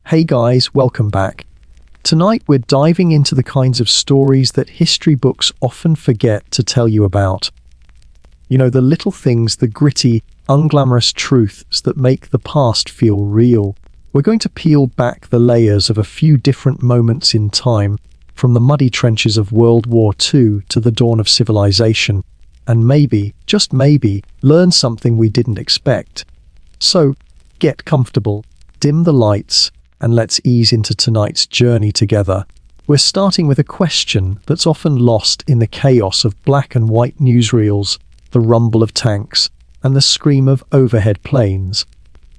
Hey guys, welcome back. Tonight we're diving into the kinds of stories that history books often forget to tell you about. You know, the little things, the gritty, unglamorous truths that make the past feel real. We're going to peel back the layers of a few different moments in time, from the muddy trenches of World War II to the dawn of civilization, and maybe, just maybe, learn something we didn't expect. So, get comfortable, dim the lights, and let's ease into tonight's journey together. We're starting with a question that's often lost in the chaos of black and white newsreels, the rumble of tanks, and the scream of overhead planes.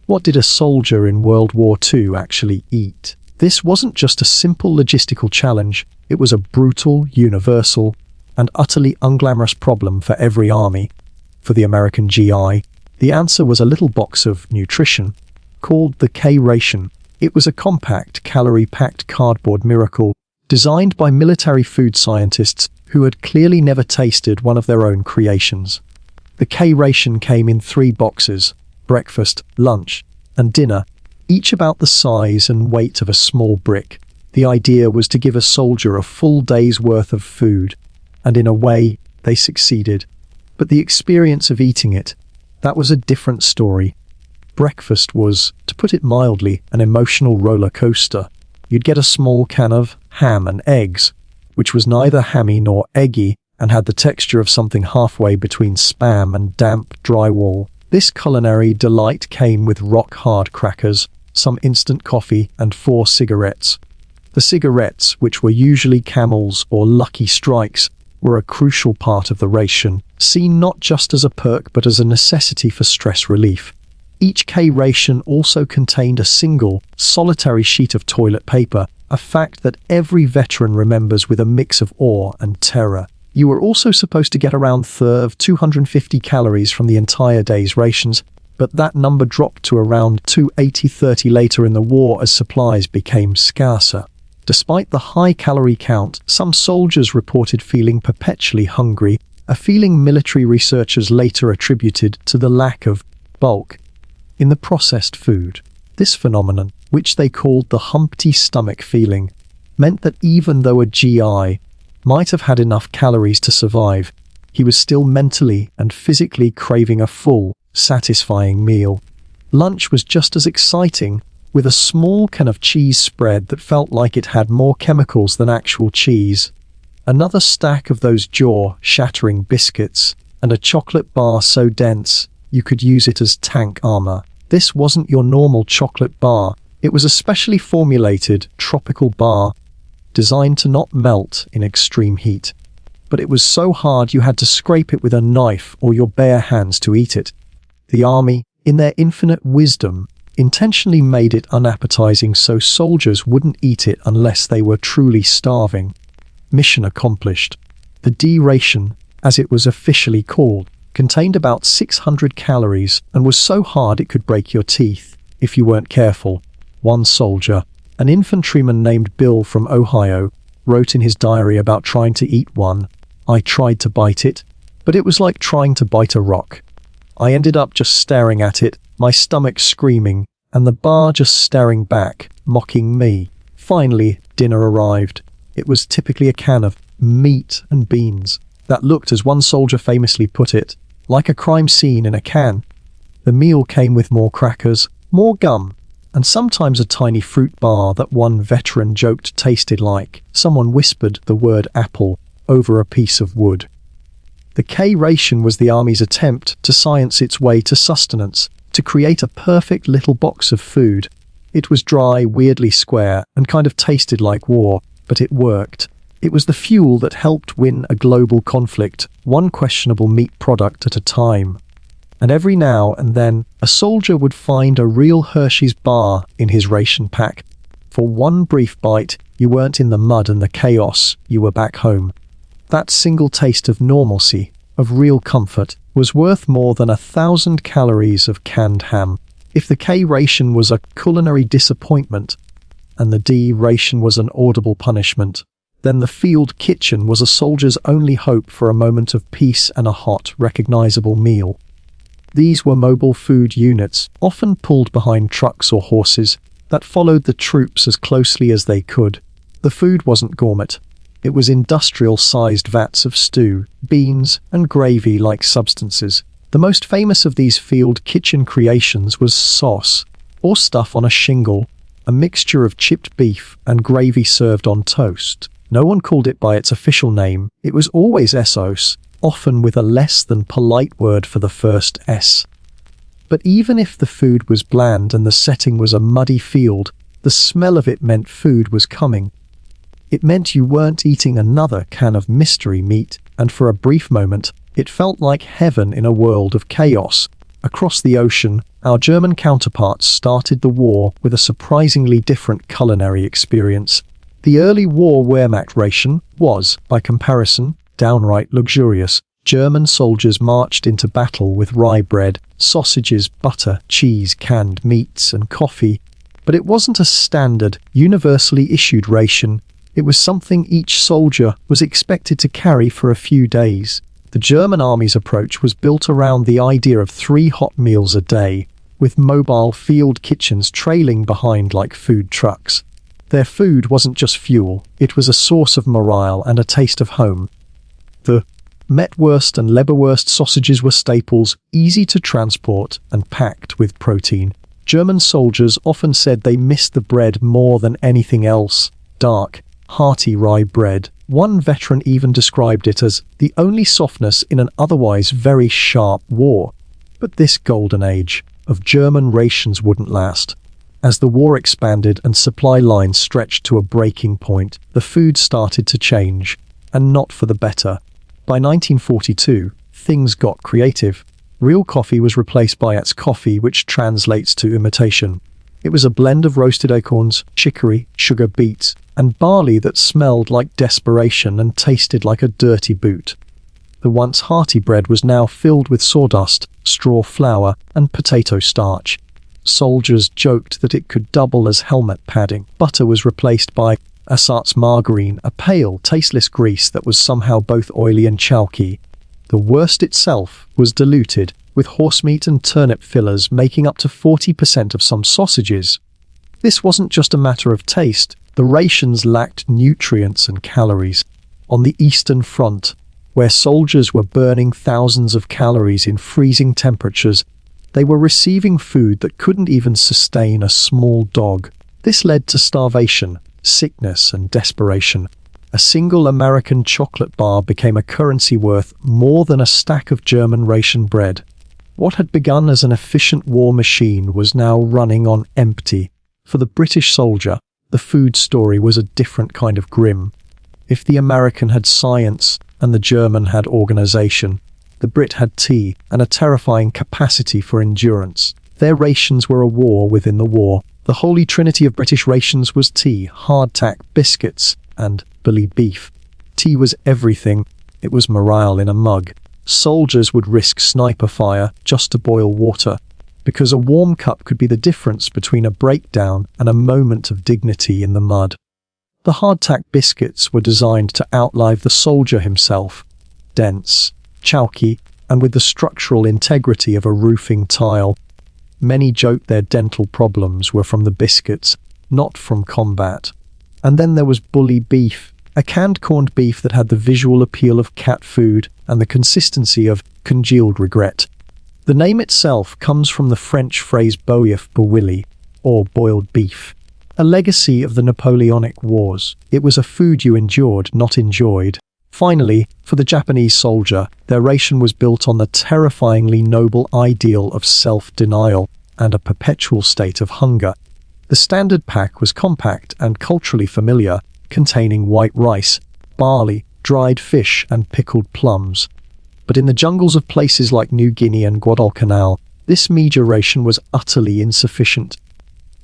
What did a soldier in World War II actually eat? This wasn't just a simple logistical challenge, it was a brutal, universal, and utterly unglamorous problem for every army. For the American GI, the answer was a little box of nutrition, called the K-ration. It was a compact, calorie-packed cardboard miracle, designed by military food scientists who had clearly never tasted one of their own creations. The K-ration came in 3 boxes: breakfast, lunch, and dinner, each about the size and weight of a small brick. The idea was to give a soldier a full day's worth of food, and in a way, they succeeded. But the experience of eating it, that was a different story. Breakfast was, to put it mildly, an emotional roller coaster. You'd get a small can of ham and eggs, which was neither hammy nor eggy and had the texture of something halfway between Spam and damp drywall. This culinary delight came with rock-hard crackers, some instant coffee, and 4 cigarettes. The cigarettes, which were usually Camels or Lucky Strikes, were a crucial part of the ration, seen not just as a perk but as a necessity for stress relief. Each K-ration also contained a single, solitary sheet of toilet paper, a fact that every veteran remembers with a mix of awe and terror. You were also supposed to get around 250 calories from the entire day's rations, but that number dropped to around 280-30 later in the war as supplies became scarcer. Despite the high calorie count, some soldiers reported feeling perpetually hungry, a feeling military researchers later attributed to the lack of bulk in the processed food. This phenomenon, which they called the Humpty Stomach feeling, meant that even though a GI might have had enough calories to survive, he was still mentally and physically craving a full, satisfying meal. Lunch was just as exciting, with a small can of cheese spread that felt like it had more chemicals than actual cheese, another stack of those jaw-shattering biscuits, and a chocolate bar so dense you could use it as tank armor. This wasn't your normal chocolate bar, it was a specially formulated tropical bar designed to not melt in extreme heat. But it was so hard you had to scrape it with a knife or your bare hands to eat it. The army, in their infinite wisdom, intentionally made it unappetizing so soldiers wouldn't eat it unless they were truly starving. Mission accomplished. The D-ration, as it was officially called, contained about 600 calories and was so hard it could break your teeth if you weren't careful. One soldier, an infantryman named Bill from Ohio, wrote in his diary about trying to eat one. "I tried to bite it, but it was like trying to bite a rock. I ended up just staring at it, my stomach screaming, and the bar just staring back, mocking me." Finally, dinner arrived. It was typically a can of meat and beans that looked, as one soldier famously put it, like a crime scene in a can. The meal came with more crackers, more gum, and sometimes a tiny fruit bar that one veteran joked tasted like someone whispered the word apple over a piece of wood. The K-ration was the army's attempt to science its way to sustenance, to create a perfect little box of food. It was dry, weirdly square, and kind of tasted like war, but it worked. It was the fuel that helped win a global conflict, one questionable meat product at a time. And every now and then, a soldier would find a real Hershey's bar in his ration pack. For one brief bite, you weren't in the mud and the chaos, you were back home. That single taste of normalcy, of real comfort, was worth more than 1,000 calories of canned ham. If the K-ration was a culinary disappointment, and the D-ration was an audible punishment, then the field kitchen was a soldier's only hope for a moment of peace and a hot, recognizable meal. These were mobile food units, often pulled behind trucks or horses, that followed the troops as closely as they could. The food wasn't gourmet. It was industrial-sized vats of stew, beans, and gravy-like substances. The most famous of these field kitchen creations was sauce, or stuff on a shingle, a mixture of chipped beef and gravy served on toast. No one called it by its official name. It was always Essos, often with a less than polite word for the first S. But even if the food was bland and the setting was a muddy field, the smell of it meant food was coming. It meant you weren't eating another can of mystery meat, and for a brief moment, it felt like heaven in a world of chaos. Across the ocean, our German counterparts started the war with a surprisingly different culinary experience. The early war Wehrmacht ration was, by comparison, downright luxurious. German soldiers marched into battle with rye bread, sausages, butter, cheese, canned meats, and coffee. But it wasn't a standard, universally issued ration. It was something each soldier was expected to carry for a few days. The German army's approach was built around the idea of 3 hot meals a day, with mobile field kitchens trailing behind like food trucks. Their food wasn't just fuel, it was a source of morale and a taste of home. The Metwurst and Leberwurst sausages were staples, easy to transport and packed with protein. German soldiers often said they missed the bread more than anything else. Dark, hearty rye bread. One veteran even described it as the only softness in an otherwise very sharp war. But this golden age of German rations wouldn't last. As the war expanded and supply lines stretched to a breaking point, the food started to change, and not for the better. By 1942, things got creative. Real coffee was replaced by its coffee, which translates to imitation. It was a blend of roasted acorns, chicory, sugar beets, and barley that smelled like desperation and tasted like a dirty boot. The once hearty bread was now filled with sawdust, straw flour, and potato starch. Soldiers joked that it could double as helmet padding. Butter was replaced by ersatz margarine, a pale, tasteless grease that was somehow both oily and chalky. The wurst itself was diluted, with horsemeat and turnip fillers making up to 40% of some sausages. This wasn't just a matter of taste. The rations lacked nutrients and calories. On the Eastern Front, where soldiers were burning thousands of calories in freezing temperatures, they were receiving food that couldn't even sustain a small dog. This led to starvation, sickness, and desperation. A single American chocolate bar became a currency worth more than a stack of German ration bread. What had begun as an efficient war machine was now running on empty. For the British soldier, the food story was a different kind of grim. If the American had science and the German had organization, the Brit had tea and a terrifying capacity for endurance. Their rations were a war within the war. The holy trinity of British rations was tea, hardtack, biscuits, and bully beef. Tea was everything. It was morale in a mug. Soldiers would risk sniper fire just to boil water, because a warm cup could be the difference between a breakdown and a moment of dignity in the mud. The hardtack biscuits were designed to outlive the soldier himself. Dense, chalky, and with the structural integrity of a roofing tile. Many joked their dental problems were from the biscuits, not from combat. And then there was bully beef, a canned corned beef that had the visual appeal of cat food and the consistency of congealed regret. The name itself comes from the French phrase bœuf bouilli, or boiled beef, a legacy of the Napoleonic Wars. It was a food you endured, not enjoyed. Finally, for the Japanese soldier, their ration was built on the terrifyingly noble ideal of self-denial and a perpetual state of hunger. The standard pack was compact and culturally familiar, containing white rice, barley, dried fish, and pickled plums. But in the jungles of places like New Guinea and Guadalcanal, this meager ration was utterly insufficient.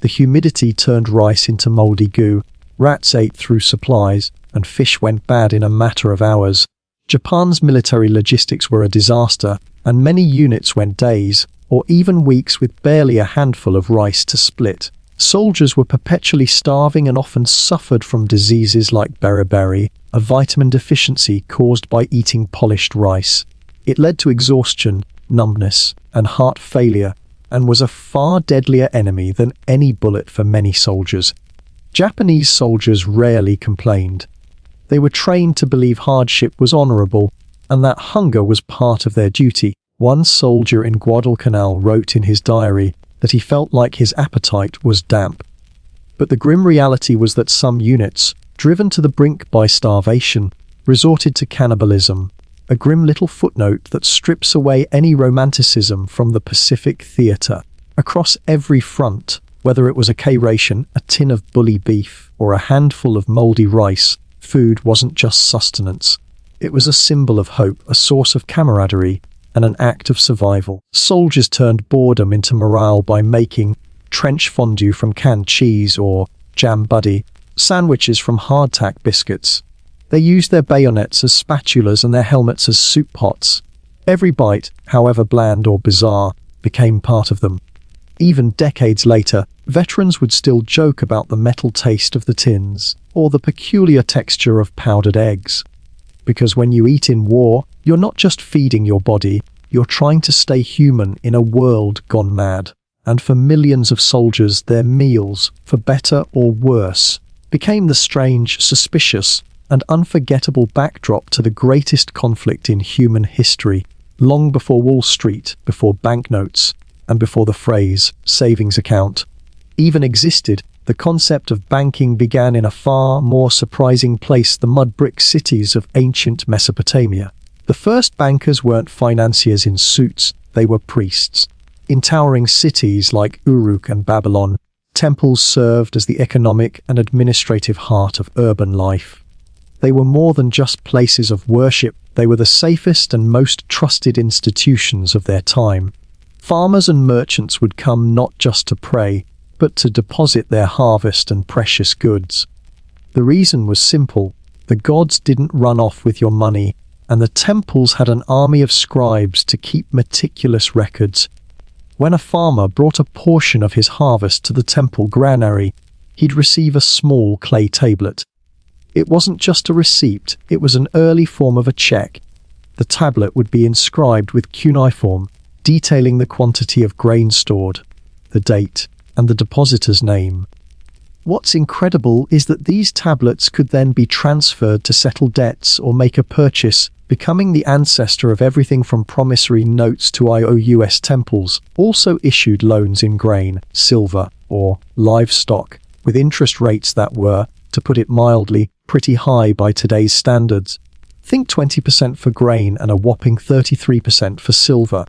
The humidity turned rice into moldy goo, rats ate through supplies, and fish went bad in a matter of hours. Japan's military logistics were a disaster, and many units went days, or even weeks with barely a handful of rice to split. Soldiers were perpetually starving and often suffered from diseases like beriberi, a vitamin deficiency caused by eating polished rice. It led to exhaustion, numbness, and heart failure, and was a far deadlier enemy than any bullet for many soldiers. Japanese soldiers rarely complained. They were trained to believe hardship was honorable, and that hunger was part of their duty. One soldier in Guadalcanal wrote in his diary that he felt like his appetite was damp. But the grim reality was that some units, driven to the brink by starvation, resorted to cannibalism, a grim little footnote that strips away any romanticism from the Pacific theatre. Across every front, whether it was a K-ration, a tin of bully beef, or a handful of mouldy rice, food wasn't just sustenance. It was a symbol of hope, a source of camaraderie, and an act of survival. Soldiers turned boredom into morale by making trench fondue from canned cheese or jam buddy, sandwiches from hardtack biscuits. They used their bayonets as spatulas and their helmets as soup pots. Every bite, however bland or bizarre, became part of them. Even decades later, veterans would still joke about the metal taste of the tins, or the peculiar texture of powdered eggs. Because when you eat in war, you're not just feeding your body, you're trying to stay human in a world gone mad. And for millions of soldiers, their meals, for better or worse, became the strange, suspicious, and unforgettable backdrop to the greatest conflict in human history, long before Wall Street, before banknotes, and before the phrase savings account even existed. The concept of banking began in a far more surprising place, the mud brick cities of ancient Mesopotamia. The first bankers weren't financiers in suits, they were priests. In towering cities like Uruk and Babylon, temples served as the economic and administrative heart of urban life. They were more than just places of worship, they were the safest and most trusted institutions of their time. Farmers and merchants would come not just to pray, but to deposit their harvest and precious goods. The reason was simple: the gods didn't run off with your money, and the temples had an army of scribes to keep meticulous records. When a farmer brought a portion of his harvest to the temple granary, he'd receive a small clay tablet. It wasn't just a receipt, it was an early form of a check. The tablet would be inscribed with cuneiform, detailing the quantity of grain stored, the date, and the depositor's name. What's incredible is that these tablets could then be transferred to settle debts or make a purchase, becoming the ancestor of everything from promissory notes to IOUs. Temples also issued loans in grain, silver, or livestock, with interest rates that were, to put it mildly, pretty high by today's standards. Think 20% for grain and a whopping 33% for silver.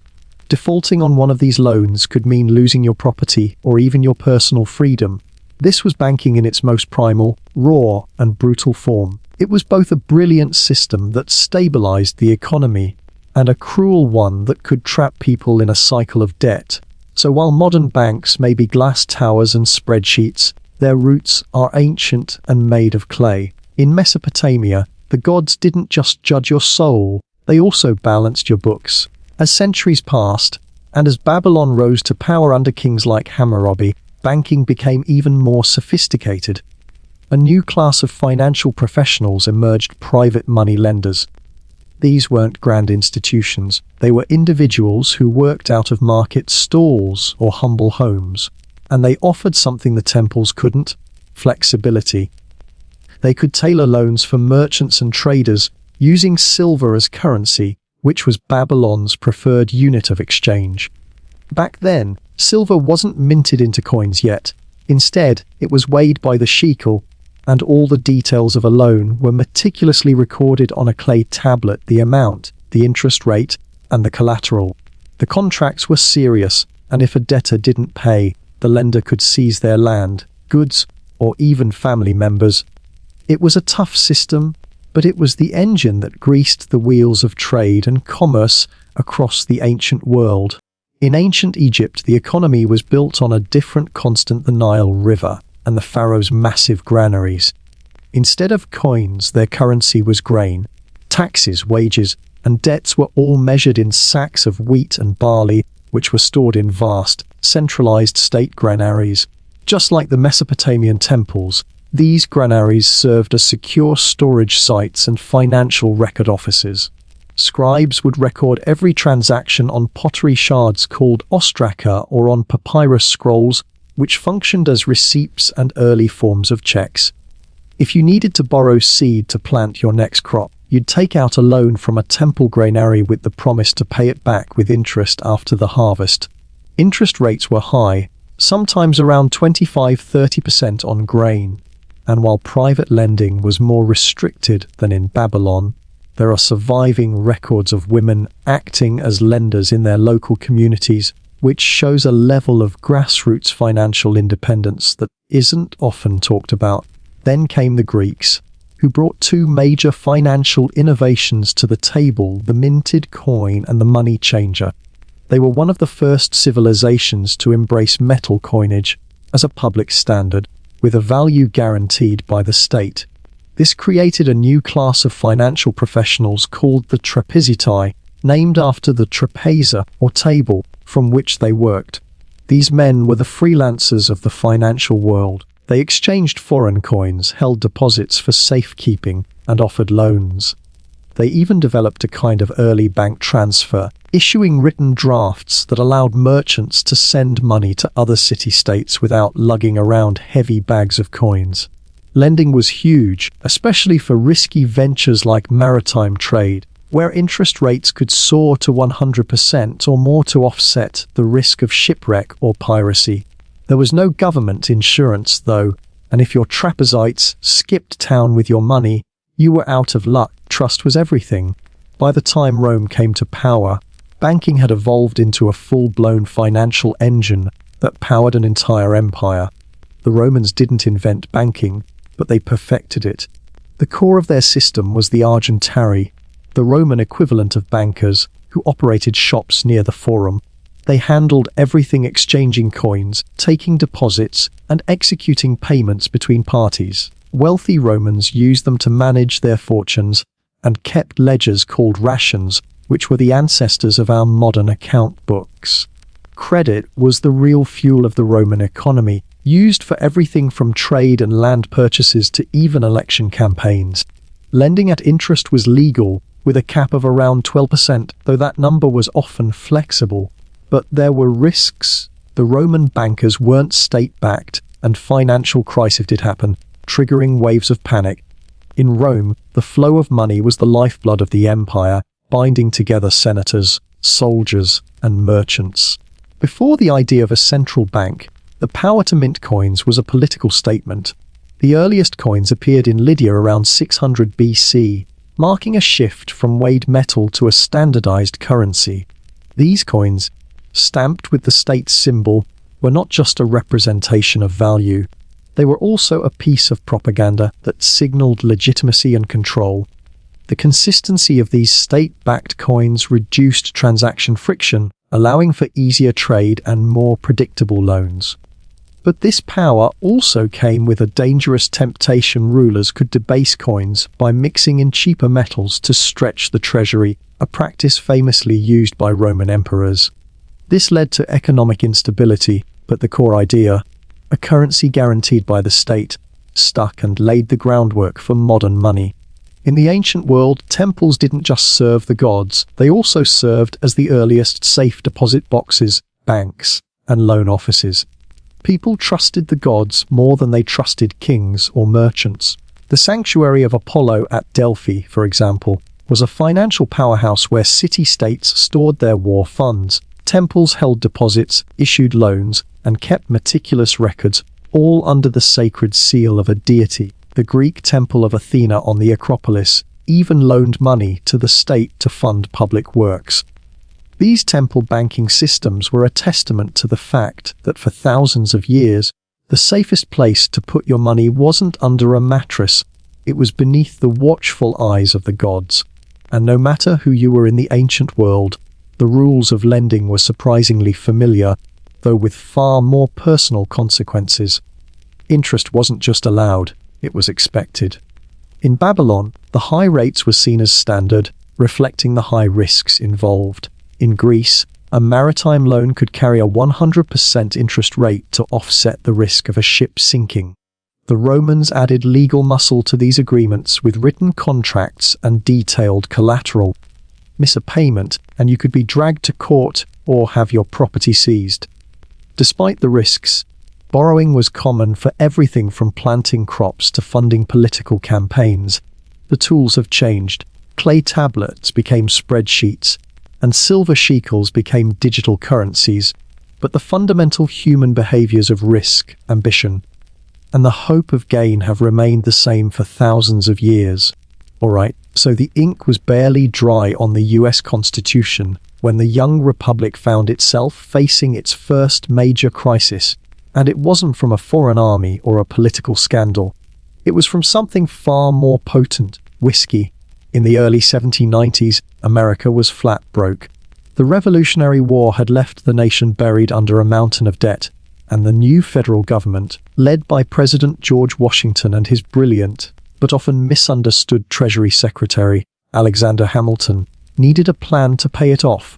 Defaulting on one of these loans could mean losing your property or even your personal freedom. This was banking in its most primal, raw, and brutal form. It was both a brilliant system that stabilized the economy and a cruel one that could trap people in a cycle of debt. So while modern banks may be glass towers and spreadsheets, their roots are ancient and made of clay. In Mesopotamia, the gods didn't just judge your soul, they also balanced your books. As centuries passed, and as Babylon rose to power under kings like Hammurabi, banking became even more sophisticated. A new class of financial professionals emerged: private money lenders. These weren't grand institutions, they were individuals who worked out of market stalls or humble homes. And they offered something the temples couldn't: flexibility. They could tailor loans for merchants and traders, using silver as currency, which was Babylon's preferred unit of exchange. Back then, silver wasn't minted into coins yet. Instead, it was weighed by the shekel, and all the details of a loan were meticulously recorded on a clay tablet: the amount, the interest rate, and the collateral. The contracts were serious, and if a debtor didn't pay, the lender could seize their land, goods, or even family members. It was a tough system, but it was the engine that greased the wheels of trade and commerce across the ancient world. In ancient Egypt, the economy was built on a different constant: the Nile River and the pharaoh's massive granaries. Instead of coins, their currency was grain. Taxes, wages, and debts were all measured in sacks of wheat and barley, which were stored in vast, centralized state granaries. Just like the Mesopotamian temples, these granaries served as secure storage sites and financial record offices. Scribes would record every transaction on pottery shards called ostraca or on papyrus scrolls, which functioned as receipts and early forms of checks. If you needed to borrow seed to plant your next crop, you'd take out a loan from a temple granary with the promise to pay it back with interest after the harvest. Interest rates were high, sometimes around 25–30% on grain, and while private lending was more restricted than in Babylon, there are surviving records of women acting as lenders in their local communities, which shows a level of grassroots financial independence that isn't often talked about. Then came the Greeks, who brought two major financial innovations to the table: the minted coin and the money changer. They were one of the first civilizations to embrace metal coinage as a public standard, with a value guaranteed by the state. This created a new class of financial professionals called the trapezitai, named after the trapeza, or table, from which they worked. These men were the freelancers of the financial world. They exchanged foreign coins, held deposits for safekeeping, and offered loans. They even developed a kind of early bank transfer, issuing written drafts that allowed merchants to send money to other city-states without lugging around heavy bags of coins. Lending was huge, especially for risky ventures like maritime trade, where interest rates could soar to 100% or more to offset the risk of shipwreck or piracy. There was no government insurance, though, and if your trapezites skipped town with your money, you were out of luck. Trust was everything. By the time Rome came to power, banking had evolved into a full-blown financial engine that powered an entire empire. The Romans didn't invent banking, but they perfected it. The core of their system was the Argentari, the Roman equivalent of bankers, who operated shops near the Forum. They handled everything, exchanging coins, taking deposits, and executing payments between parties. Wealthy Romans used them to manage their fortunes and kept ledgers called rations, which were the ancestors of our modern account books. Credit was the real fuel of the Roman economy, used for everything from trade and land purchases to even election campaigns. Lending at interest was legal, with a cap of around 12%, though that number was often flexible. But there were risks. The Roman bankers weren't state-backed, and financial crises did happen, triggering waves of panic. In Rome, the flow of money was the lifeblood of the empire, binding together senators, soldiers, and merchants. Before the idea of a central bank, the power to mint coins was a political statement. The earliest coins appeared in Lydia around 600 BC, marking a shift from weighed metal to a standardized currency. These coins, stamped with the state's symbol, were not just a representation of value. They were also a piece of propaganda that signaled legitimacy and control. The consistency of these state-backed coins reduced transaction friction, allowing for easier trade and more predictable loans. But this power also came with a dangerous temptation. Rulers could debase coins by mixing in cheaper metals to stretch the treasury, a practice famously used by Roman emperors. This led to economic instability, but the core idea, a currency guaranteed by the state, stuck and laid the groundwork for modern money. In the ancient world, temples didn't just serve the gods, they also served as the earliest safe deposit boxes, banks, and loan offices. People trusted the gods more than they trusted kings or merchants. The sanctuary of Apollo at Delphi, for example, was a financial powerhouse where city-states stored their war funds. Temples held deposits, issued loans, and kept meticulous records, all under the sacred seal of a deity. The Greek temple of Athena on the Acropolis even loaned money to the state to fund public works. These temple banking systems were a testament to the fact that for thousands of years, the safest place to put your money wasn't under a mattress, it was beneath the watchful eyes of the gods. And no matter who you were in the ancient world, the rules of lending were surprisingly familiar, though with far more personal consequences. Interest wasn't just allowed, it was expected. In Babylon, the high rates were seen as standard, reflecting the high risks involved. In Greece, a maritime loan could carry a 100% interest rate to offset the risk of a ship sinking. The Romans added legal muscle to these agreements with written contracts and detailed collateral. miss a payment, and you could be dragged to court or have your property seized. Despite the risks, borrowing was common for everything from planting crops to funding political campaigns. The tools have changed. Clay tablets became spreadsheets, and silver shekels became digital currencies. But the fundamental human behaviors of risk, ambition, and the hope of gain have remained the same for thousands of years. Alright, so the ink was barely dry on the US Constitution when the young republic found itself facing its first major crisis. And it wasn't from a foreign army or a political scandal. It was from something far more potent: whiskey. In the early 1790s, America was flat broke. The Revolutionary War had left the nation buried under a mountain of debt, and the new federal government, led by President George Washington and his brilliant, but often misunderstood Treasury Secretary, Alexander Hamilton, needed a plan to pay it off.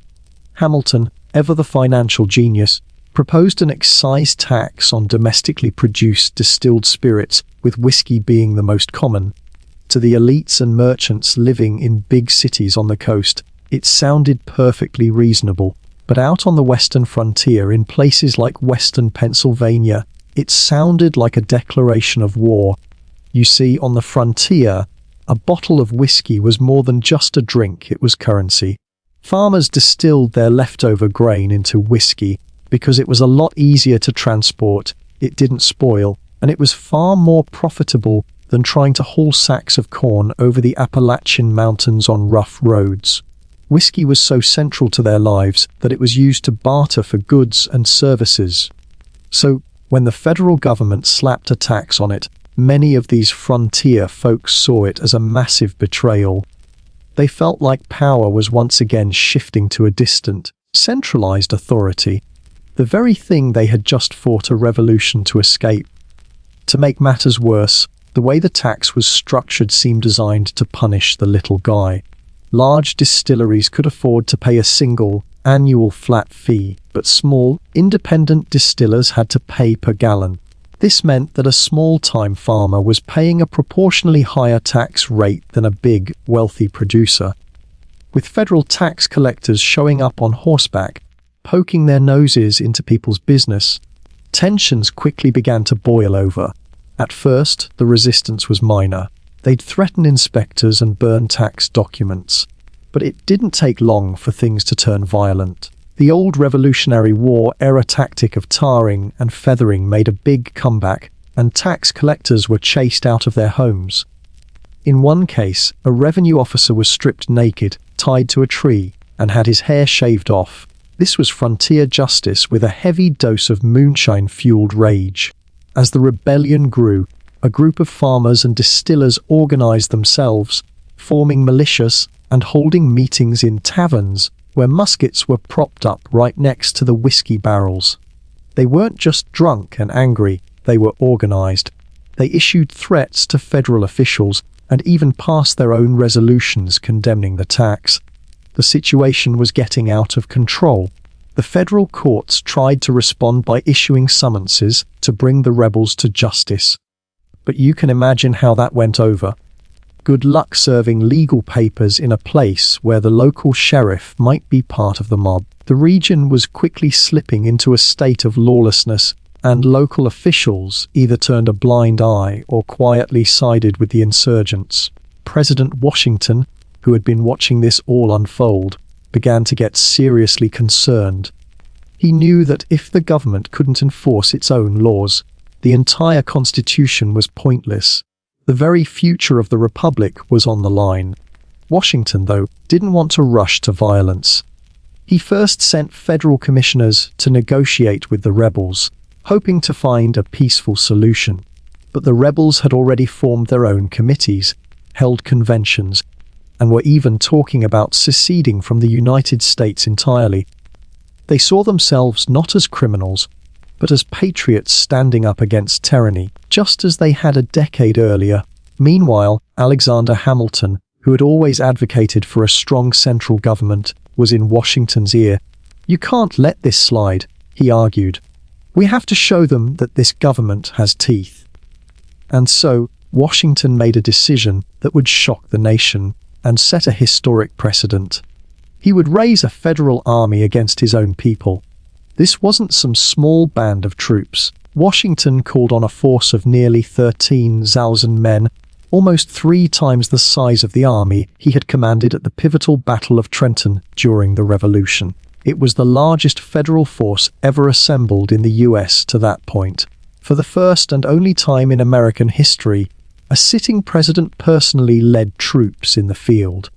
Hamilton, ever the financial genius, proposed an excise tax on domestically produced distilled spirits, with whiskey being the most common. To the elites and merchants living in big cities on the coast, it sounded perfectly reasonable. But out on the western frontier, in places like western Pennsylvania, it sounded like a declaration of war. You see, on the frontier, a bottle of whiskey was more than just a drink, it was currency. Farmers distilled their leftover grain into whiskey because it was a lot easier to transport, it didn't spoil, and it was far more profitable than trying to haul sacks of corn over the Appalachian Mountains on rough roads. Whiskey was so central to their lives that it was used to barter for goods and services. So, when the federal government slapped a tax on it, many of these frontier folks saw it as a massive betrayal. They felt like power was once again shifting to a distant, centralized authority, the very thing they had just fought a revolution to escape. To make matters worse, the way the tax was structured seemed designed to punish the little guy. Large distilleries could afford to pay a single, annual flat fee, but small, independent distillers had to pay per gallon. This meant that a small-time farmer was paying a proportionally higher tax rate than a big, wealthy producer. With federal tax collectors showing up on horseback, poking their noses into people's business, tensions quickly began to boil over. At first, the resistance was minor. They'd threaten inspectors and burn tax documents. But it didn't take long for things to turn violent. The old Revolutionary War-era tactic of tarring and feathering made a big comeback, and tax collectors were chased out of their homes. In one case, a revenue officer was stripped naked, tied to a tree, and had his hair shaved off. This was frontier justice with a heavy dose of moonshine-fueled rage. As the rebellion grew, a group of farmers and distillers organized themselves, forming militias and holding meetings in taverns where muskets were propped up right next to the whiskey barrels. They weren't just drunk and angry, they were organized. They issued threats to federal officials and even passed their own resolutions condemning the tax. The situation was getting out of control. The federal courts tried to respond by issuing summonses to bring the rebels to justice. But you can imagine how that went over. Good luck serving legal papers in a place where the local sheriff might be part of the mob. The region was quickly slipping into a state of lawlessness, and local officials either turned a blind eye or quietly sided with the insurgents. President Washington, who had been watching this all unfold, began to get seriously concerned. He knew that if the government couldn't enforce its own laws, the entire Constitution was pointless. The very future of the Republic was on the line. Washington, though, didn't want to rush to violence. He first sent federal commissioners to negotiate with the rebels, hoping to find a peaceful solution. But the rebels had already formed their own committees, held conventions, and were even talking about seceding from the United States entirely. They saw themselves not as criminals, but as patriots standing up against tyranny, just as they had a decade earlier. Meanwhile, Alexander Hamilton, who had always advocated for a strong central government, was in Washington's ear. "You can't let this slide," he argued. "We have to show them that this government has teeth." And so, Washington made a decision that would shock the nation and set a historic precedent. He would raise a federal army against his own people. This wasn't some small band of troops. Washington called on a force of nearly 13,000 men, almost 3 times the size of the army he had commanded at the pivotal Battle of Trenton during the Revolution. It was the largest federal force ever assembled in the US to that point. For the first and only time in American history, a sitting president personally led troops in the field.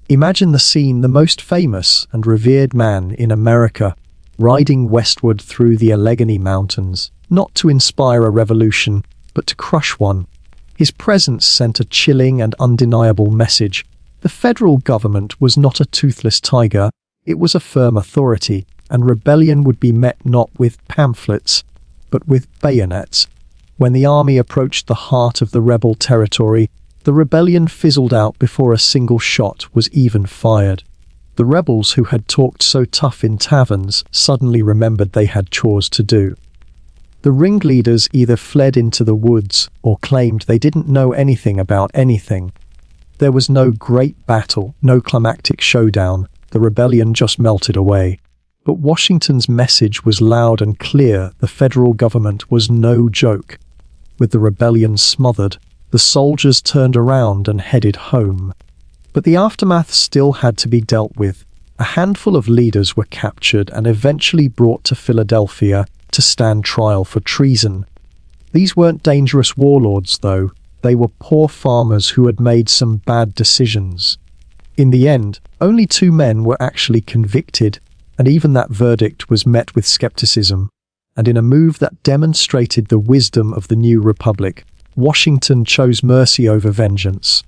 Imagine the scene: the most famous and revered man in America riding westward through the Allegheny Mountains, not to inspire a revolution, but to crush one. His presence sent a chilling and undeniable message. The federal government was not a toothless tiger, it was a firm authority, and rebellion would be met not with pamphlets, but with bayonets. When the army approached the heart of the rebel territory, the rebellion fizzled out before a single shot was even fired. The rebels who had talked so tough in taverns suddenly remembered they had chores to do. The ringleaders either fled into the woods or claimed they didn't know anything about anything. There was no great battle, no climactic showdown. The rebellion just melted away. But Washington's message was loud and clear: the federal government was no joke. With the rebellion smothered, the soldiers turned around and headed home. But the aftermath still had to be dealt with. A handful of leaders were captured and eventually brought to Philadelphia to stand trial for treason. These weren't dangerous warlords, though. They were poor farmers who had made some bad decisions. In the end, only 2 men were actually convicted, and even that verdict was met with skepticism. And in a move that demonstrated the wisdom of the new republic, Washington chose mercy over vengeance.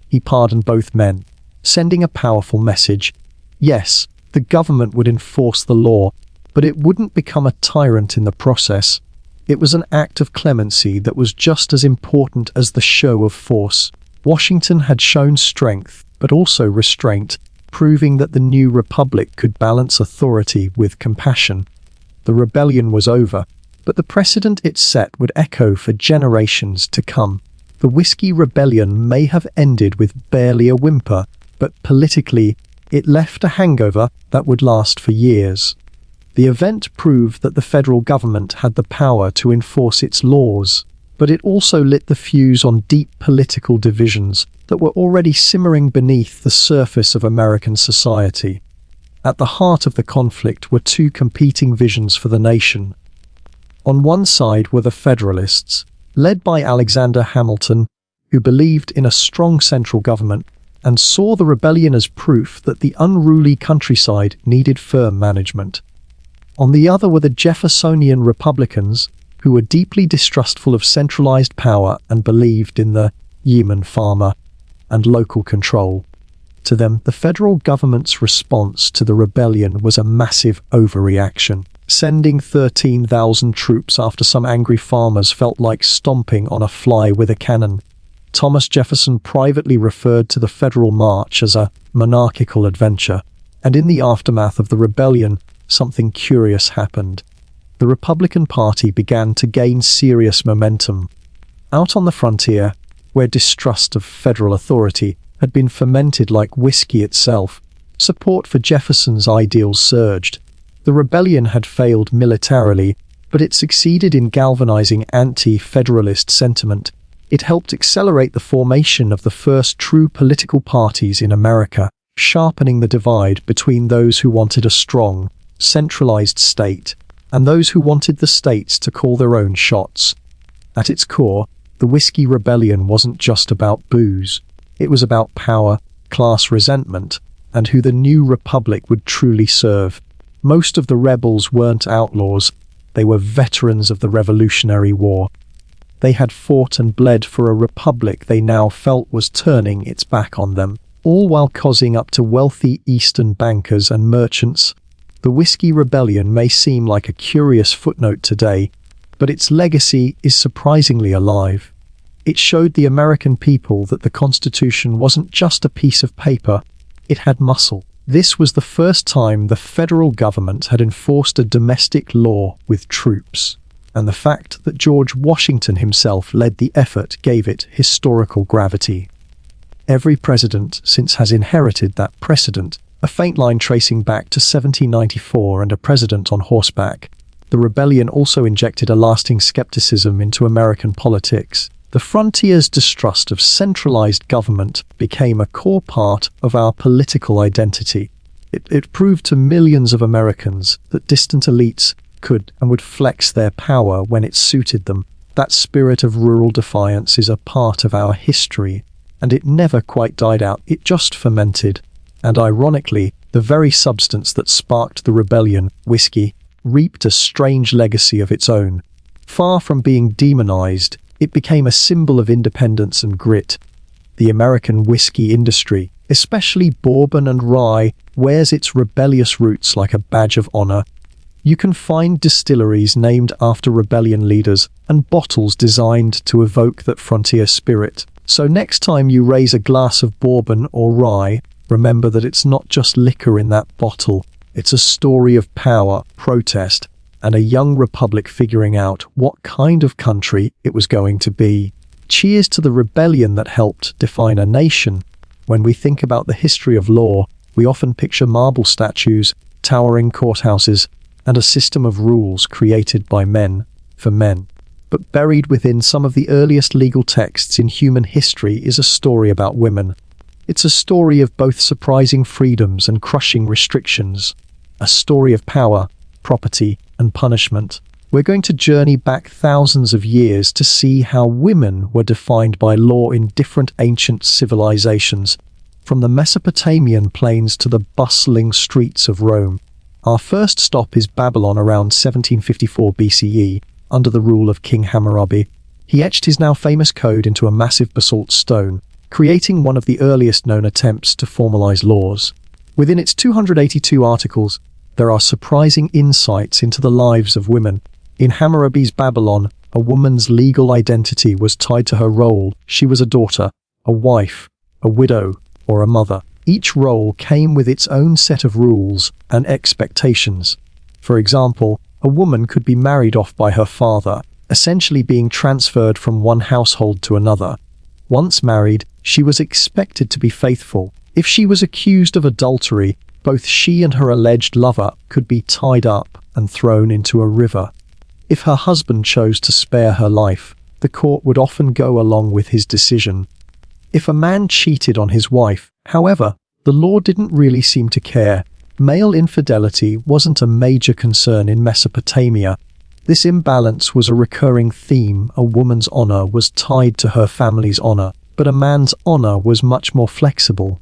He pardoned both men, sending a powerful message. Yes, the government would enforce the law, but it wouldn't become a tyrant in the process. It was an act of clemency that was just as important as the show of force. Washington had shown strength, but also restraint, proving that the new republic could balance authority with compassion. The rebellion was over, but the precedent it set would echo for generations to come. The Whiskey Rebellion may have ended with barely a whimper, but politically, it left a hangover that would last for years. The event proved that the federal government had the power to enforce its laws, but it also lit the fuse on deep political divisions that were already simmering beneath the surface of American society. At the heart of the conflict were 2 competing visions for the nation. On one side were the Federalists, led by Alexander Hamilton, who believed in a strong central government and saw the rebellion as proof that the unruly countryside needed firm management. On the other were the Jeffersonian Republicans, who were deeply distrustful of centralized power and believed in the yeoman farmer and local control. To them, the federal government's response to the rebellion was a massive overreaction. Sending 13,000 troops after some angry farmers felt like stomping on a fly with a cannon. Thomas Jefferson privately referred to the federal march as a monarchical adventure, and in the aftermath of the rebellion, something curious happened. The Republican Party began to gain serious momentum. Out on the frontier, where distrust of federal authority had been fermented like whiskey itself, support for Jefferson's ideals surged. The rebellion had failed militarily, but it succeeded in galvanizing anti-federalist sentiment. It helped accelerate the formation of the first true political parties in America, sharpening the divide between those who wanted a strong, centralized state and those who wanted the states to call their own shots. At its core, the Whiskey Rebellion wasn't just about booze. It was about power, class resentment, and who the new republic would truly serve. Most of the rebels weren't outlaws, they were veterans of the Revolutionary War. They had fought and bled for a republic they now felt was turning its back on them, all while cozying up to wealthy Eastern bankers and merchants. The Whiskey Rebellion may seem like a curious footnote today, but its legacy is surprisingly alive. It showed the American people that the Constitution wasn't just a piece of paper, it had muscle. This was the first time the federal government had enforced a domestic law with troops, and the fact that George Washington himself led the effort gave it historical gravity. Every president since has inherited that precedent, a faint line tracing back to 1794 and a president on horseback. The rebellion also injected a lasting skepticism into American politics. The frontier's distrust of centralized government became a core part of our political identity. It proved to millions of Americans that distant elites could and would flex their power when it suited them. That spirit of rural defiance is a part of our history, and it never quite died out, it just fermented. And ironically, the very substance that sparked the rebellion, whiskey, reaped a strange legacy of its own. Far from being demonized, it became a symbol of independence and grit. The American whiskey industry, especially bourbon and rye, wears its rebellious roots like a badge of honor. You can find distilleries named after rebellion leaders and bottles designed to evoke that frontier spirit. So next time you raise a glass of bourbon or rye, remember that it's not just liquor in that bottle. It's a story of power, protest, and a young republic figuring out what kind of country it was going to be. Cheers to the rebellion that helped define a nation. When we think about the history of law, we often picture marble statues, towering courthouses, and a system of rules created by men, for men. But buried within some of the earliest legal texts in human history is a story about women. It's a story of both surprising freedoms and crushing restrictions. A story of power, property, and punishment. We're going to journey back thousands of years to see how women were defined by law in different ancient civilizations, from the Mesopotamian plains to the bustling streets of Rome. Our first stop is Babylon around 1754 BCE, under the rule of King Hammurabi. He etched his now famous code into a massive basalt stone, creating one of the earliest known attempts to formalize laws. Within its 282 articles, there are surprising insights into the lives of women. In Hammurabi's Babylon, a woman's legal identity was tied to her role. She was a daughter, a wife, a widow, or a mother. Each role came with its own set of rules and expectations. For example, a woman could be married off by her father, essentially being transferred from one household to another. Once married, she was expected to be faithful. If she was accused of adultery, both she and her alleged lover could be tied up and thrown into a river. If her husband chose to spare her life, the court would often go along with his decision. If a man cheated on his wife, however, the law didn't really seem to care. Male infidelity wasn't a major concern in Mesopotamia. This imbalance was a recurring theme. A woman's honor was tied to her family's honor, but a man's honor was much more flexible.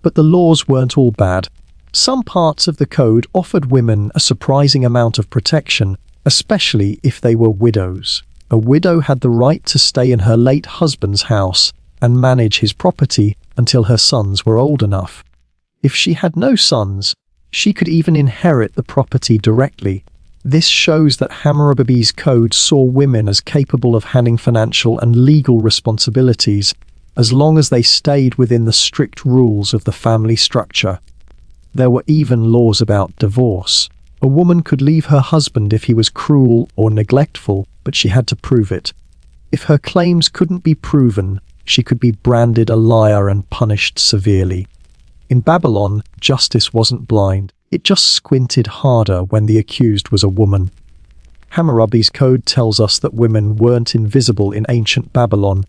But the laws weren't all bad. Some parts of the code offered women a surprising amount of protection, especially if they were widows. A widow had the right to stay in her late husband's house and manage his property until her sons were old enough. If she had no sons, she could even inherit the property directly. This shows that Hammurabi's code saw women as capable of handling financial and legal responsibilities, as long as they stayed within the strict rules of the family structure. There were even laws about divorce. A woman could leave her husband if he was cruel or neglectful, but she had to prove it. If her claims couldn't be proven, she could be branded a liar and punished severely. In Babylon, justice wasn't blind. It just squinted harder when the accused was a woman. Hammurabi's code tells us that women weren't invisible in ancient Babylon.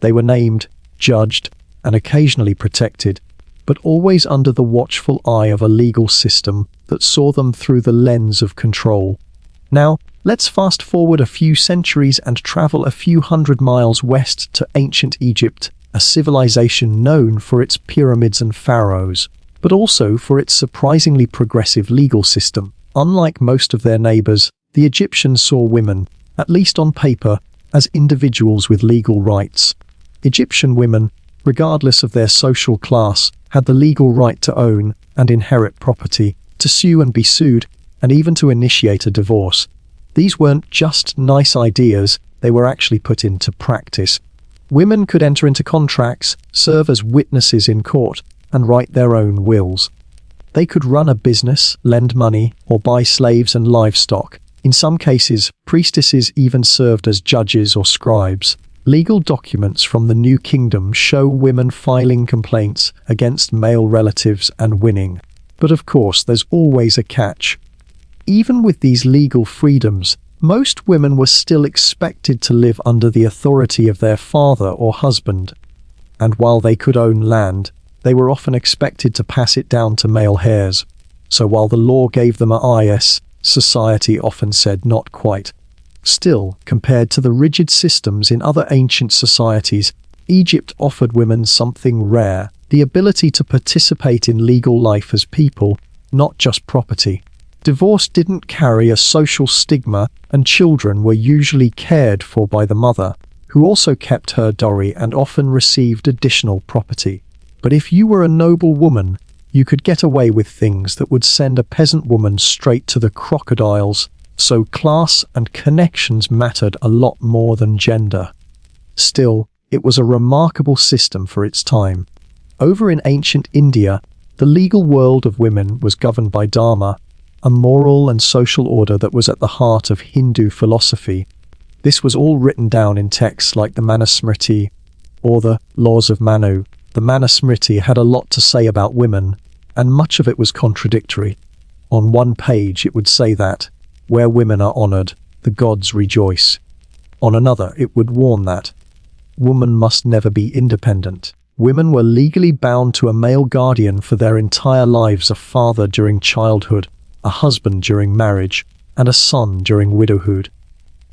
They were named, judged, and occasionally protected, but always under the watchful eye of a legal system that saw them through the lens of control. Now, let's fast forward a few centuries and travel a few hundred miles west to ancient Egypt, a civilization known for its pyramids and pharaohs, but also for its surprisingly progressive legal system. Unlike most of their neighbors, the Egyptians saw women, at least on paper, as individuals with legal rights. Egyptian women, regardless of their social class, had the legal right to own and inherit property, to sue and be sued, and even to initiate a divorce. These weren't just nice ideas, they were actually put into practice. Women could enter into contracts, serve as witnesses in court, and write their own wills. They could run a business, lend money, or buy slaves and livestock. In some cases, priestesses even served as judges or scribes. Legal documents from the New Kingdom show women filing complaints against male relatives and winning. But of course, there's always a catch. Even with these legal freedoms, most women were still expected to live under the authority of their father or husband. And while they could own land, they were often expected to pass it down to male heirs. So while the law gave them a yes, society often said not quite. Still, compared to the rigid systems in other ancient societies, Egypt offered women something rare, the ability to participate in legal life as people, not just property. Divorce didn't carry a social stigma, and children were usually cared for by the mother, who also kept her dowry and often received additional property. But if you were a noble woman, you could get away with things that would send a peasant woman straight to the crocodiles, so class and connections mattered a lot more than gender. Still, it was a remarkable system for its time. Over in ancient India, the legal world of women was governed by Dharma, a moral and social order that was at the heart of Hindu philosophy. This was all written down in texts like the Manusmriti, or the Laws of Manu. The Manusmriti had a lot to say about women, and much of it was contradictory. On one page it would say that, where women are honored, the gods rejoice. On another it would warn that, woman must never be independent. Women were legally bound to a male guardian for their entire lives, a father during childhood, a husband during marriage, and a son during widowhood.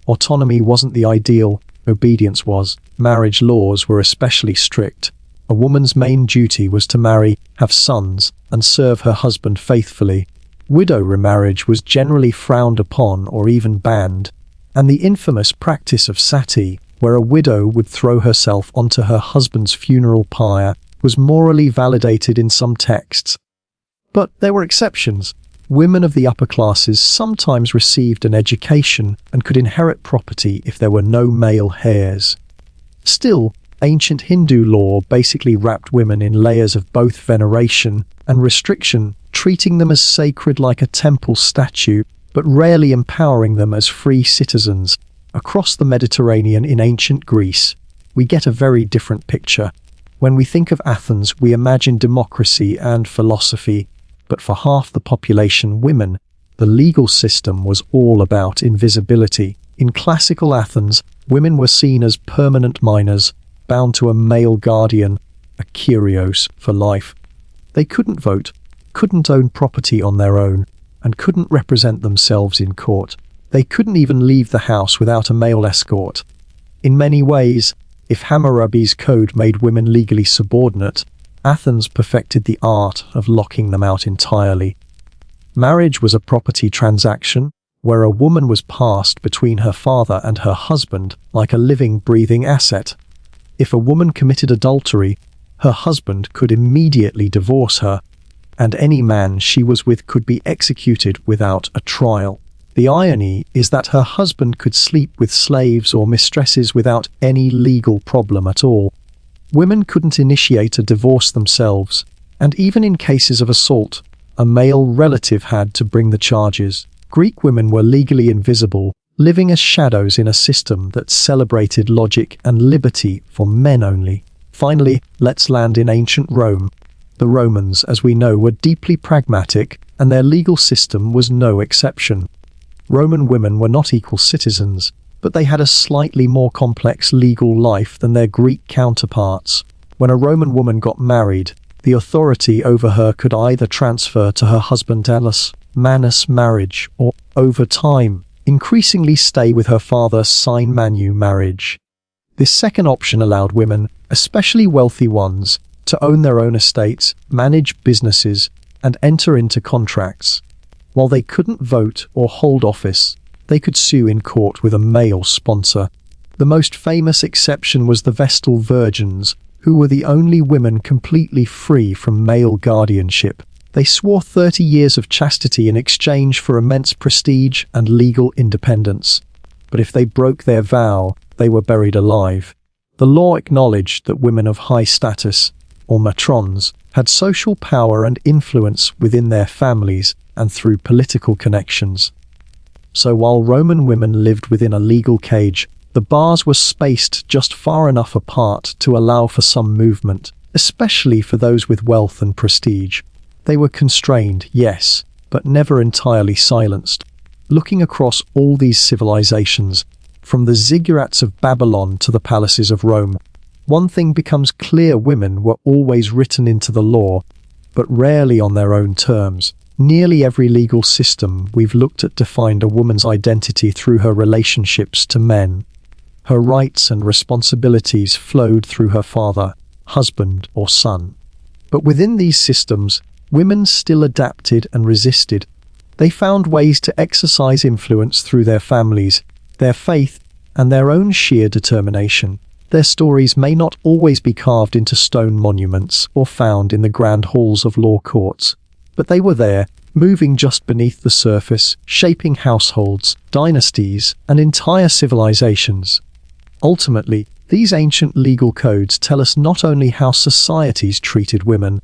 Autonomy wasn't the ideal, obedience was. Marriage laws were especially strict. A woman's main duty was to marry, have sons, and serve her husband faithfully. Widow remarriage was generally frowned upon or even banned, and the infamous practice of sati, where a widow would throw herself onto her husband's funeral pyre, was morally validated in some texts. But there were exceptions. Women of the upper classes sometimes received an education and could inherit property if there were no male heirs. Still, ancient Hindu law basically wrapped women in layers of both veneration and restriction, treating them as sacred like a temple statue, but rarely empowering them as free citizens. Across the Mediterranean in ancient Greece, we get a very different picture. When we think of Athens, we imagine democracy and philosophy, but for half the population, women, the legal system was all about invisibility. In classical Athens, women were seen as permanent minors, bound to a male guardian, a kyrios, for life. They couldn't vote, couldn't own property on their own, and couldn't represent themselves in court. They couldn't even leave the house without a male escort. In many ways, if Hammurabi's code made women legally subordinate, Athens perfected the art of locking them out entirely. Marriage was a property transaction, where a woman was passed between her father and her husband like a living, breathing asset. If a woman committed adultery, her husband could immediately divorce her, and any man she was with could be executed without a trial. The irony is that her husband could sleep with slaves or mistresses without any legal problem at all. Women couldn't initiate a divorce themselves, and even in cases of assault, a male relative had to bring the charges. Greek women were legally invisible, living as shadows in a system that celebrated logic and liberty for men only. Finally, let's land in ancient Rome. The Romans, as we know, were deeply pragmatic, and their legal system was no exception. Roman women were not equal citizens, but they had a slightly more complex legal life than their Greek counterparts. When a Roman woman got married, the authority over her could either transfer to her husband Elis, manus marriage, or, over time, increasingly stay with her father sine manu marriage. This second option allowed women, especially wealthy ones, to own their own estates, manage businesses, and enter into contracts. While they couldn't vote or hold office, they could sue in court with a male sponsor. The most famous exception was the Vestal Virgins, who were the only women completely free from male guardianship. They swore 30 years of chastity in exchange for immense prestige and legal independence. But if they broke their vow, they were buried alive. The law acknowledged that women of high status, or matrons, had social power and influence within their families and through political connections. So while Roman women lived within a legal cage, The bars were spaced just far enough apart to allow for some movement, especially for those with wealth and prestige. They were constrained, yes, but never entirely silenced. Looking across all these civilizations, from the ziggurats of Babylon to the palaces of Rome, one thing becomes clear: women were always written into the law, but rarely on their own terms. Nearly every legal system we've looked at defined a woman's identity through her relationships to men. Her rights and responsibilities flowed through her father, husband, or son. But within these systems, women still adapted and resisted. They found ways to exercise influence through their families, their faith, and their own sheer determination. Their stories may not always be carved into stone monuments or found in the grand halls of law courts, but they were there, moving just beneath the surface, shaping households, dynasties, and entire civilizations. Ultimately, these ancient legal codes tell us not only how societies treated women,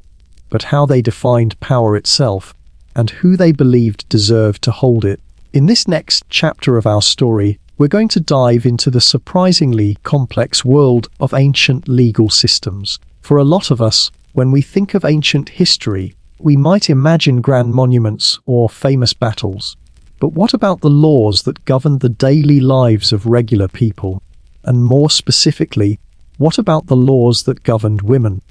but how they defined power itself, and who they believed deserved to hold it. In this next chapter of our story, we're going to dive into the surprisingly complex world of ancient legal systems. For a lot of us, when we think of ancient history, we might imagine grand monuments or famous battles. But what about the laws that governed the daily lives of regular people? And more specifically, what about the laws that governed women?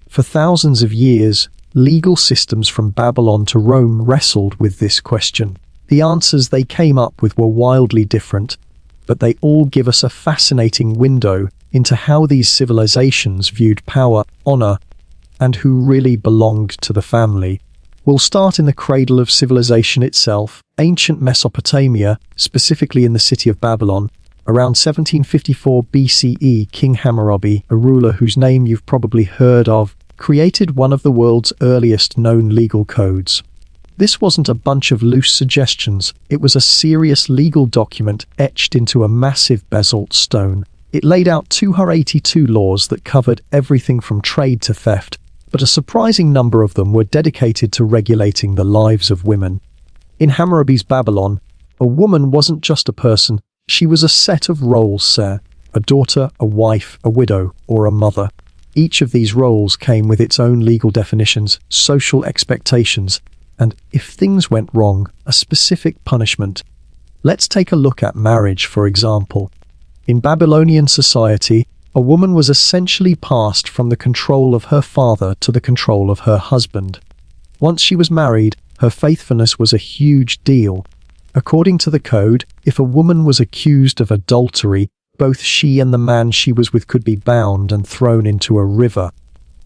For thousands of years, legal systems from Babylon to Rome wrestled with this question. The answers they came up with were wildly different, but they all give us a fascinating window into how these civilizations viewed power, honor, and who really belonged to the family. We'll start in the cradle of civilization itself, ancient Mesopotamia, specifically in the city of Babylon. Around 1754 BCE, King Hammurabi, a ruler whose name you've probably heard of, created one of the world's earliest known legal codes. This wasn't a bunch of loose suggestions, it was a serious legal document etched into a massive basalt stone. It laid out 282 laws that covered everything from trade to theft, but a surprising number of them were dedicated to regulating the lives of women. In Hammurabi's Babylon, a woman wasn't just a person, she was a set of roles, sir. A daughter, a wife, a widow, or a mother. Each of these roles came with its own legal definitions, social expectations, and, if things went wrong, a specific punishment. Let's take a look at marriage, for example. In Babylonian society, a woman was essentially passed from the control of her father to the control of her husband. Once she was married, her faithfulness was a huge deal. According to the code, if a woman was accused of adultery, both she and the man she was with could be bound and thrown into a river.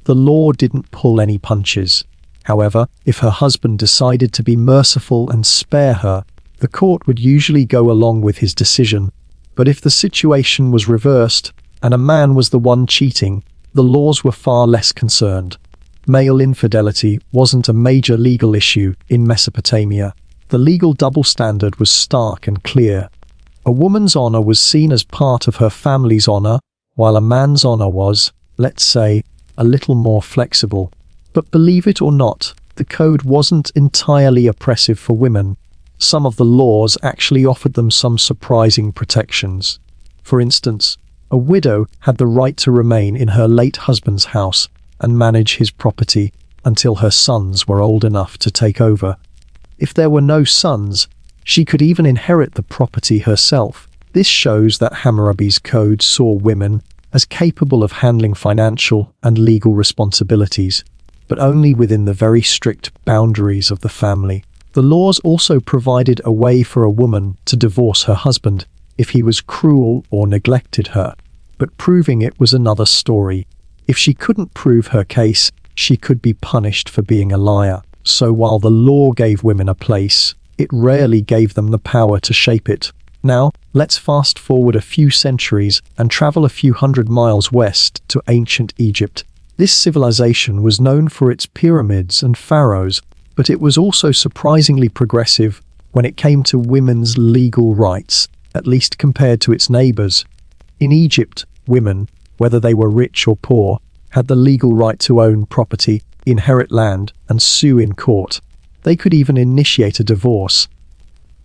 The law didn't pull any punches. However, if her husband decided to be merciful and spare her, the court would usually go along with his decision. But if the situation was reversed, and a man was the one cheating, the laws were far less concerned. Male infidelity wasn't a major legal issue in Mesopotamia. The legal double standard was stark and clear. A woman's honor was seen as part of her family's honor, while a man's honor was, let's say, a little more flexible. But believe it or not, the code wasn't entirely oppressive for women. Some of the laws actually offered them some surprising protections. For instance, a widow had the right to remain in her late husband's house and manage his property until her sons were old enough to take over. If there were no sons, she could even inherit the property herself. This shows that Hammurabi's code saw women as capable of handling financial and legal responsibilities, but only within the very strict boundaries of the family. The laws also provided a way for a woman to divorce her husband if he was cruel or neglected her, but proving it was another story. If she couldn't prove her case, she could be punished for being a liar. So while the law gave women a place, it rarely gave them the power to shape it. Now, let's fast forward a few centuries and travel a few hundred miles west to ancient Egypt. This civilization was known for its pyramids and pharaohs, but it was also surprisingly progressive when it came to women's legal rights, at least compared to its neighbors. In Egypt, women, whether they were rich or poor, had the legal right to own property, inherit land, and sue in court. They could even initiate a divorce.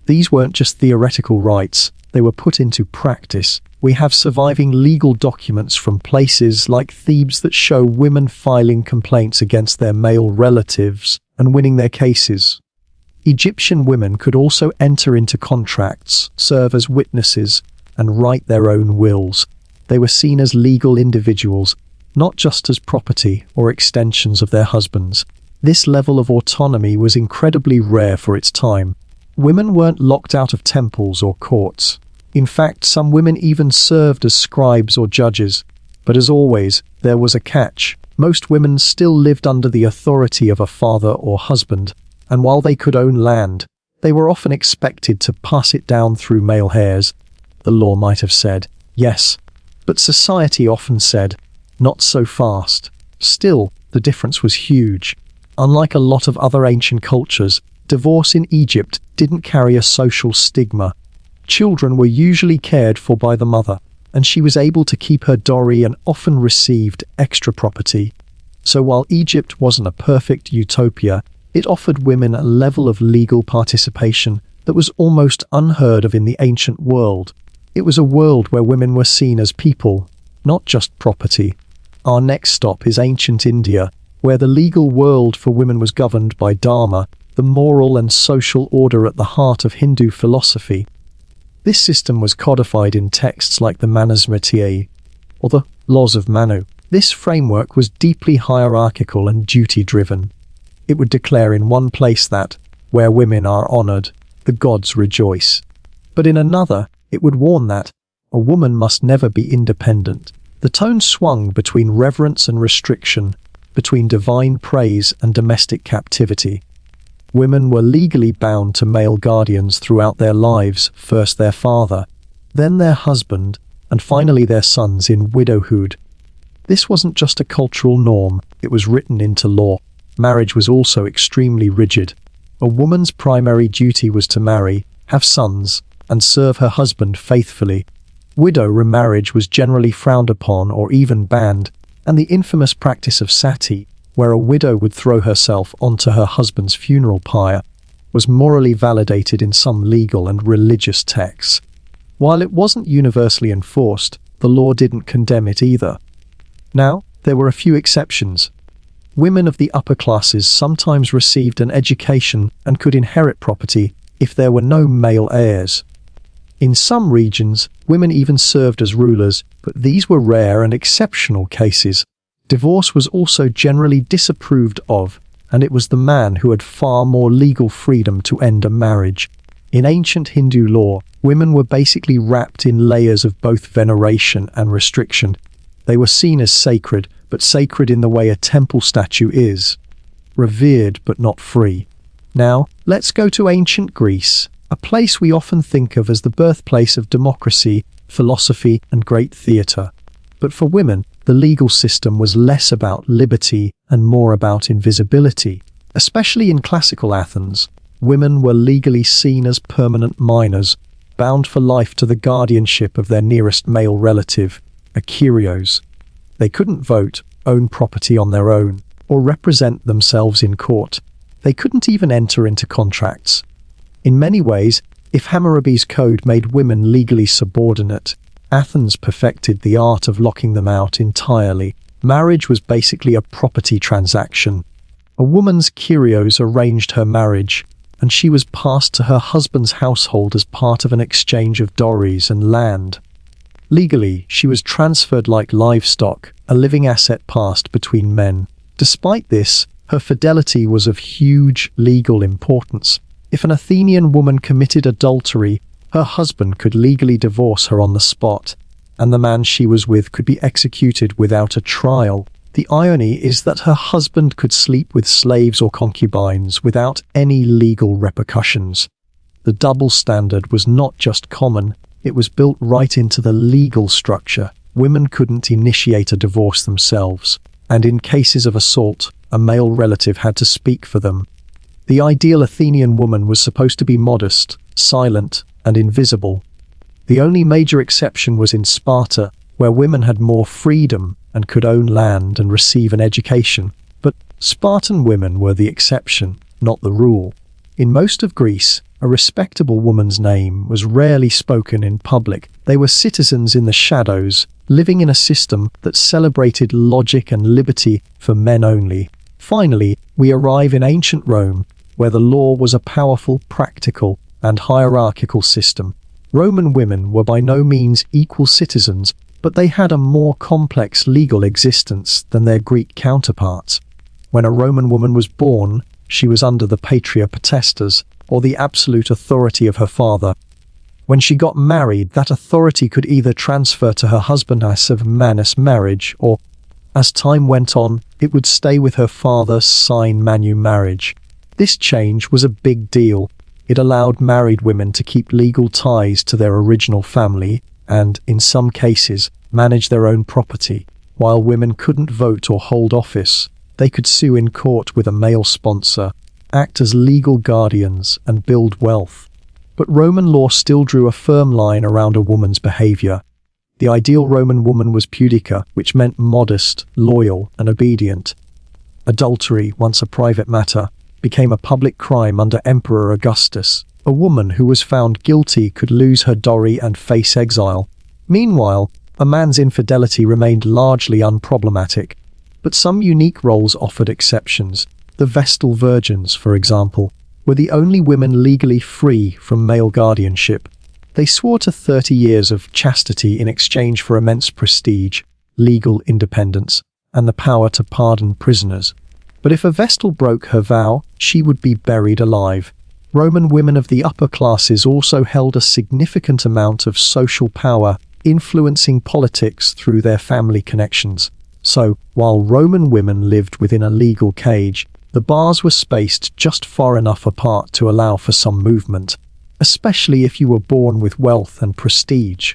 These weren't just theoretical rights, they were put into practice. we have surviving legal documents from places like Thebes that show women filing complaints against their male relatives and winning their cases. Egyptian women could also enter into contracts, serve as witnesses, and write their own wills. They were seen as legal individuals, not just as property or extensions of their husbands. This level of autonomy was incredibly rare for its time. Women weren't locked out of temples or courts. In fact, some women even served as scribes or judges. But as always, there was a catch. Most women still lived under the authority of a father or husband, and while they could own land, they were often expected to pass it down through male heirs. The law might have said, yes, but society often said, not so fast. Still, the difference was huge. Unlike a lot of other ancient cultures, divorce in Egypt didn't carry a social stigma. Children were usually cared for by the mother, and she was able to keep her dowry and often received extra property. So while Egypt wasn't a perfect utopia, it offered women a level of legal participation that was almost unheard of in the ancient world. It was a world where women were seen as people, not just property. Our next stop is ancient India, where the legal world for women was governed by Dharma, the moral and social order at the heart of Hindu philosophy. This system was codified in texts like the Snoozetorian, or the Laws of Manu. This framework was deeply hierarchical and duty-driven. It would declare in one place that, where women are honored, the gods rejoice. But in another, it would warn that, a woman must never be independent. The tone swung between reverence and restriction, between divine praise and domestic captivity. Women were legally bound to male guardians throughout their lives, first their father, then their husband, and finally their sons in widowhood. This wasn't just a cultural norm, it was written into law. Marriage was also extremely rigid. A woman's primary duty was to marry, have sons, and serve her husband faithfully. Widow remarriage was generally frowned upon or even banned, and the infamous practice of sati, where a widow would throw herself onto her husband's funeral pyre, was morally validated in some legal and religious texts. While it wasn't universally enforced, the law didn't condemn it either. Now, there were a few exceptions. Women of the upper classes sometimes received an education and could inherit property if there were no male heirs. In some regions, women even served as rulers, but these were rare and exceptional cases. Divorce was also generally disapproved of, and it was the man who had far more legal freedom to end a marriage. In ancient Hindu law, women were basically wrapped in layers of both veneration and restriction. They were seen as sacred, but sacred in the way a temple statue is. Revered but not free. Now, let's go to ancient Greece, a place we often think of as the birthplace of democracy, philosophy, and great theatre. But for women, the legal system was less about liberty and more about invisibility. Especially in classical Athens, women were legally seen as permanent minors, bound for life to the guardianship of their nearest male relative, a kyrios. They couldn't vote, own property on their own, or represent themselves in court. They couldn't even enter into contracts. In many ways, if Hammurabi's code made women legally subordinate, Athens perfected the art of locking them out entirely. Marriage was basically a property transaction. A woman's kyrios arranged her marriage, and she was passed to her husband's household as part of an exchange of dowries and land. Legally, she was transferred like livestock, a living asset passed between men. Despite this, her fidelity was of huge legal importance. If an Athenian woman committed adultery, her husband could legally divorce her on the spot, and the man she was with could be executed without a trial. The irony is that her husband could sleep with slaves or concubines without any legal repercussions. The double standard was not just common, it was built right into the legal structure. Women couldn't initiate a divorce themselves, and in cases of assault, a male relative had to speak for them. The ideal Athenian woman was supposed to be modest, silent, and invisible. The only major exception was in Sparta, where women had more freedom and could own land and receive an education. But Spartan women were the exception, not the rule. In most of Greece, a respectable woman's name was rarely spoken in public. They were citizens in the shadows, living in a system that celebrated logic and liberty for men only. Finally, we arrive in ancient Rome, where the law was a powerful, practical, and hierarchical system. Roman women were by no means equal citizens, but they had a more complex legal existence than their Greek counterparts. When a Roman woman was born, she was under the patria potestas, or the absolute authority of her father. When she got married, that authority could either transfer to her husband as of manus marriage, or, as time went on, it would stay with her father sine manu marriage. This change was a big deal. It allowed married women to keep legal ties to their original family and, in some cases, manage their own property. While women couldn't vote or hold office, they could sue in court with a male sponsor, act as legal guardians, and build wealth. But Roman law still drew a firm line around a woman's behavior. The ideal Roman woman was pudica, which meant modest, loyal, and obedient. Adultery, once a private matter, became a public crime under Emperor Augustus. A woman who was found guilty could lose her dowry and face exile. Meanwhile, a man's infidelity remained largely unproblematic, but some unique roles offered exceptions. The Vestal Virgins, for example, were the only women legally free from male guardianship. They swore to 30 years of chastity in exchange for immense prestige, legal independence, and the power to pardon prisoners. But if a Vestal broke her vow, she would be buried alive. Roman women of the upper classes also held a significant amount of social power, influencing politics through their family connections. So, while Roman women lived within a legal cage, the bars were spaced just far enough apart to allow for some movement, especially if you were born with wealth and prestige.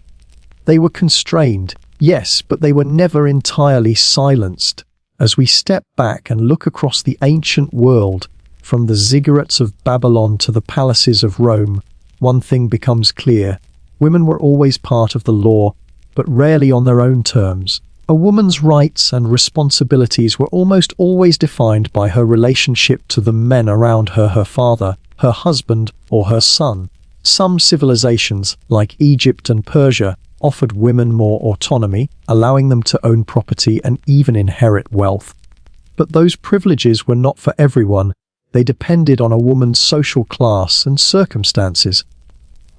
They were constrained, yes, but they were never entirely silenced. As we step back and look across the ancient world, from the ziggurats of Babylon to the palaces of Rome, one thing becomes clear. Women were always part of the law, but rarely on their own terms. A woman's rights and responsibilities were almost always defined by her relationship to the men around her, her father, her husband, or her son. Some civilizations, like Egypt and Persia, offered women more autonomy, allowing them to own property and even inherit wealth. But those privileges were not for everyone. They depended on a woman's social class and circumstances.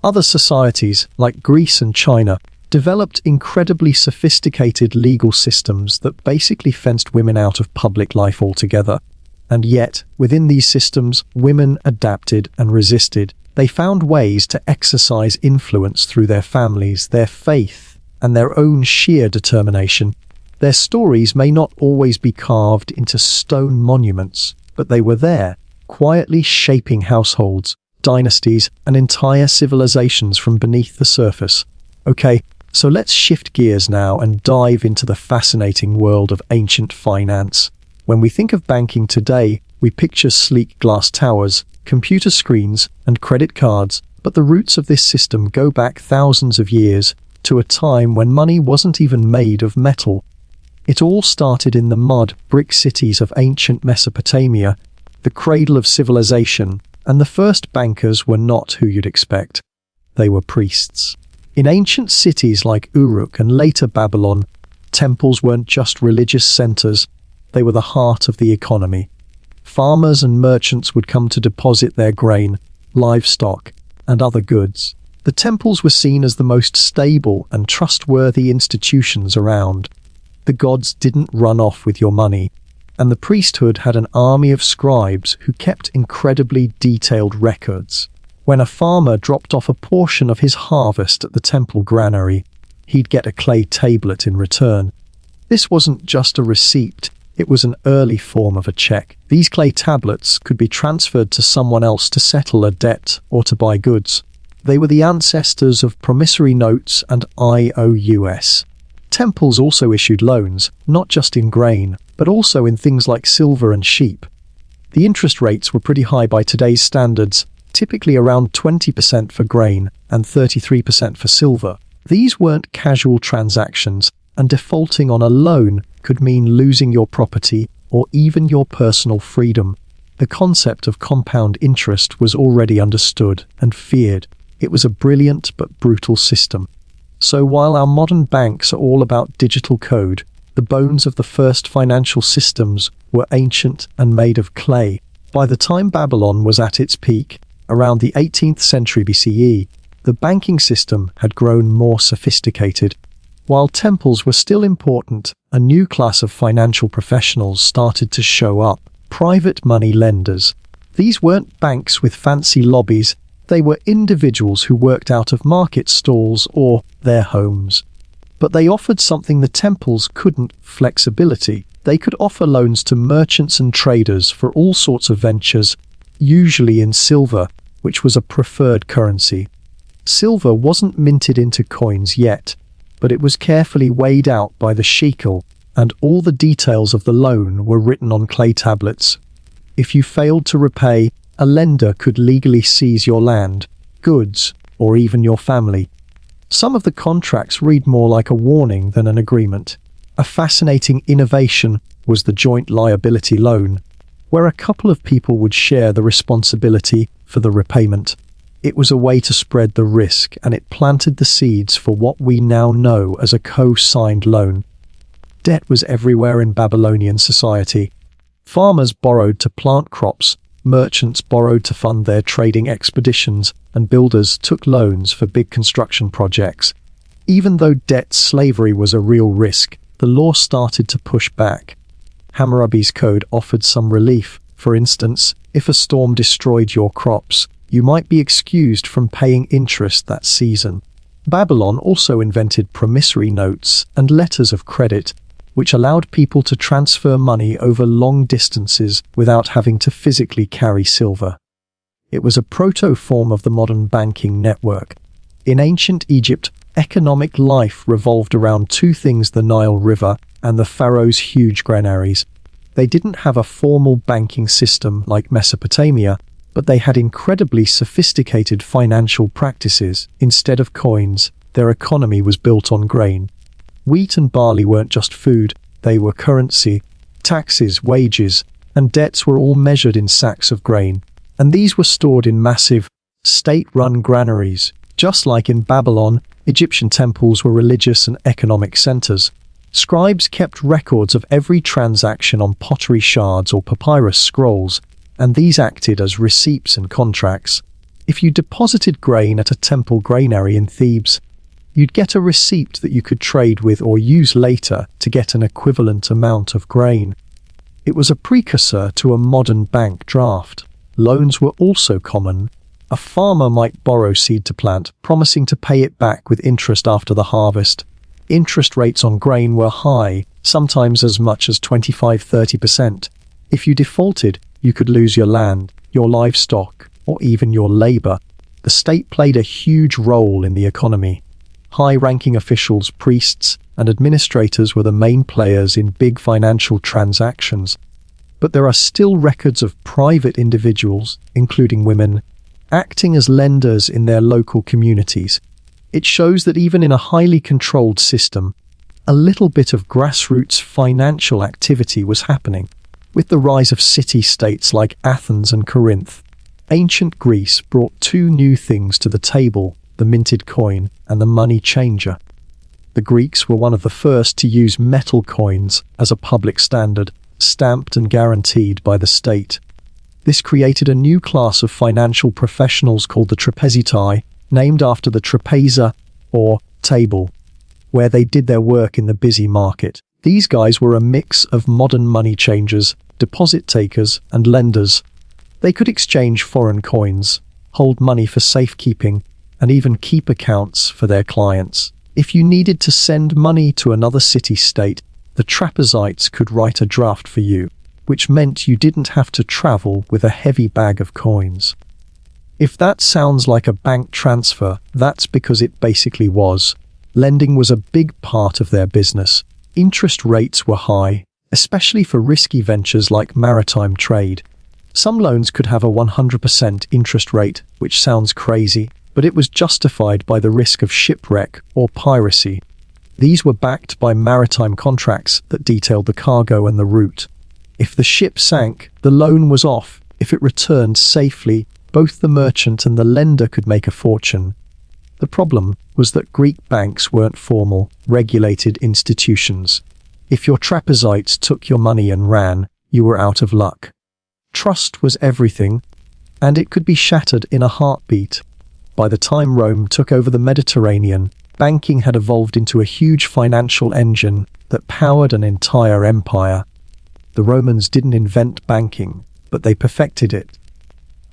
Other societies, like Greece and China, developed incredibly sophisticated legal systems that basically fenced women out of public life altogether. And yet, within these systems, women adapted and resisted. They found ways to exercise influence through their families, their faith, and their own sheer determination. Their stories may not always be carved into stone monuments, but they were there, quietly shaping households, dynasties, and entire civilizations from beneath the surface. Okay, so let's shift gears now and dive into the fascinating world of ancient finance. When we think of banking today, we picture sleek glass towers, computer screens, and credit cards, but the roots of this system go back thousands of years to a time when money wasn't even made of metal. It all started in the mud brick cities of ancient Mesopotamia, the cradle of civilization, and the first bankers were not who you'd expect. They were priests. In ancient cities like Uruk and later Babylon, temples weren't just religious centers, they were the heart of the economy. Farmers and merchants would come to deposit their grain, livestock, and other goods. The temples were seen as the most stable and trustworthy institutions around. The gods didn't run off with your money, and the priesthood had an army of scribes who kept incredibly detailed records. When a farmer dropped off a portion of his harvest at the temple granary, he'd get a clay tablet in return. This wasn't just a receipt, it was an early form of a check. These clay tablets could be transferred to someone else to settle a debt or to buy goods. They were the ancestors of promissory notes and IOUs. Temples also issued loans, not just in grain, but also in things like silver and sheep. The interest rates were pretty high by today's standards, typically around 20% for grain and 33% for silver. These weren't casual transactions, and defaulting on a loan could mean losing your property or even your personal freedom. The concept of compound interest was already understood and feared. It was a brilliant but brutal system. So while our modern banks are all about digital code, the bones of the first financial systems were ancient and made of clay. By the time Babylon was at its peak, around the 18th century BCE, the banking system had grown more sophisticated. While temples were still important, a new class of financial professionals started to show up: private money lenders. These weren't banks with fancy lobbies, they were individuals who worked out of market stalls or their homes. But they offered something the temples couldn't: flexibility. They could offer loans to merchants and traders for all sorts of ventures, usually in silver, which was a preferred currency. Silver wasn't minted into coins yet, but it was carefully weighed out by the shekel, and all the details of the loan were written on clay tablets. If you failed to repay, a lender could legally seize your land, goods, or even your family. Some of the contracts read more like a warning than an agreement. A fascinating innovation was the joint liability loan, where a couple of people would share the responsibility for the repayment. It was a way to spread the risk, and it planted the seeds for what we now know as a co-signed loan. Debt was everywhere in Babylonian society. Farmers borrowed to plant crops, merchants borrowed to fund their trading expeditions, and builders took loans for big construction projects. Even though debt slavery was a real risk, the law started to push back. Hammurabi's code offered some relief. For instance, if a storm destroyed your crops, you might be excused from paying interest that season. Babylon also invented promissory notes and letters of credit, which allowed people to transfer money over long distances without having to physically carry silver. It was a proto-form of the modern banking network. In ancient Egypt, economic life revolved around two things: the Nile River and the pharaoh's huge granaries. They didn't have a formal banking system like Mesopotamia, but they had incredibly sophisticated financial practices. Instead of coins, their economy was built on grain. Wheat and barley weren't just food, they were currency. Taxes, wages, and debts were all measured in sacks of grain, and these were stored in massive, state-run granaries. Just like in Babylon, Egyptian temples were religious and economic centers. Scribes kept records of every transaction on pottery shards or papyrus scrolls, and these acted as receipts and contracts. If you deposited grain at a temple granary in Thebes, you'd get a receipt that you could trade with or use later to get an equivalent amount of grain. It was a precursor to a modern bank draft. Loans were also common. A farmer might borrow seed to plant, promising to pay it back with interest after the harvest. Interest rates on grain were high, sometimes as much as 25–30%. If you defaulted, you could lose your land, your livestock, or even your labor. The state played a huge role in the economy. High-ranking officials, priests, and administrators were the main players in big financial transactions. But there are still records of private individuals, including women, acting as lenders in their local communities. It shows that even in a highly controlled system, a little bit of grassroots financial activity was happening. With the rise of city-states like Athens and Corinth, ancient Greece brought two new things to the table: the minted coin and the money changer. The Greeks were one of the first to use metal coins as a public standard, stamped and guaranteed by the state. This created a new class of financial professionals called the trapeziti, named after the trapeza, or table, where they did their work in the busy market. These guys were a mix of modern money changers, deposit takers, and lenders. They could exchange foreign coins, hold money for safekeeping, and even keep accounts for their clients. If you needed to send money to another city-state, the trapezites could write a draft for you, which meant you didn't have to travel with a heavy bag of coins. If that sounds like a bank transfer, that's because it basically was. Lending was a big part of their business. Interest rates were high, especially for risky ventures like maritime trade. Some loans could have a 100% interest rate, which sounds crazy, but it was justified by the risk of shipwreck or piracy. These were backed by maritime contracts that detailed the cargo and the route. If the ship sank, the loan was off. If it returned safely, both the merchant and the lender could make a fortune. The problem was that Greek banks weren't formal, regulated institutions. If your trapezites took your money and ran, you were out of luck. Trust was everything, and it could be shattered in a heartbeat. By the time Rome took over the Mediterranean, banking had evolved into a huge financial engine that powered an entire empire. The Romans didn't invent banking, but they perfected it.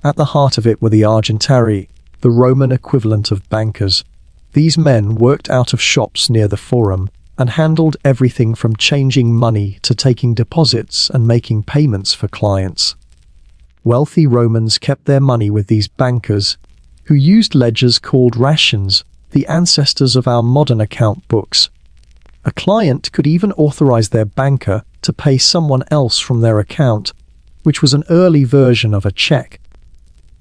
At the heart of it were the Argentarii, the Roman equivalent of bankers. These men worked out of shops near the Forum and handled everything from changing money to taking deposits and making payments for clients. Wealthy Romans kept their money with these bankers, who used ledgers called rations, the ancestors of our modern account books. A client could even authorize their banker to pay someone else from their account, which was an early version of a check.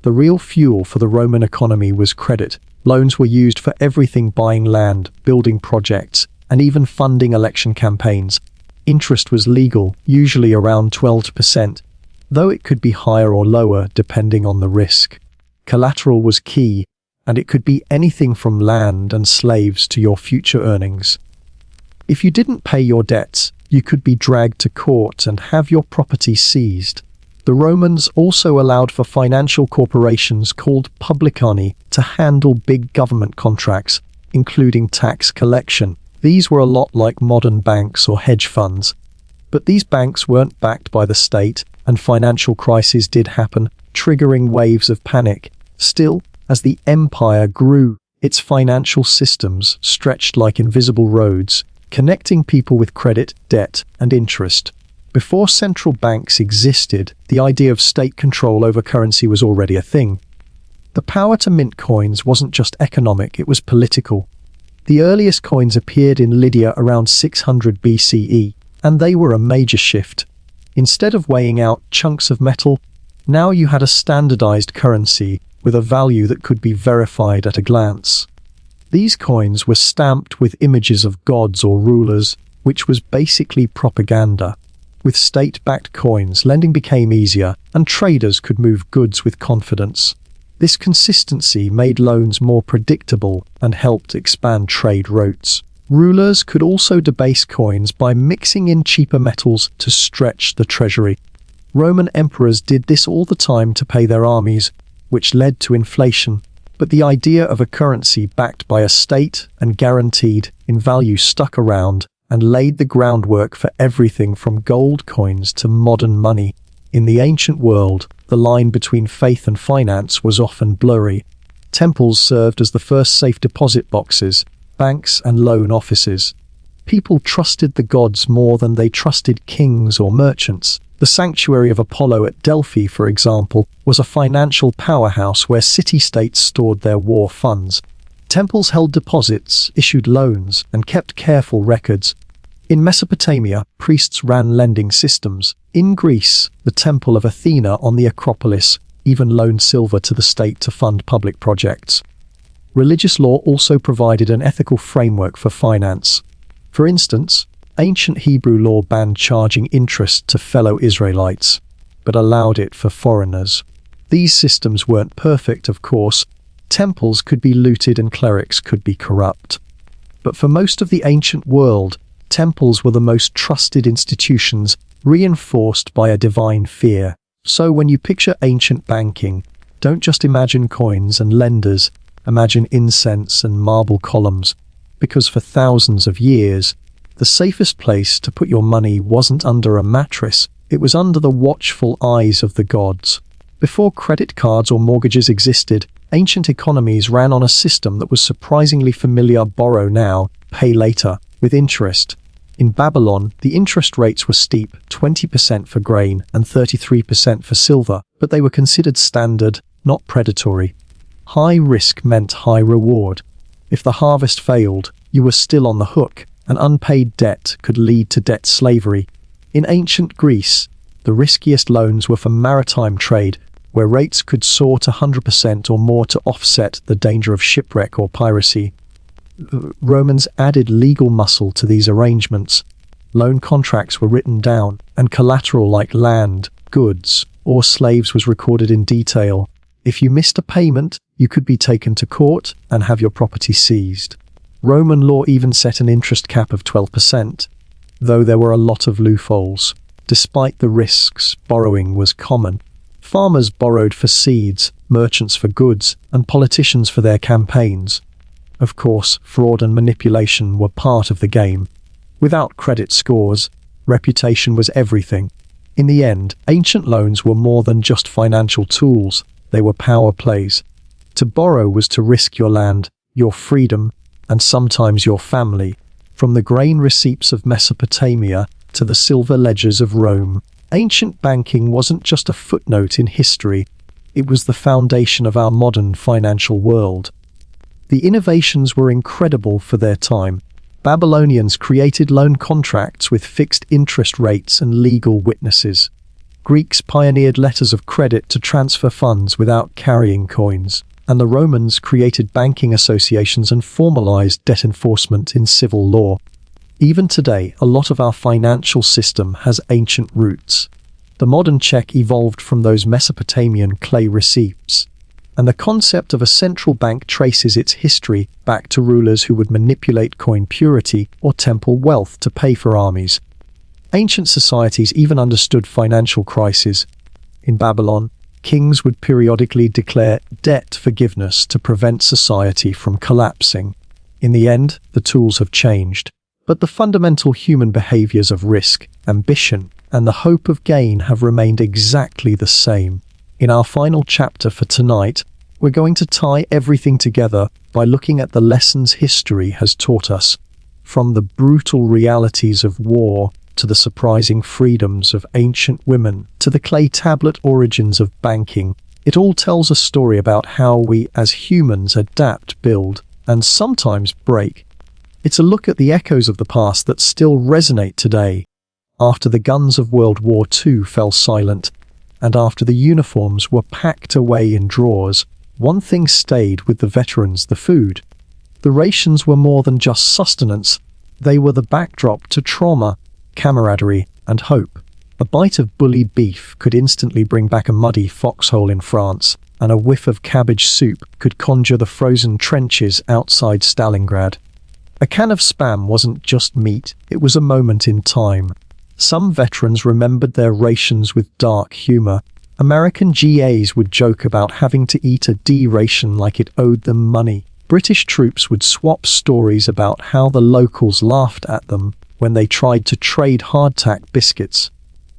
The real fuel for the Roman economy was credit. Loans were used for everything: buying land, building projects, and even funding election campaigns. Interest was legal, usually around 12%, though it could be higher or lower depending on the risk. Collateral was key, and it could be anything from land and slaves to your future earnings. If you didn't pay your debts, you could be dragged to court and have your property seized. The Romans also allowed for financial corporations called publicani to handle big government contracts, including tax collection. These were a lot like modern banks or hedge funds. But these banks weren't backed by the state, and financial crises did happen, triggering waves of panic. Still, as the empire grew, its financial systems stretched like invisible roads, connecting people with credit, debt, and interest. Before central banks existed, the idea of state control over currency was already a thing. The power to mint coins wasn't just economic, it was political. The earliest coins appeared in Lydia around 600 BCE, and they were a major shift. Instead of weighing out chunks of metal, now you had a standardized currency with a value that could be verified at a glance. These coins were stamped with images of gods or rulers, which was basically propaganda. With state-backed coins, lending became easier, and traders could move goods with confidence. This consistency made loans more predictable and helped expand trade routes. Rulers could also debase coins by mixing in cheaper metals to stretch the treasury. Roman emperors did this all the time to pay their armies, which led to inflation. But the idea of a currency backed by a state and guaranteed in value stuck around and laid the groundwork for everything from gold coins to modern money. In the ancient world, the line between faith and finance was often blurry. Temples served as the first safe deposit boxes, banks and loan offices. People trusted the gods more than they trusted kings or merchants. The sanctuary of Apollo at Delphi, for example, was a financial powerhouse where city-states stored their war funds. Temples held deposits, issued loans, and kept careful records. In Mesopotamia, priests ran lending systems. In Greece, the Temple of Athena on the Acropolis even loaned silver to the state to fund public projects. Religious law also provided an ethical framework for finance. For instance, ancient Hebrew law banned charging interest to fellow Israelites, but allowed it for foreigners. These systems weren't perfect, of course. Temples could be looted and clerics could be corrupt. But for most of the ancient world, temples were the most trusted institutions, reinforced by a divine fear. So when you picture ancient banking, don't just imagine coins and lenders, imagine incense and marble columns, because for thousands of years, the safest place to put your money wasn't under a mattress, it was under the watchful eyes of the gods. Before credit cards or mortgages existed, ancient economies ran on a system that was surprisingly familiar: borrow now, pay later, with interest. In Babylon, the interest rates were steep, 20% for grain and 33% for silver, but they were considered standard, not predatory. High risk meant high reward. If the harvest failed, you were still on the hook, and unpaid debt could lead to debt slavery. In ancient Greece, the riskiest loans were for maritime trade, where rates could soar to 100% or more to offset the danger of shipwreck or piracy. Romans added legal muscle to these arrangements. Loan contracts were written down, and collateral like land, goods, or slaves was recorded in detail. If you missed a payment, you could be taken to court and have your property seized. Roman law even set an interest cap of 12%, though there were a lot of loopholes. Despite the risks, borrowing was common. Farmers borrowed for seeds, merchants for goods, and politicians for their campaigns. Of course, fraud and manipulation were part of the game. Without credit scores, reputation was everything. In the end, ancient loans were more than just financial tools, they were power plays. To borrow was to risk your land, your freedom, and sometimes your family. From the grain receipts of Mesopotamia to the silver ledgers of Rome, ancient banking wasn't just a footnote in history, it was the foundation of our modern financial world. The innovations were incredible for their time. Babylonians created loan contracts with fixed interest rates and legal witnesses. Greeks pioneered letters of credit to transfer funds without carrying coins. And the Romans created banking associations and formalized debt enforcement in civil law. Even today, a lot of our financial system has ancient roots. The modern check evolved from those Mesopotamian clay receipts. And the concept of a central bank traces its history back to rulers who would manipulate coin purity or temple wealth to pay for armies. Ancient societies even understood financial crises. In Babylon, kings would periodically declare debt forgiveness to prevent society from collapsing. In the end, the tools have changed, but the fundamental human behaviors of risk, ambition, and the hope of gain have remained exactly the same. In our final chapter for tonight, we're going to tie everything together by looking at the lessons history has taught us, from the brutal realities of war to the surprising freedoms of ancient women to the clay tablet origins of banking. It all tells a story about how we as humans adapt, build, and sometimes break. It's a look at the echoes of the past that still resonate today. After the guns of World War II fell silent, and after the uniforms were packed away in drawers, one thing stayed with the veterans: the food. The rations were more than just sustenance, they were the backdrop to trauma, camaraderie, and hope. A bite of bully beef could instantly bring back a muddy foxhole in France, and a whiff of cabbage soup could conjure the frozen trenches outside Stalingrad. A can of Spam wasn't just meat, it was a moment in time. Some veterans remembered their rations with dark humor. American GAs would joke about having to eat a D ration like it owed them money. British troops would swap stories about how the locals laughed at them when they tried to trade hardtack biscuits.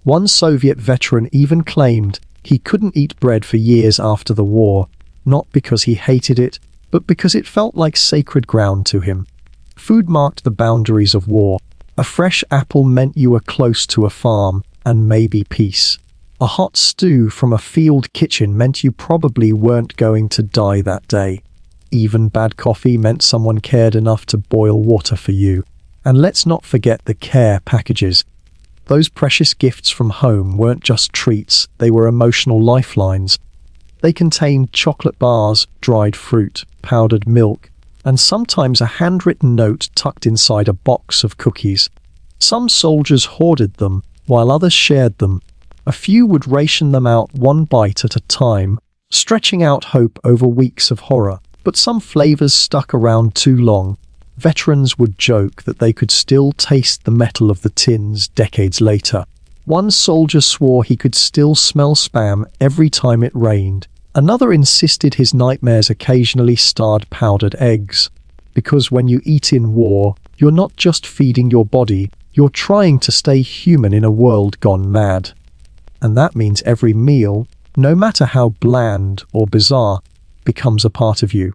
One Soviet veteran even claimed he couldn't eat bread for years after the war, not because he hated it, but because it felt like sacred ground to him. Food marked the boundaries of war. A fresh apple meant you were close to a farm, and maybe peace. A hot stew from a field kitchen meant you probably weren't going to die that day. Even bad coffee meant someone cared enough to boil water for you. And let's not forget the care packages. Those precious gifts from home weren't just treats, they were emotional lifelines. They contained chocolate bars, dried fruit, powdered milk, and sometimes a handwritten note tucked inside a box of cookies. Some soldiers hoarded them, while others shared them. A few would ration them out one bite at a time, stretching out hope over weeks of horror. But some flavors stuck around too long. Veterans would joke that they could still taste the metal of the tins decades later. One soldier swore he could still smell Spam every time it rained. Another insisted his nightmares occasionally starred powdered eggs. Because when you eat in war, you're not just feeding your body, you're trying to stay human in a world gone mad. And that means every meal, no matter how bland or bizarre, becomes a part of you.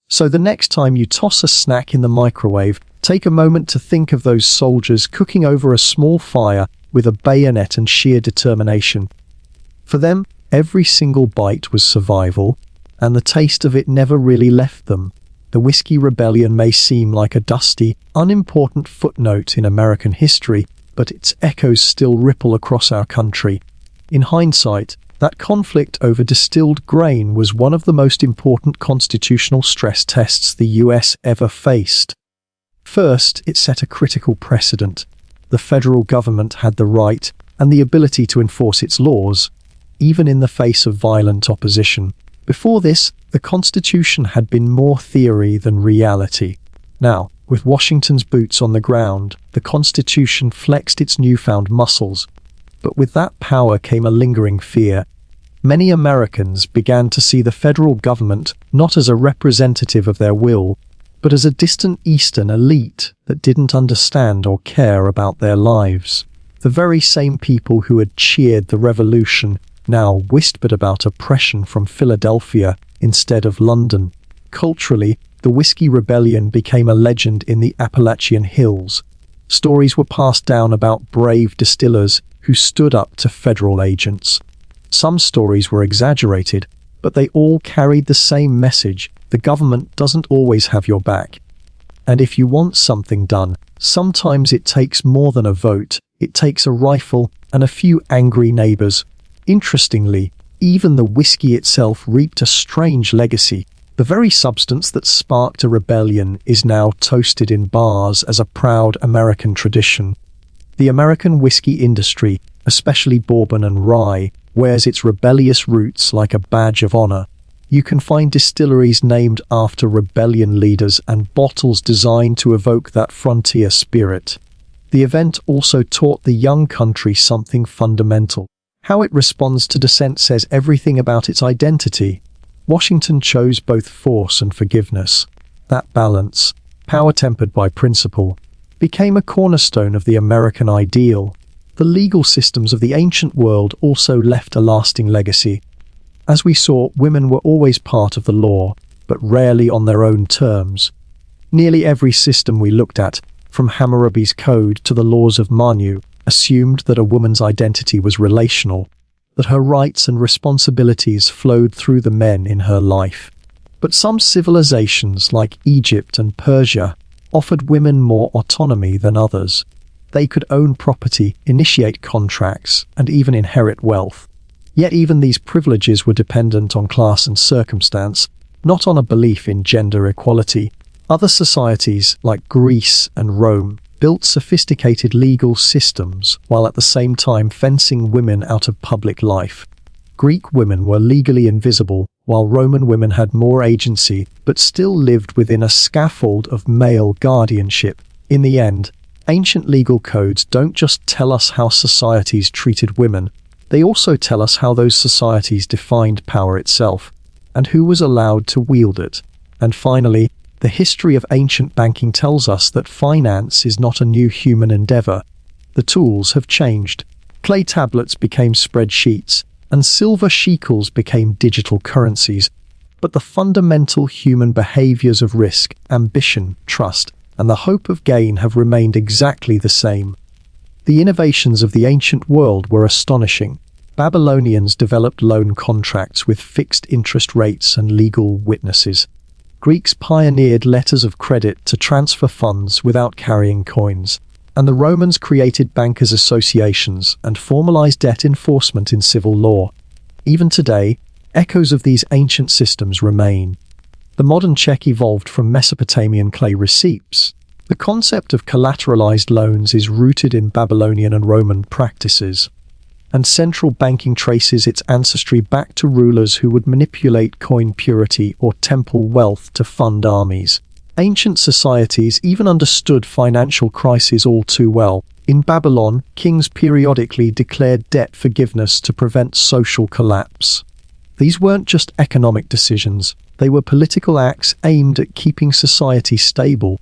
So the next time you toss a snack in the microwave, take a moment to think of those soldiers cooking over a small fire with a bayonet and sheer determination. For them, every single bite was survival, and the taste of it never really left them. The Whiskey Rebellion may seem like a dusty, unimportant footnote in American history, but its echoes still ripple across our country. In hindsight, that conflict over distilled grain was one of the most important constitutional stress tests the US ever faced. First, it set a critical precedent. The federal government had the right and the ability to enforce its laws. even in the face of violent opposition. Before this, the Constitution had been more theory than reality. Now, with Washington's boots on the ground, the Constitution flexed its newfound muscles. But with that power came a lingering fear. Many Americans began to see the federal government not as a representative of their will, but as a distant Eastern elite that didn't understand or care about their lives. The very same people who had cheered the revolution now whispered about oppression from Philadelphia instead of London. Culturally, the Whiskey Rebellion became a legend in the Appalachian Hills. Stories were passed down about brave distillers who stood up to federal agents. Some stories were exaggerated, but they all carried the same message: the government doesn't always have your back. And if you want something done, sometimes it takes more than a vote. It takes a rifle and a few angry neighbors. Interestingly, even the whiskey itself reaped a strange legacy. The very substance that sparked a rebellion is now toasted in bars as a proud American tradition. The American whiskey industry, especially bourbon and rye, wears its rebellious roots like a badge of honor. You can find distilleries named after rebellion leaders and bottles designed to evoke that frontier spirit. The event also taught the young country something fundamental. How it responds to dissent says everything about its identity. Washington chose both force and forgiveness. That balance, power tempered by principle, became a cornerstone of the American ideal. The legal systems of the ancient world also left a lasting legacy. As we saw, women were always part of the law, but rarely on their own terms. Nearly every system we looked at, from Hammurabi's Code to the laws of Manu, assumed that a woman's identity was relational, that her rights and responsibilities flowed through the men in her life. But some civilizations, like Egypt and Persia, offered women more autonomy than others. They could own property, initiate contracts, and even inherit wealth. Yet even these privileges were dependent on class and circumstance, not on a belief in gender equality. Other societies, like Greece and Rome, built sophisticated legal systems while at the same time fencing women out of public life. Greek women were legally invisible, while Roman women had more agency but still lived within a scaffold of male guardianship. In the end, ancient legal codes don't just tell us how societies treated women, they also tell us how those societies defined power itself, and who was allowed to wield it. And finally, the history of ancient banking tells us that finance is not a new human endeavor. The tools have changed. Clay tablets became spreadsheets, and silver shekels became digital currencies. But the fundamental human behaviors of risk, ambition, trust, and the hope of gain have remained exactly the same. The innovations of the ancient world were astonishing. Babylonians developed loan contracts with fixed interest rates and legal witnesses. Greeks pioneered letters of credit to transfer funds without carrying coins, and the Romans created bankers' associations and formalized debt enforcement in civil law. Even today, echoes of these ancient systems remain. The modern check evolved from Mesopotamian clay receipts. The concept of collateralized loans is rooted in Babylonian and Roman practices, and central banking traces its ancestry back to rulers who would manipulate coin purity or temple wealth to fund armies. Ancient societies even understood financial crises all too well. In Babylon, kings periodically declared debt forgiveness to prevent social collapse. These weren't just economic decisions, they were political acts aimed at keeping society stable.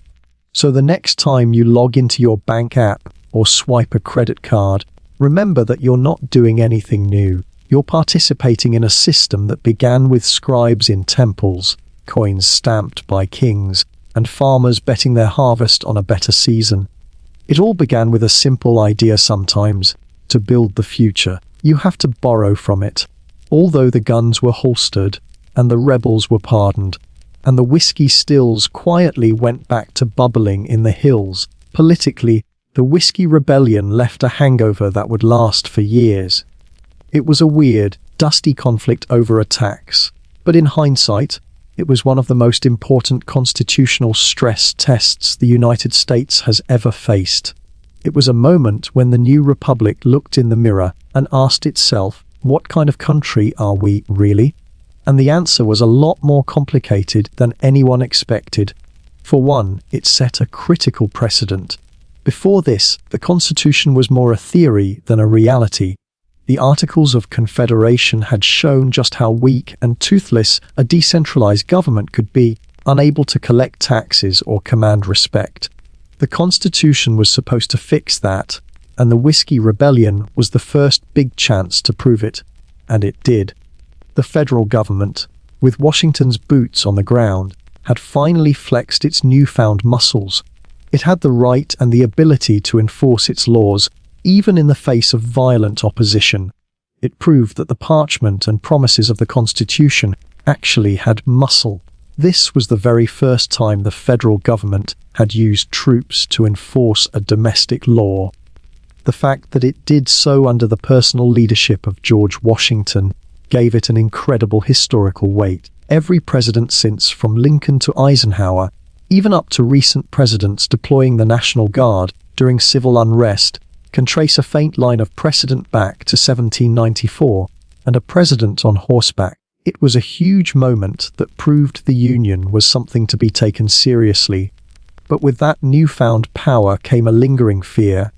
So the next time you log into your bank app or swipe a credit card, remember that you're not doing anything new. You're participating in a system that began with scribes in temples, coins stamped by kings, and farmers betting their harvest on a better season. It all began with a simple idea sometimes: to build the future, you have to borrow from it. Although the guns were holstered, and the rebels were pardoned, and the whiskey stills quietly went back to bubbling in the hills, politically, the Whiskey Rebellion left a hangover that would last for years. It was a weird, dusty conflict over a tax, but in hindsight, it was one of the most important constitutional stress tests the United States has ever faced. It was a moment when the new republic looked in the mirror and asked itself, What kind of country are we, really? And the answer was a lot more complicated than anyone expected. For one, it set a critical precedent. Before this, the Constitution was more a theory than a reality. The Articles of Confederation had shown just how weak and toothless a decentralized government could be, unable to collect taxes or command respect. The Constitution was supposed to fix that, and the Whiskey Rebellion was the first big chance to prove it. And it did. The federal government, with Washington's boots on the ground, had finally flexed its newfound muscles. It had the right and the ability to enforce its laws, even in the face of violent opposition. It proved that the parchment and promises of the Constitution actually had muscle. This was the very first time the federal government had used troops to enforce a domestic law. The fact that it did so under the personal leadership of George Washington gave it an incredible historical weight. Every president since, from Lincoln to Eisenhower, even up to recent presidents deploying the National Guard during civil unrest, can trace a faint line of precedent back to 1794 and a president on horseback. It was a huge moment that proved the Union was something to be taken seriously. But with that newfound power came a lingering fear.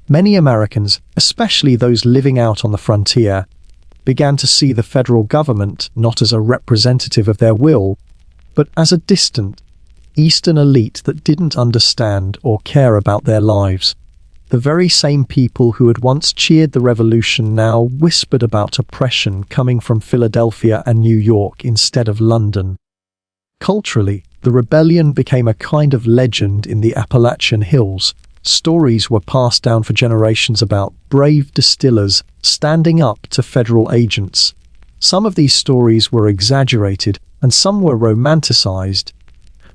Many Americans, especially those living out on the frontier, began to see the federal government not as a representative of their will, but as a distant, Eastern elite that didn't understand or care about their lives. The very same people who had once cheered the revolution now whispered about oppression coming from Philadelphia and New York instead of London. Culturally, the rebellion became a kind of legend in the Appalachian Hills. Stories were passed down for generations about brave distillers standing up to federal agents. Some of these stories were exaggerated and some were romanticized,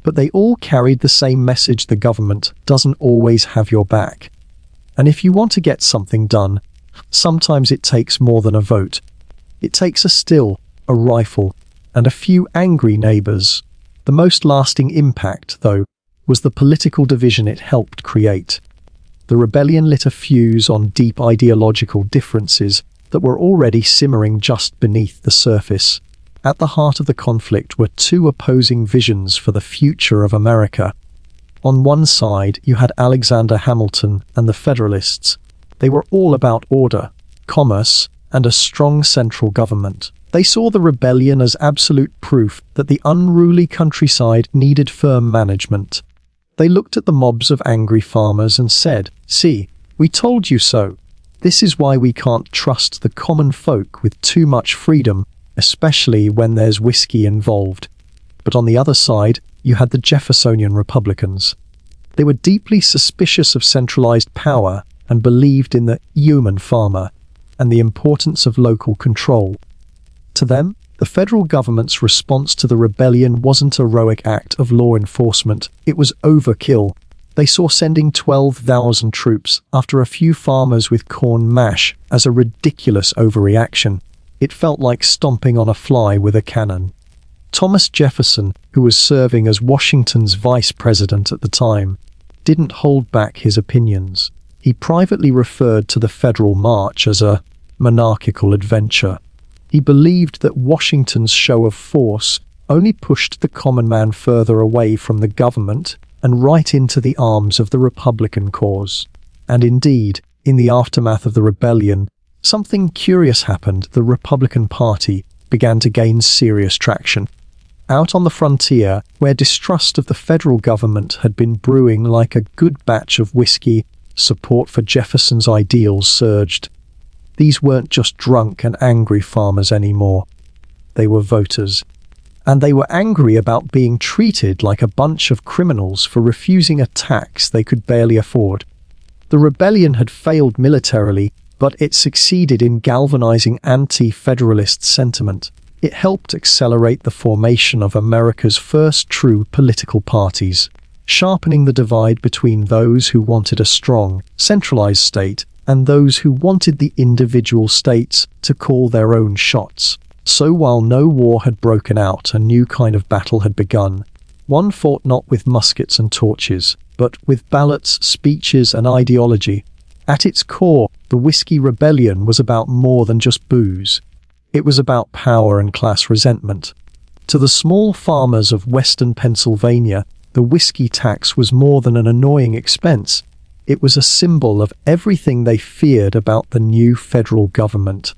but they all carried the same message: the government doesn't always have your back. And if you want to get something done, sometimes it takes more than a vote. It takes a still, a rifle, and a few angry neighbors. The most lasting impact, though, was the political division it helped create. The rebellion lit a fuse on deep ideological differences that were already simmering just beneath the surface. At the heart of the conflict were two opposing visions for the future of America. On one side, you had Alexander Hamilton and the Federalists. They were all about order, commerce, and a strong central government. They saw the rebellion as absolute proof that the unruly countryside needed firm management. They looked at the mobs of angry farmers and said, "See, we told you so. This is why we can't trust the common folk with too much freedom, especially when there's whiskey involved." But on the other side, you had the Jeffersonian Republicans. They were deeply suspicious of centralized power and believed in the human farmer and the importance of local control. To them, the federal government's response to the rebellion wasn't a heroic act of law enforcement, it was overkill. They saw sending 12,000 troops after a few farmers with corn mash as a ridiculous overreaction. It felt like stomping on a fly with a cannon. Thomas Jefferson, who was serving as Washington's vice president at the time, didn't hold back his opinions. He privately referred to the Federal March as a monarchical adventure. He believed that Washington's show of force only pushed the common man further away from the government and right into the arms of the Republican cause. And indeed, in the aftermath of the rebellion, something curious happened. The Republican Party began to gain serious traction. Out on the frontier, where distrust of the federal government had been brewing like a good batch of whiskey, support for Jefferson's ideals surged. These weren't just drunk and angry farmers anymore. They were voters. And they were angry about being treated like a bunch of criminals for refusing a tax they could barely afford. The rebellion had failed militarily, but it succeeded in galvanizing anti-federalist sentiment. It helped accelerate the formation of America's first true political parties, sharpening the divide between those who wanted a strong, centralized state and those who wanted the individual states to call their own shots. So while no war had broken out, a new kind of battle had begun. One fought not with muskets and torches, but with ballots, speeches, and ideology. At its core, the Whiskey Rebellion was about more than just booze. It was about power and class resentment. To the small farmers of western Pennsylvania, the whiskey tax was more than an annoying expense. It was a symbol of everything they feared about the new federal government.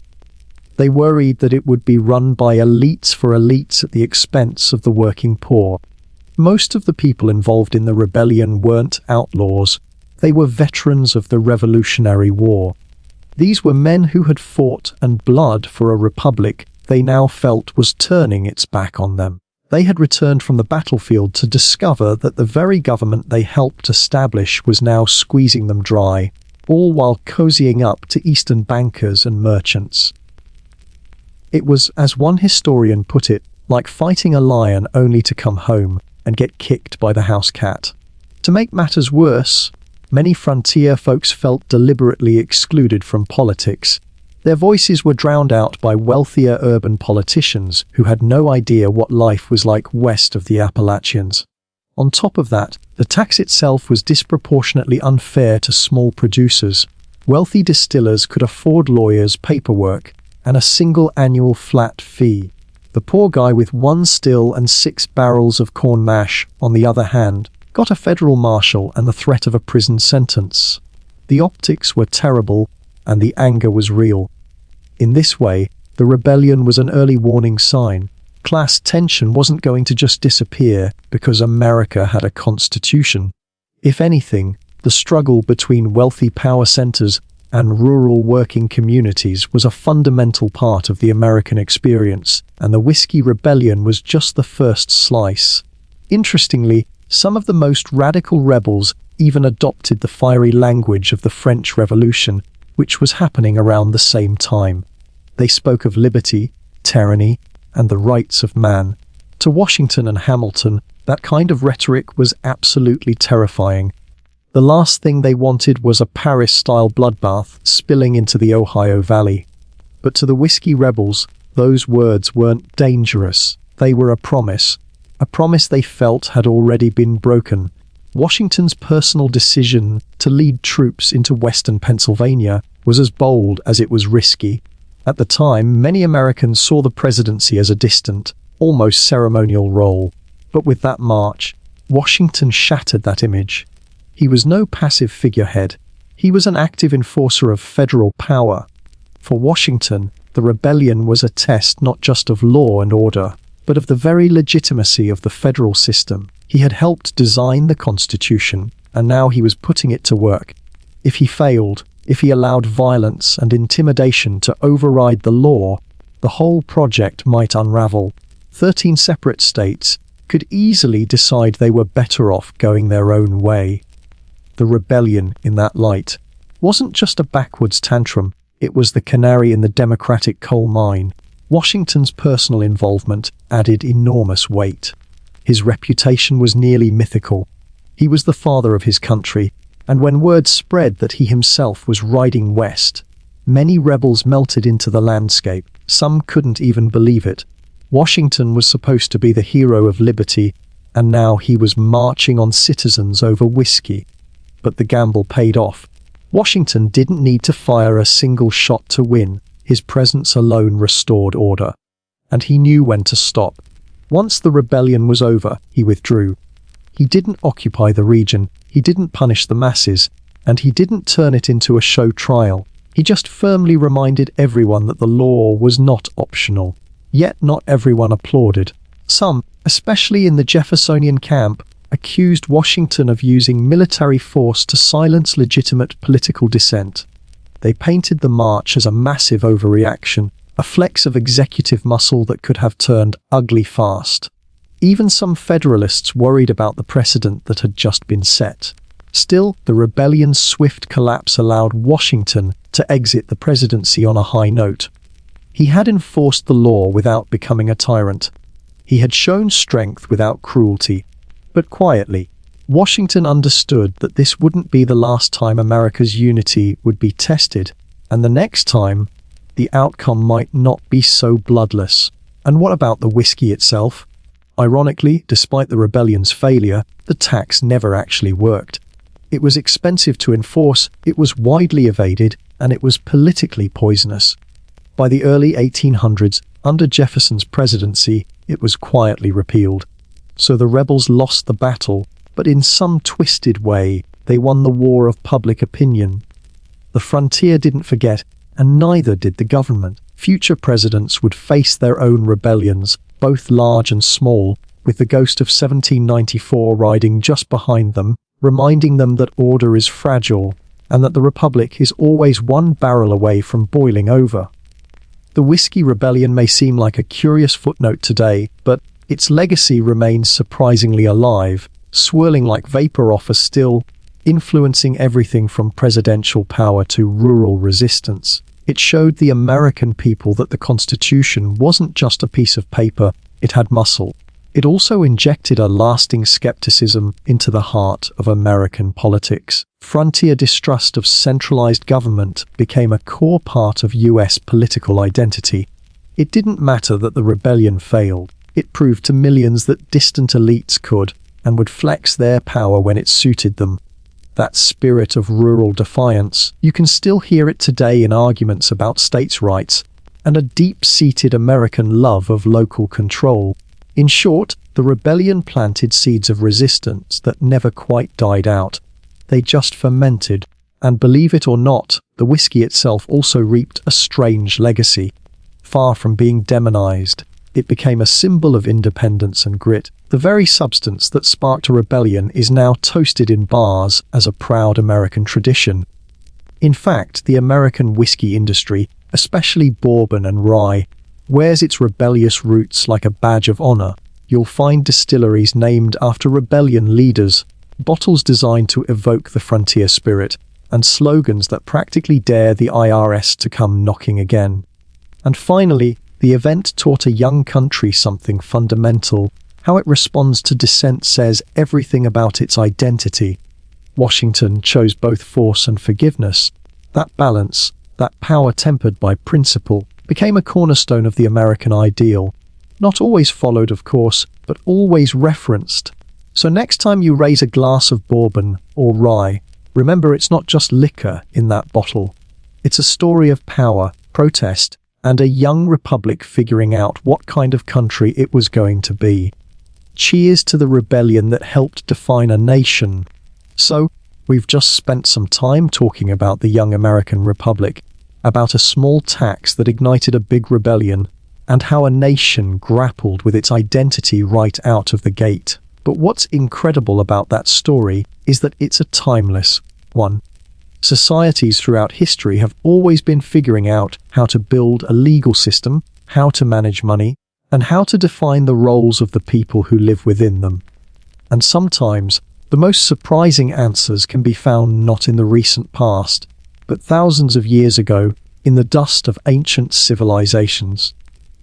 They worried that it would be run by elites for elites at the expense of the working poor. Most of the people involved in the rebellion weren't outlaws. They were veterans of the Revolutionary War. These were men who had fought and bled for a republic they now felt was turning its back on them. They had returned from the battlefield to discover that the very government they helped establish was now squeezing them dry, all while cozying up to Eastern bankers and merchants. It was, as one historian put it, like fighting a lion only to come home and get kicked by the house cat. To make matters worse, many frontier folks felt deliberately excluded from politics. Their voices were drowned out by wealthier urban politicians who had no idea what life was like west of the Appalachians. On top of that, the tax itself was disproportionately unfair to small producers. Wealthy distillers could afford lawyers, paperwork, and a single annual flat fee. The poor guy with 1 still and 6 barrels of corn mash, on the other hand, got a federal marshal and the threat of a prison sentence. The optics were terrible, and the anger was real. In this way, the rebellion was an early warning sign. Class tension wasn't going to just disappear because America had a constitution. If anything, the struggle between wealthy power centers and rural working communities was a fundamental part of the American experience, and the Whiskey Rebellion was just the first slice. Interestingly, some of the most radical rebels even adopted the fiery language of the French Revolution, which was happening around the same time. They spoke of liberty, tyranny, and the rights of man. To Washington and Hamilton, that kind of rhetoric was absolutely terrifying. The last thing they wanted was a Paris-style bloodbath spilling into the Ohio Valley. But to the whiskey rebels, those words weren't dangerous. They were a promise they felt had already been broken. Washington's personal decision to lead troops into western Pennsylvania was as bold as it was risky. At the time, many Americans saw the presidency as a distant, almost ceremonial role. But with that march, Washington shattered that image. He was no passive figurehead. He was an active enforcer of federal power. For Washington, the rebellion was a test not just of law and order, but of the very legitimacy of the federal system. He had helped design the Constitution, and now he was putting it to work. If he failed, if he allowed violence and intimidation to override the law, the whole project might unravel. 13 separate states could easily decide they were better off going their own way. The rebellion, in that light, wasn't just a backwoods tantrum, it was the canary in the Democratic coal mine. Washington's personal involvement added enormous weight. His reputation was nearly mythical. He was the father of his country, and when word spread that he himself was riding west, many rebels melted into the landscape. Some couldn't even believe it. Washington was supposed to be the hero of liberty, and now he was marching on citizens over whiskey. But the gamble paid off. Washington didn't need to fire a single shot to win. His presence alone restored order. And he knew when to stop. Once the rebellion was over, he withdrew. He didn't occupy the region, he didn't punish the masses, and he didn't turn it into a show trial. He just firmly reminded everyone that the law was not optional. Yet not everyone applauded. Some, especially in the Jeffersonian camp, accused Washington of using military force to silence legitimate political dissent. They painted the march as a massive overreaction, a flex of executive muscle that could have turned ugly fast. Even some Federalists worried about the precedent that had just been set. Still, the rebellion's swift collapse allowed Washington to exit the presidency on a high note. He had enforced the law without becoming a tyrant. He had shown strength without cruelty. But quietly, Washington understood that this wouldn't be the last time America's unity would be tested, and the next time, the outcome might not be so bloodless. And what about the whiskey itself? Ironically, despite the rebellion's failure, the tax never actually worked. It was expensive to enforce, it was widely evaded, and it was politically poisonous. By the early 1800s, under Jefferson's presidency, it was quietly repealed. So the rebels lost the battle, but in some twisted way, they won the war of public opinion. The frontier didn't forget, and neither did the government. Future presidents would face their own rebellions, both large and small, with the ghost of 1794 riding just behind them, reminding them that order is fragile, and that the Republic is always one barrel away from boiling over. The Whiskey Rebellion may seem like a curious footnote today, but its legacy remains surprisingly alive, swirling like vapor off a still, influencing everything from presidential power to rural resistance. It showed the American people that the Constitution wasn't just a piece of paper, it had muscle. It also injected a lasting skepticism into the heart of American politics. Frontier distrust of centralized government became a core part of US political identity. It didn't matter that the rebellion failed. It proved to millions that distant elites could and would flex their power when it suited them. That spirit of rural defiance, you can still hear it today in arguments about states' rights and a deep-seated American love of local control. In short, the rebellion planted seeds of resistance that never quite died out. They just fermented, and believe it or not, the whiskey itself also reaped a strange legacy. Far from being demonized, it became a symbol of independence and grit. The very substance that sparked a rebellion is now toasted in bars as a proud American tradition. In fact, the American whiskey industry, especially bourbon and rye, wears its rebellious roots like a badge of honor. You'll find distilleries named after rebellion leaders, bottles designed to evoke the frontier spirit, and slogans that practically dare the IRS to come knocking again. And finally, the event taught a young country something fundamental. How it responds to dissent says everything about its identity. Washington chose both force and forgiveness. That balance, that power tempered by principle, became a cornerstone of the American ideal. Not always followed, of course, but always referenced. So next time you raise a glass of bourbon or rye, remember it's not just liquor in that bottle. It's a story of power, protest, and a young republic figuring out what kind of country it was going to be. Cheers to the rebellion that helped define a nation. So, we've just spent some time talking about the young American Republic, about a small tax that ignited a big rebellion, and how a nation grappled with its identity right out of the gate. But what's incredible about that story is that it's a timeless one. Societies throughout history have always been figuring out how to build a legal system, how to manage money, and how to define the roles of the people who live within them. And sometimes, the most surprising answers can be found not in the recent past, but thousands of years ago, in the dust of ancient civilizations.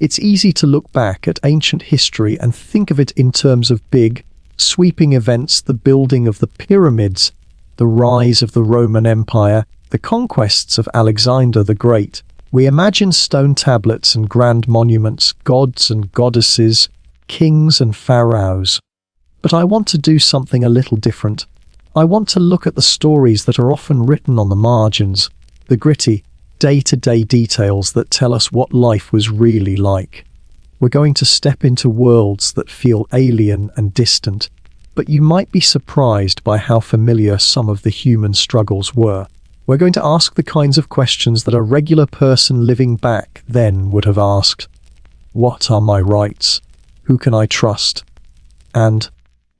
It's easy to look back at ancient history and think of it in terms of big, sweeping events: the building of the pyramids, the rise of the Roman Empire, the conquests of Alexander the Great. We imagine stone tablets and grand monuments, gods and goddesses, kings and pharaohs. But I want to do something a little different. I want to look at the stories that are often written on the margins, the gritty, day-to-day details that tell us what life was really like. We're going to step into worlds that feel alien and distant, but you might be surprised by how familiar some of the human struggles were. We're going to ask the kinds of questions that a regular person living back then would have asked. What are my rights? Who can I trust? And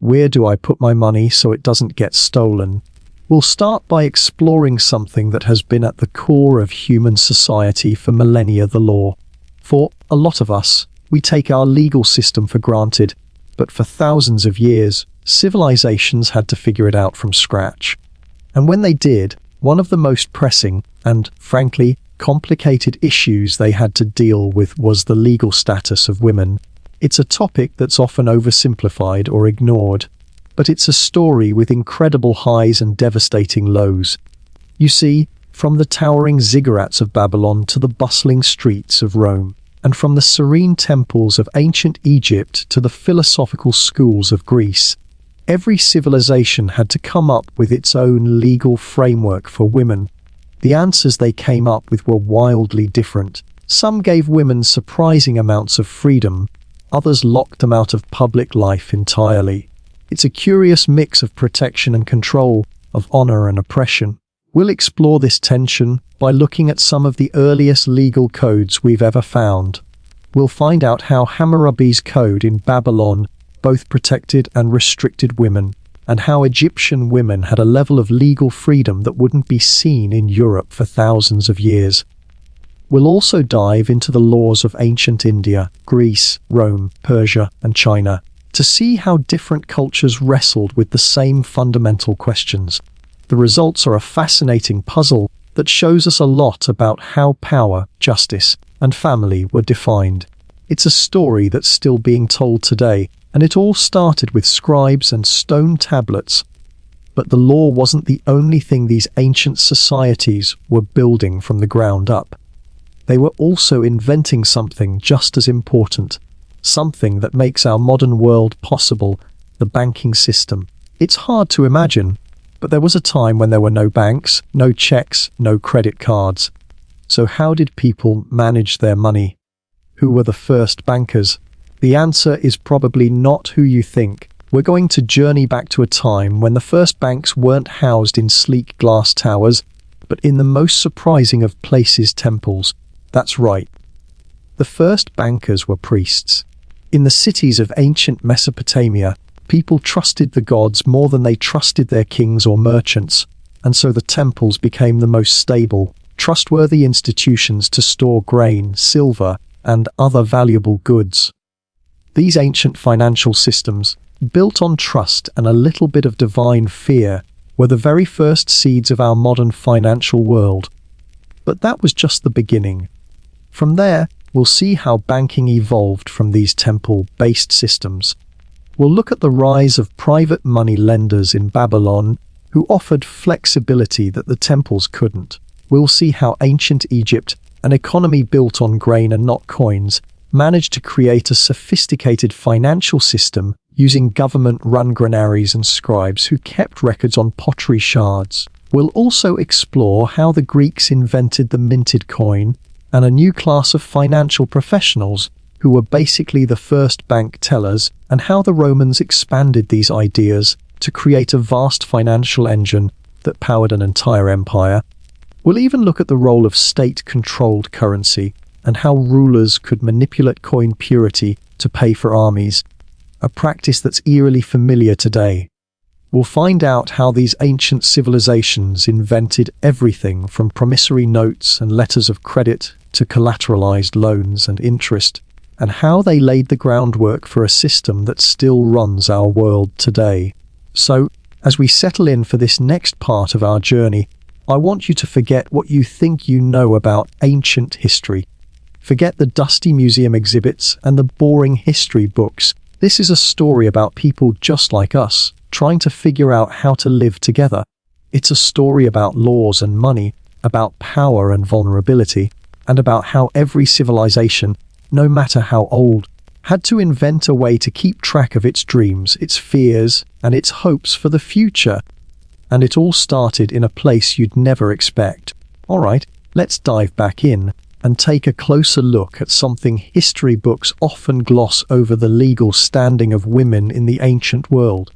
where do I put my money so it doesn't get stolen? We'll start by exploring something that has been at the core of human society for millennia: the law. For a lot of us, we take our legal system for granted, but for thousands of years, civilizations had to figure it out from scratch. And when they did, one of the most pressing and, frankly, complicated issues they had to deal with was the legal status of women. It's a topic that's often oversimplified or ignored, but it's a story with incredible highs and devastating lows. You see, from the towering ziggurats of Babylon to the bustling streets of Rome, and from the serene temples of ancient Egypt to the philosophical schools of Greece, Every civilization had to come up with its own legal framework for women. The answers they came up with were wildly different. Some gave women surprising amounts of freedom, others locked them out of public life entirely. It's a curious mix of protection and control, of honor and oppression. We'll explore this tension by looking at some of the earliest legal codes we've ever found. We'll find out how Hammurabi's code in Babylon both protected and restricted women, and how Egyptian women had a level of legal freedom that wouldn't be seen in Europe for thousands of years. We'll also dive into the laws of ancient India, Greece, Rome, Persia, and China to see how different cultures wrestled with the same fundamental questions. The results are a fascinating puzzle that shows us a lot about how power, justice, and family were defined. It's a story that's still being told today, and it all started with scribes and stone tablets. But the law wasn't the only thing these ancient societies were building from the ground up. They were also inventing something just as important, something that makes our modern world possible, the banking system. It's hard to imagine, but there was a time when there were no banks, no checks, no credit cards. So how did people manage their money? Who were the first bankers? The answer is probably not who you think. We're going to journey back to a time when the first banks weren't housed in sleek glass towers, but in the most surprising of places, temples. That's right. The first bankers were priests. In the cities of ancient Mesopotamia, people trusted the gods more than they trusted their kings or merchants, and so the temples became the most stable, trustworthy institutions to store grain, silver, and other valuable goods. These ancient financial systems, built on trust and a little bit of divine fear, were the very first seeds of our modern financial world. But that was just the beginning. From there, we'll see how banking evolved from these temple-based systems. We'll look at the rise of private money lenders in Babylon, who offered flexibility that the temples couldn't. We'll see how ancient Egypt, an economy built on grain and not coins, managed to create a sophisticated financial system using government-run granaries and scribes who kept records on pottery shards. We'll also explore how the Greeks invented the minted coin and a new class of financial professionals who were basically the first bank tellers, and how the Romans expanded these ideas to create a vast financial engine that powered an entire empire. We'll even look at the role of state-controlled currency and how rulers could manipulate coin purity to pay for armies, a practice that's eerily familiar today. We'll find out how these ancient civilizations invented everything from promissory notes and letters of credit to collateralized loans and interest, and how they laid the groundwork for a system that still runs our world today. So, as we settle in for this next part of our journey, I want you to forget what you think you know about ancient history. Forget the dusty museum exhibits and the boring history books. This is a story about people just like us, trying to figure out how to live together. It's a story about laws and money, about power and vulnerability, and about how every civilization, no matter how old, had to invent a way to keep track of its dreams, its fears, and its hopes for the future. And it all started in a place you'd never expect. All right, let's dive back in and take a closer look at something history books often gloss over: the legal standing of women in the ancient world.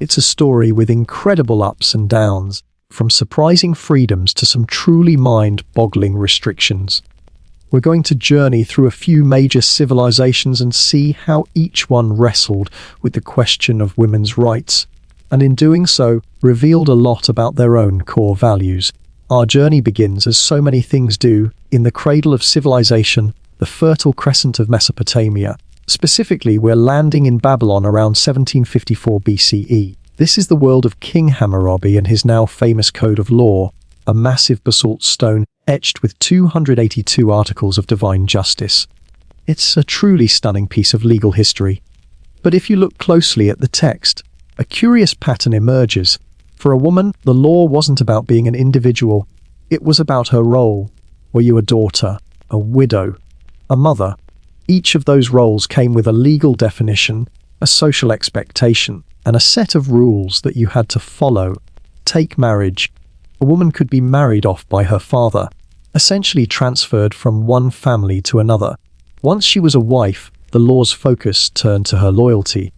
It's a story with incredible ups and downs, from surprising freedoms to some truly mind-boggling restrictions. We're going to journey through a few major civilizations and see how each one wrestled with the question of women's rights, and in doing so, revealed a lot about their own core values. Our journey begins, as so many things do, in the cradle of civilization, the Fertile Crescent of Mesopotamia. Specifically, we're landing in Babylon around 1754 BCE. This is the world of King Hammurabi and his now famous Code of Law, a massive basalt stone etched with 282 articles of divine justice. It's a truly stunning piece of legal history. But if you look closely at the text, a curious pattern emerges. For a woman, the law wasn't about being an individual. It was about her role. Were you a daughter, a widow, a mother? Each of those roles came with a legal definition, a social expectation. and a set of rules that you had to follow. Take marriage. A woman could be married off by her father, essentially transferred from one family to another. Once she was a wife, the law's focus turned to her loyalty.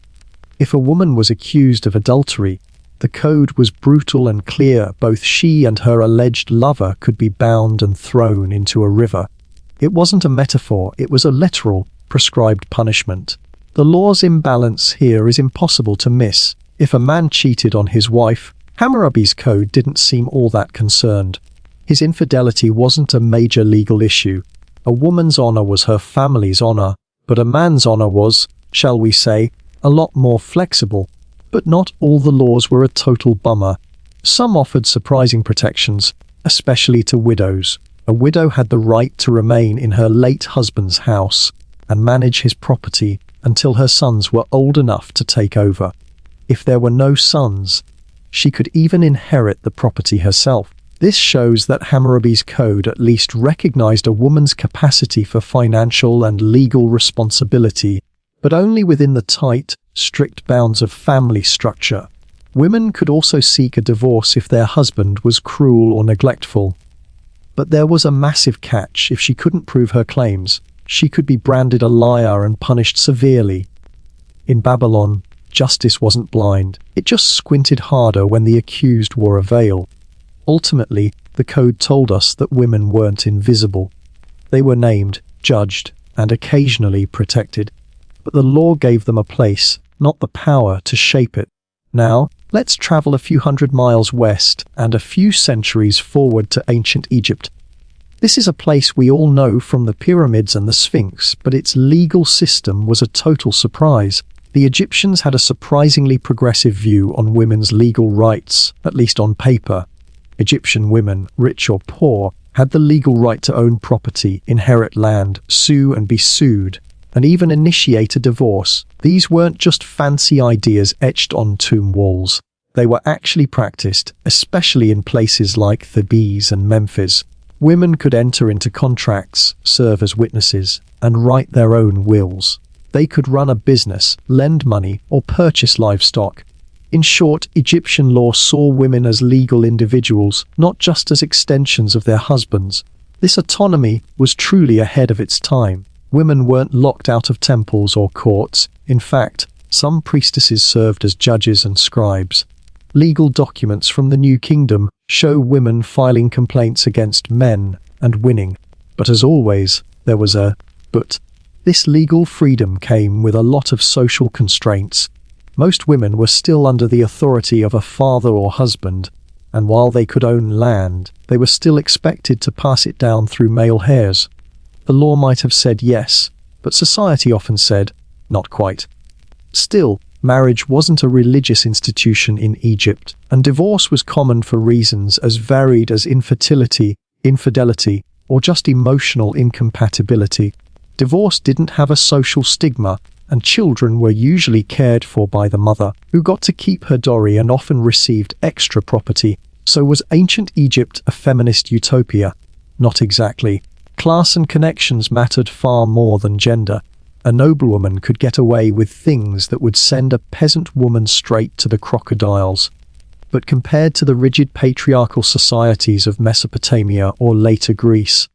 If a woman was accused of adultery, the code was brutal and clear. Both she and her alleged lover could be bound and thrown into a river. It wasn't a metaphor, it was a literal, prescribed punishment. The law's imbalance here is impossible to miss. If a man cheated on his wife, Hammurabi's code didn't seem all that concerned. His infidelity wasn't a major legal issue. A woman's honor was her family's honor, but a man's honor was, shall we say, a lot more flexible. But not all the laws were a total bummer. Some offered surprising protections, especially to widows. A widow had the right to remain in her late husband's house and manage his property until her sons were old enough to take over. If there were no sons, she could even inherit the property herself. This shows that Hammurabi's code at least recognized a woman's capacity for financial and legal responsibility, but only within the tight, strict bounds of family structure. Women could also seek a divorce if their husband was cruel or neglectful. But there was a massive catch. If she couldn't prove her claims, she could be branded a liar and punished severely. In Babylon, justice wasn't blind. It just squinted harder when the accused wore a veil. Ultimately, the code told us that women weren't invisible. They were named, judged, and occasionally protected. But the law gave them a place, not the power to shape it. Now, let's travel a few hundred miles west and a few centuries forward to ancient Egypt. This is a place we all know from the pyramids and the Sphinx, but its legal system was a total surprise. The Egyptians had a surprisingly progressive view on women's legal rights, at least on paper. Egyptian women, rich or poor, had the legal right to own property, inherit land, sue and be sued, and even initiate a divorce. These weren't just fancy ideas etched on tomb walls. They were actually practiced, especially in places like Thebes and Memphis. Women could enter into contracts, serve as witnesses, and write their own wills. They could run a business, lend money, or purchase livestock. In short, Egyptian law saw women as legal individuals, not just as extensions of their husbands. This autonomy was truly ahead of its time. Women weren't locked out of temples or courts. In fact, some priestesses served as judges and scribes. Legal documents from the New Kingdom show women filing complaints against men and winning. But as always, there was a but. This legal freedom came with a lot of social constraints. Most women were still under the authority of a father or husband, and while they could own land, they were still expected to pass it down through male heirs. The law might have said yes, but society often said, not quite. Still, marriage wasn't a religious institution in Egypt, and divorce was common for reasons as varied as infertility, infidelity, or just emotional incompatibility. Divorce didn't have a social stigma, and children were usually cared for by the mother, who got to keep her dowry and often received extra property. So was ancient Egypt a feminist utopia? Not exactly. Class and connections mattered far more than gender. A noblewoman could get away with things that would send a peasant woman straight to the crocodiles. But compared to the rigid patriarchal societies of Mesopotamia or later Greece,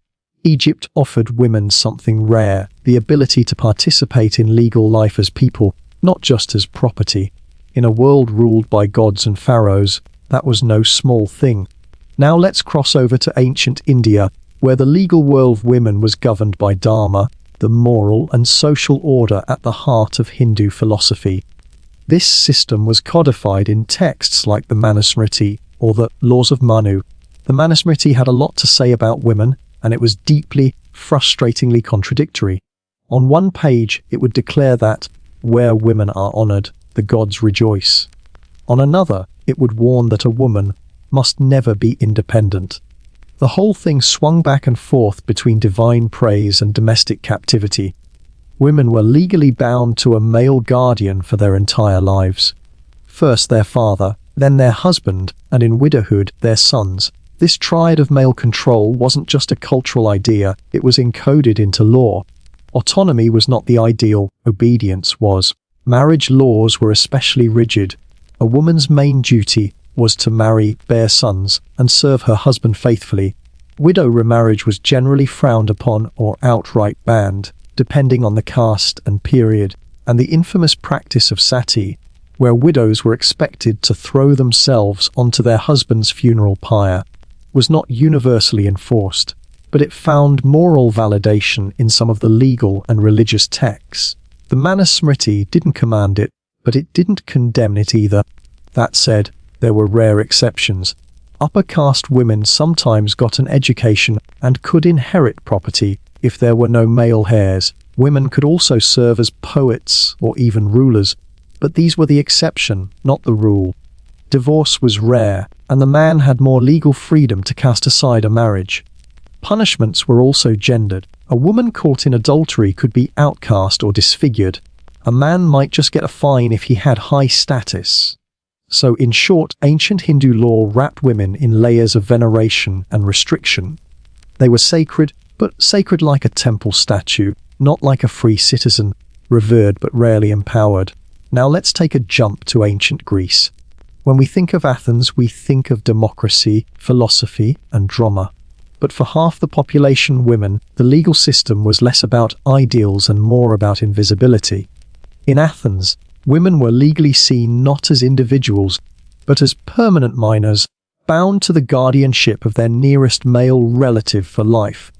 Egypt offered women something rare, the ability to participate in legal life as people, not just as property. In a world ruled by gods and pharaohs, that was no small thing. Now let's cross over to ancient India, where the legal world of women was governed by Dharma, the moral and social order at the heart of Hindu philosophy. This system was codified in texts like the Manusmriti, or the Laws of Manu. The Manusmriti had a lot to say about women, and it was deeply, frustratingly contradictory. On one page, it would declare that, where women are honored, the gods rejoice. On another, it would warn that a woman must never be independent. The whole thing swung back and forth between divine praise and domestic captivity. Women were legally bound to a male guardian for their entire lives. First their father, then their husband, and in widowhood, their sons. This triad of male control wasn't just a cultural idea, it was encoded into law. Autonomy was not the ideal, obedience was. Marriage laws were especially rigid. A woman's main duty was to marry, bear sons, and serve her husband faithfully. Widow remarriage was generally frowned upon or outright banned, depending on the caste and period, and the infamous practice of sati, where widows were expected to throw themselves onto their husband's funeral pyre, was not universally enforced, but it found moral validation in some of the legal and religious texts. The Manusmriti didn't command it, but it didn't condemn it either. That said, there were rare exceptions. Upper caste women sometimes got an education and could inherit property if there were no male heirs. Women could also serve as poets or even rulers, but these were the exception, not the rule. Divorce was rare, and the man had more legal freedom to cast aside a marriage. Punishments were also gendered. A woman caught in adultery could be outcast or disfigured. A man might just get a fine if he had high status. So, in short, ancient Hindu law wrapped women in layers of veneration and restriction. They were sacred, but sacred like a temple statue, not like a free citizen, revered but rarely empowered. Now let's take a jump to ancient Greece. When we think of Athens, we think of democracy, philosophy, and drama. But for half the population women, the legal system was less about ideals and more about invisibility. In Athens, women were legally seen not as individuals, but as permanent minors, bound to the guardianship of their nearest male relative for life.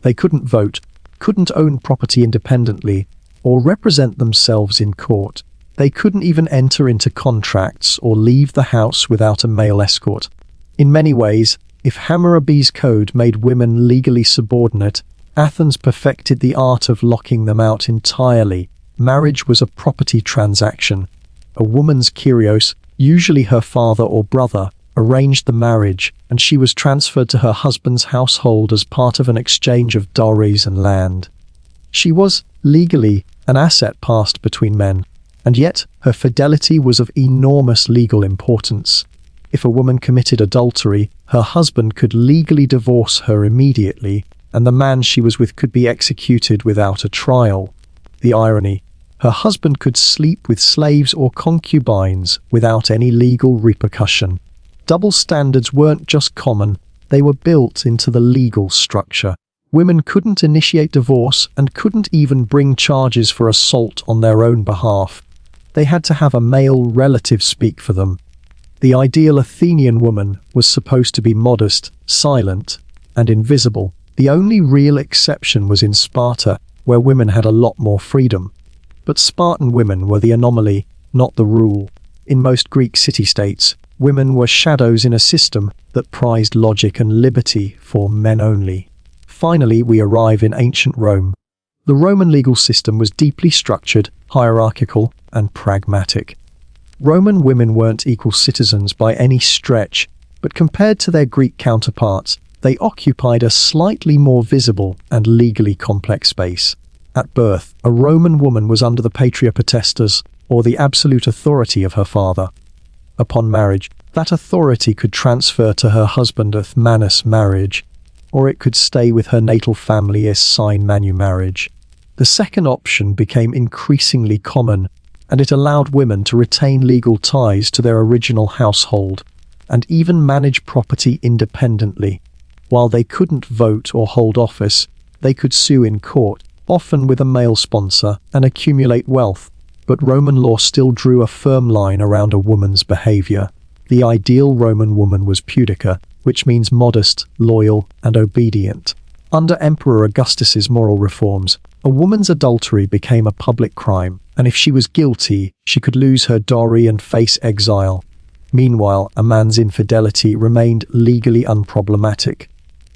They couldn't vote, couldn't own property independently, or represent themselves in court. They couldn't even enter into contracts or leave the house without a male escort. In many ways, if Hammurabi's code made women legally subordinate, Athens perfected the art of locking them out entirely. Marriage was a property transaction. A woman's kyrios, usually her father or brother, arranged the marriage, and she was transferred to her husband's household as part of an exchange of dowries and land. She was, legally, an asset passed between men, and yet her fidelity was of enormous legal importance. If a woman committed adultery, her husband could legally divorce her immediately, and the man she was with could be executed without a trial. The irony: her husband could sleep with slaves or concubines without any legal repercussion. Double standards weren't just common, they were built into the legal structure. Women couldn't initiate divorce and couldn't even bring charges for assault on their own behalf. They had to have a male relative speak for them. The ideal Athenian woman was supposed to be modest, silent, and invisible. The only real exception was in Sparta, where women had a lot more freedom. But Spartan women were the anomaly, not the rule. In most Greek city-states, women were shadows in a system that prized logic and liberty for men only. Finally, we arrive in ancient Rome. The Roman legal system was deeply structured, hierarchical, and pragmatic. Roman women weren't equal citizens by any stretch, but compared to their Greek counterparts, they occupied a slightly more visible and legally complex space. At birth, a Roman woman was under the patria potestas, or the absolute authority of her father. Upon marriage, that authority could transfer to her husband as manus marriage, or it could stay with her natal family as sine manu marriage. The second option became increasingly common, and it allowed women to retain legal ties to their original household, and even manage property independently. While they couldn't vote or hold office, they could sue in court, often with a male sponsor, and accumulate wealth. But Roman law still drew a firm line around a woman's behavior. The ideal Roman woman was pudica, which means modest, loyal, and obedient. Under Emperor Augustus's moral reforms, a woman's adultery became a public crime, and if she was guilty, she could lose her dowry and face exile. Meanwhile, a man's infidelity remained legally unproblematic.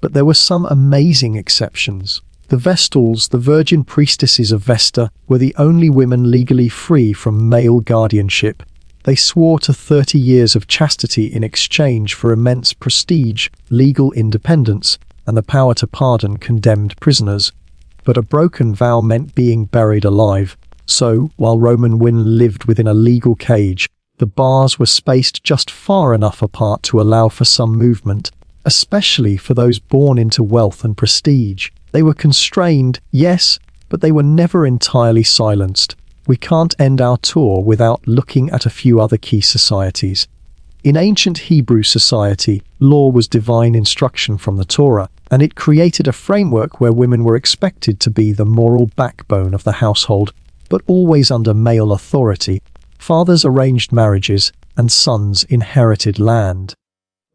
But there were some amazing exceptions. The Vestals, the virgin priestesses of Vesta, were the only women legally free from male guardianship. They swore to 30 years of chastity in exchange for immense prestige, legal independence, and the power to pardon condemned prisoners. But a broken vow meant being buried alive. So, while Roman women lived within a legal cage, the bars were spaced just far enough apart to allow for some movement, especially for those born into wealth and prestige. They were constrained, yes, but they were never entirely silenced. we can't end our tour without looking at a few other key societies. In ancient Hebrew society, law was divine instruction from the Torah, and it created a framework where women were expected to be the moral backbone of the household, but always under male authority. Fathers arranged marriages, and sons inherited land.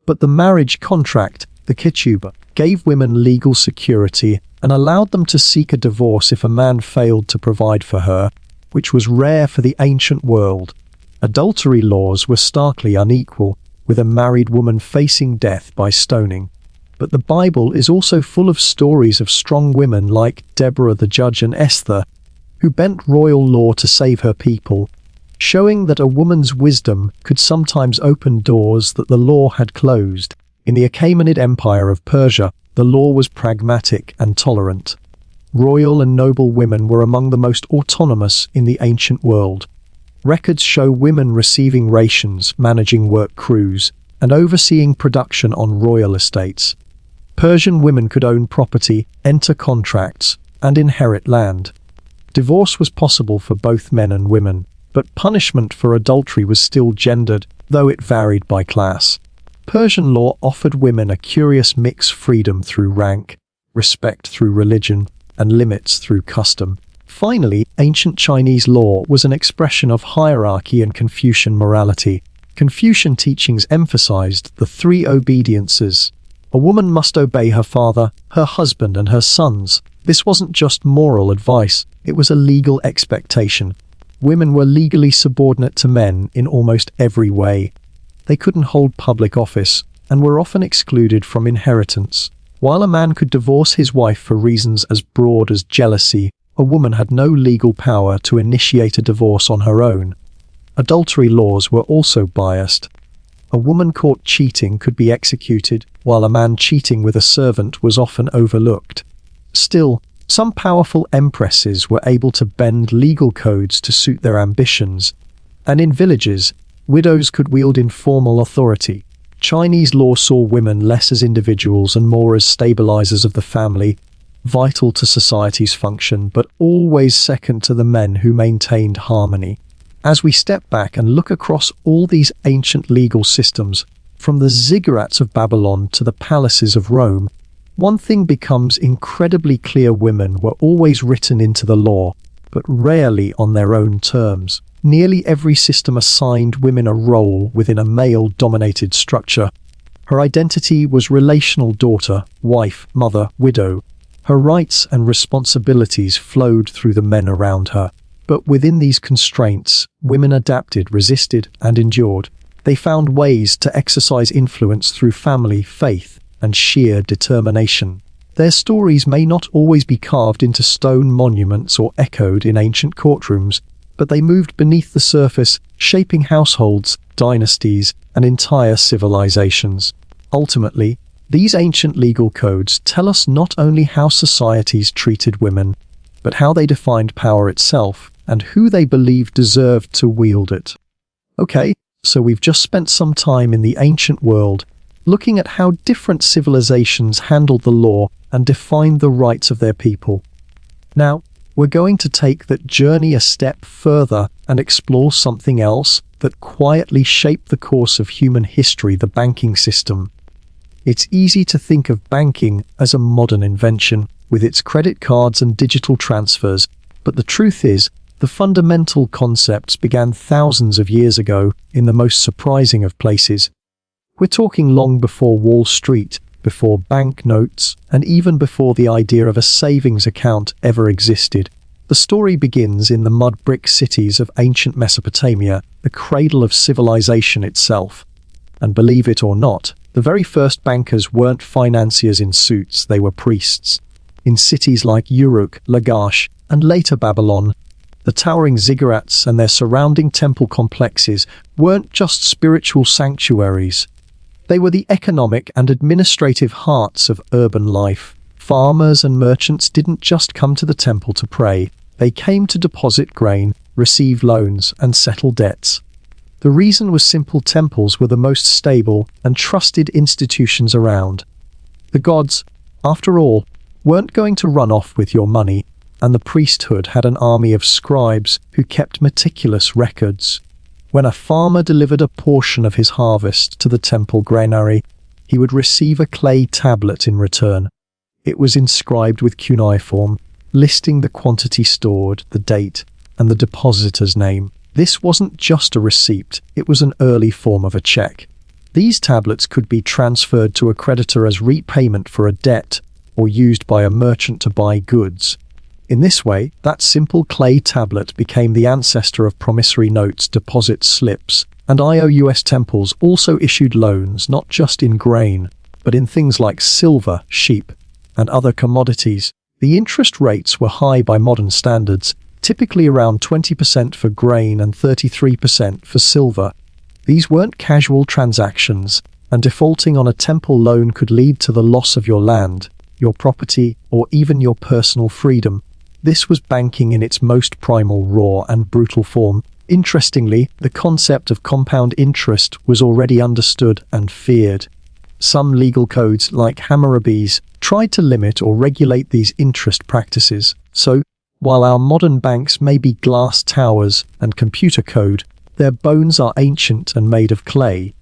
But the marriage contract, the ketubah, gave women legal security and allowed them to seek a divorce if a man failed to provide for her, which was rare for the ancient world. Adultery laws were starkly unequal, with a married woman facing death by stoning. But the Bible is also full of stories of strong women like Deborah the judge and Esther, who bent royal law to save her people, showing that a woman's wisdom could sometimes open doors that the law had closed. In the Achaemenid Empire of Persia, the law was pragmatic and tolerant. Royal and noble women were among the most autonomous in the ancient world. Records show women receiving rations, managing work crews, and overseeing production on royal estates. Persian women could own property, enter contracts, and inherit land. Divorce was possible for both men and women, but punishment for adultery was still gendered, though it varied by class. Persian law offered women a curious mix: freedom through rank, respect through religion, and limits through custom. Finally, ancient Chinese law was an expression of hierarchy and Confucian morality. Confucian teachings emphasized the three obediences. A woman must obey her father, her husband, and her sons. This wasn't just moral advice, it was a legal expectation. Women were legally subordinate to men in almost every way. They couldn't hold public office, and were often excluded from inheritance. While a man could divorce his wife for reasons as broad as jealousy, a woman had no legal power to initiate a divorce on her own. Adultery laws were also biased. A woman caught cheating could be executed, while a man cheating with a servant was often overlooked. Still, some powerful empresses were able to bend legal codes to suit their ambitions, and in villages, widows could wield informal authority. Chinese law saw women less as individuals and more as stabilizers of the family, vital to society's function, but always second to the men who maintained harmony. As we step back and look across all these ancient legal systems, from the ziggurats of Babylon to the palaces of Rome, one thing becomes incredibly clear: women were always written into the law, but rarely on their own terms. Nearly every system assigned women a role within a male-dominated structure. Her identity was relational: daughter, wife, mother, widow. Her rights and responsibilities flowed through the men around her. But within these constraints, women adapted, resisted, and endured. They found ways to exercise influence through family, faith, and sheer determination. Their stories may not always be carved into stone monuments or echoed in ancient courtrooms, but they moved beneath the surface, shaping households, dynasties, and entire civilizations. Ultimately, these ancient legal codes tell us not only how societies treated women, but how they defined power itself and who they believed deserved to wield it. Okay, so we've just spent some time in the ancient world, looking at how different civilizations handled the law and defined the rights of their people. Now, we're going to take that journey a step further and explore something else that quietly shaped the course of human history: the banking system. It's easy to think of banking as a modern invention, with its credit cards and digital transfers, but the truth is, the fundamental concepts began thousands of years ago in the most surprising of places. We're talking long before Wall Street, before banknotes, and even before the idea of a savings account ever existed. The story begins in the mud brick cities of ancient Mesopotamia, the cradle of civilization itself. And believe it or not, the very first bankers weren't financiers in suits, they were priests. In cities like Uruk, Lagash, and later Babylon, the towering ziggurats and their surrounding temple complexes weren't just spiritual sanctuaries. They were the economic and administrative hearts of urban life. Farmers and merchants didn't just come to the temple to pray. They came to deposit grain, receive loans, and settle debts. The reason was simple: temples were the most stable and trusted institutions around. The gods, after all, weren't going to run off with your money. and the priesthood had an army of scribes who kept meticulous records. When a farmer delivered a portion of his harvest to the temple granary, he would receive a clay tablet in return. It was inscribed with cuneiform, listing the quantity stored, the date, and the depositor's name. This wasn't just a receipt, it was an early form of a check. These tablets could be transferred to a creditor as repayment for a debt, or used by a merchant to buy goods. In this way, that simple clay tablet became the ancestor of promissory notes, deposit slips, and IOUS temples also issued loans not just in grain, but in things like silver, sheep, and other commodities. The interest rates were high by modern standards, typically around 20% for grain and 33% for silver. These weren't casual transactions, and defaulting on a temple loan could lead to the loss of your land, your property, or even your personal freedom. This was banking in its most primal, raw, and brutal form. Interestingly, the concept of compound interest was already understood and feared. Some legal codes, like Hammurabi's, tried to limit or regulate these interest practices. So, while our modern banks may be glass towers and computer code, their bones are ancient and made of clay.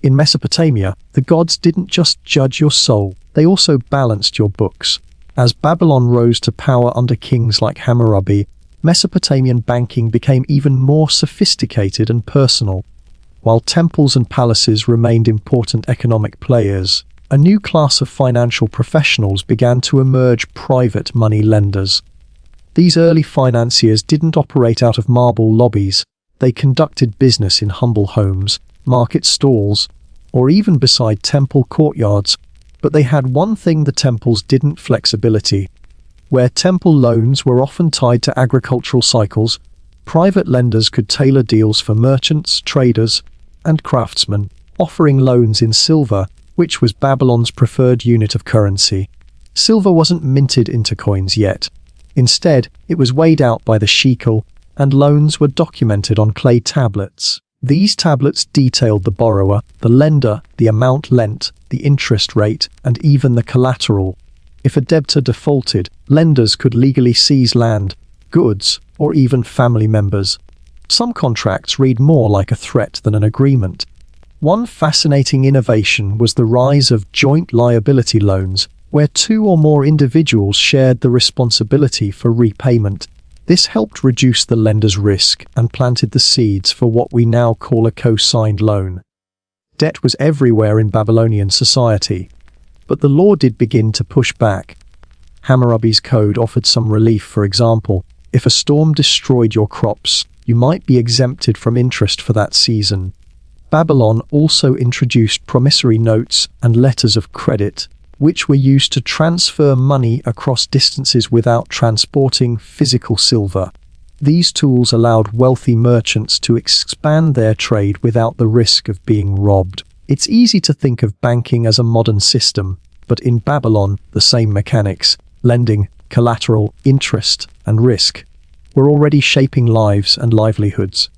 In Mesopotamia, the gods didn't just judge your soul, they also balanced your books. As Babylon rose to power under kings like Hammurabi, Mesopotamian banking became even more sophisticated and personal. While temples and palaces remained important economic players, a new class of financial professionals began to emerge: private money lenders. These early financiers didn't operate out of marble lobbies, they conducted business in humble homes, market stalls, or even beside temple courtyards. But they had one thing the temples didn't: flexibility. Where temple loans were often tied to agricultural cycles, private lenders could tailor deals for merchants, traders, and craftsmen, offering loans in silver, which was Babylon's preferred unit of currency. Silver wasn't minted into coins yet. Instead, it was weighed out by the shekel, and loans were documented on clay tablets. These tablets detailed the borrower, the lender, the amount lent, the interest rate, and even the collateral. If a debtor defaulted, lenders could legally seize land, goods, or even family members. Some contracts read more like a threat than an agreement. One fascinating innovation was the rise of joint liability loans, where two or more individuals shared the responsibility for repayment. This helped reduce the lender's risk and planted the seeds for what we now call a co-signed loan. Debt was everywhere in Babylonian society, but the law did begin to push back. Hammurabi's code offered some relief. For example, if a storm destroyed your crops, you might be exempted from interest for that season. Babylon also introduced promissory notes and letters of credit, which were used to transfer money across distances without transporting physical silver. These tools allowed wealthy merchants to expand their trade without the risk of being robbed. It's easy to think of banking as a modern system, but in Babylon, the same mechanics, lending, collateral, interest, and risk, were already shaping lives and livelihoods.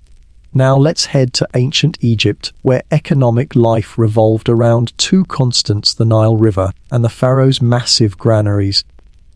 Now let's head to ancient Egypt, where economic life revolved around two constants: the Nile River and the pharaoh's massive granaries.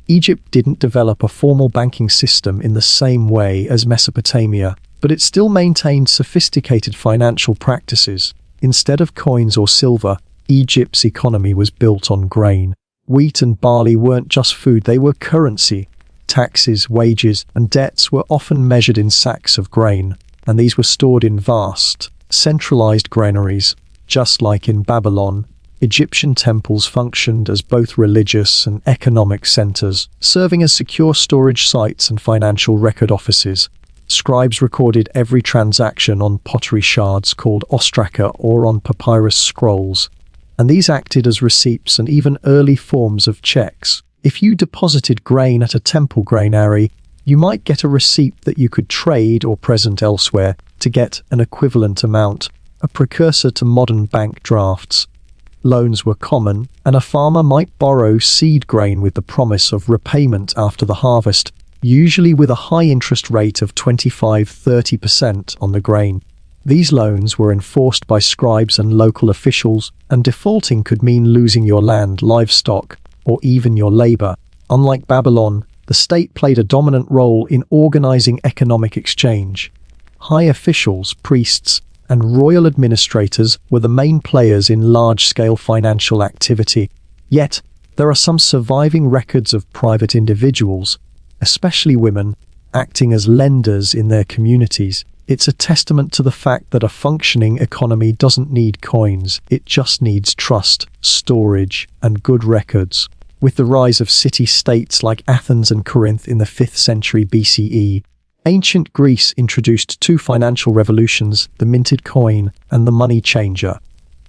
Egypt didn't develop a formal banking system in the same way as Mesopotamia, but it still maintained sophisticated financial practices. Instead of coins or silver, Egypt's economy was built on grain. Wheat and barley weren't just food, they were currency. Taxes, wages, and debts were often measured in sacks of grain, and these were stored in vast, centralized granaries. Just like in Babylon, Egyptian temples functioned as both religious and economic centers, serving as secure storage sites and financial record offices. Scribes recorded every transaction on pottery shards called ostraka or on papyrus scrolls, and these acted as receipts and even early forms of checks. If you deposited grain at a temple granary, you might get a receipt that you could trade or present elsewhere to get an equivalent amount, a precursor to modern bank drafts. Loans were common, and a farmer might borrow seed grain with the promise of repayment after the harvest, usually with a high interest rate of 25–30% on the grain. These loans were enforced by scribes and local officials, and defaulting could mean losing your land, livestock, or even your labor. Unlike Babylon, the state played a dominant role in organizing economic exchange. High officials, priests, and royal administrators were the main players in large-scale financial activity. Yet, there are some surviving records of private individuals, especially women, acting as lenders in their communities. It's a testament to the fact that a functioning economy doesn't need coins, it just needs trust, storage, and good records. With the rise of city-states like Athens and Corinth in the 5th century BCE, ancient Greece introduced two financial revolutions, the minted coin and the money changer.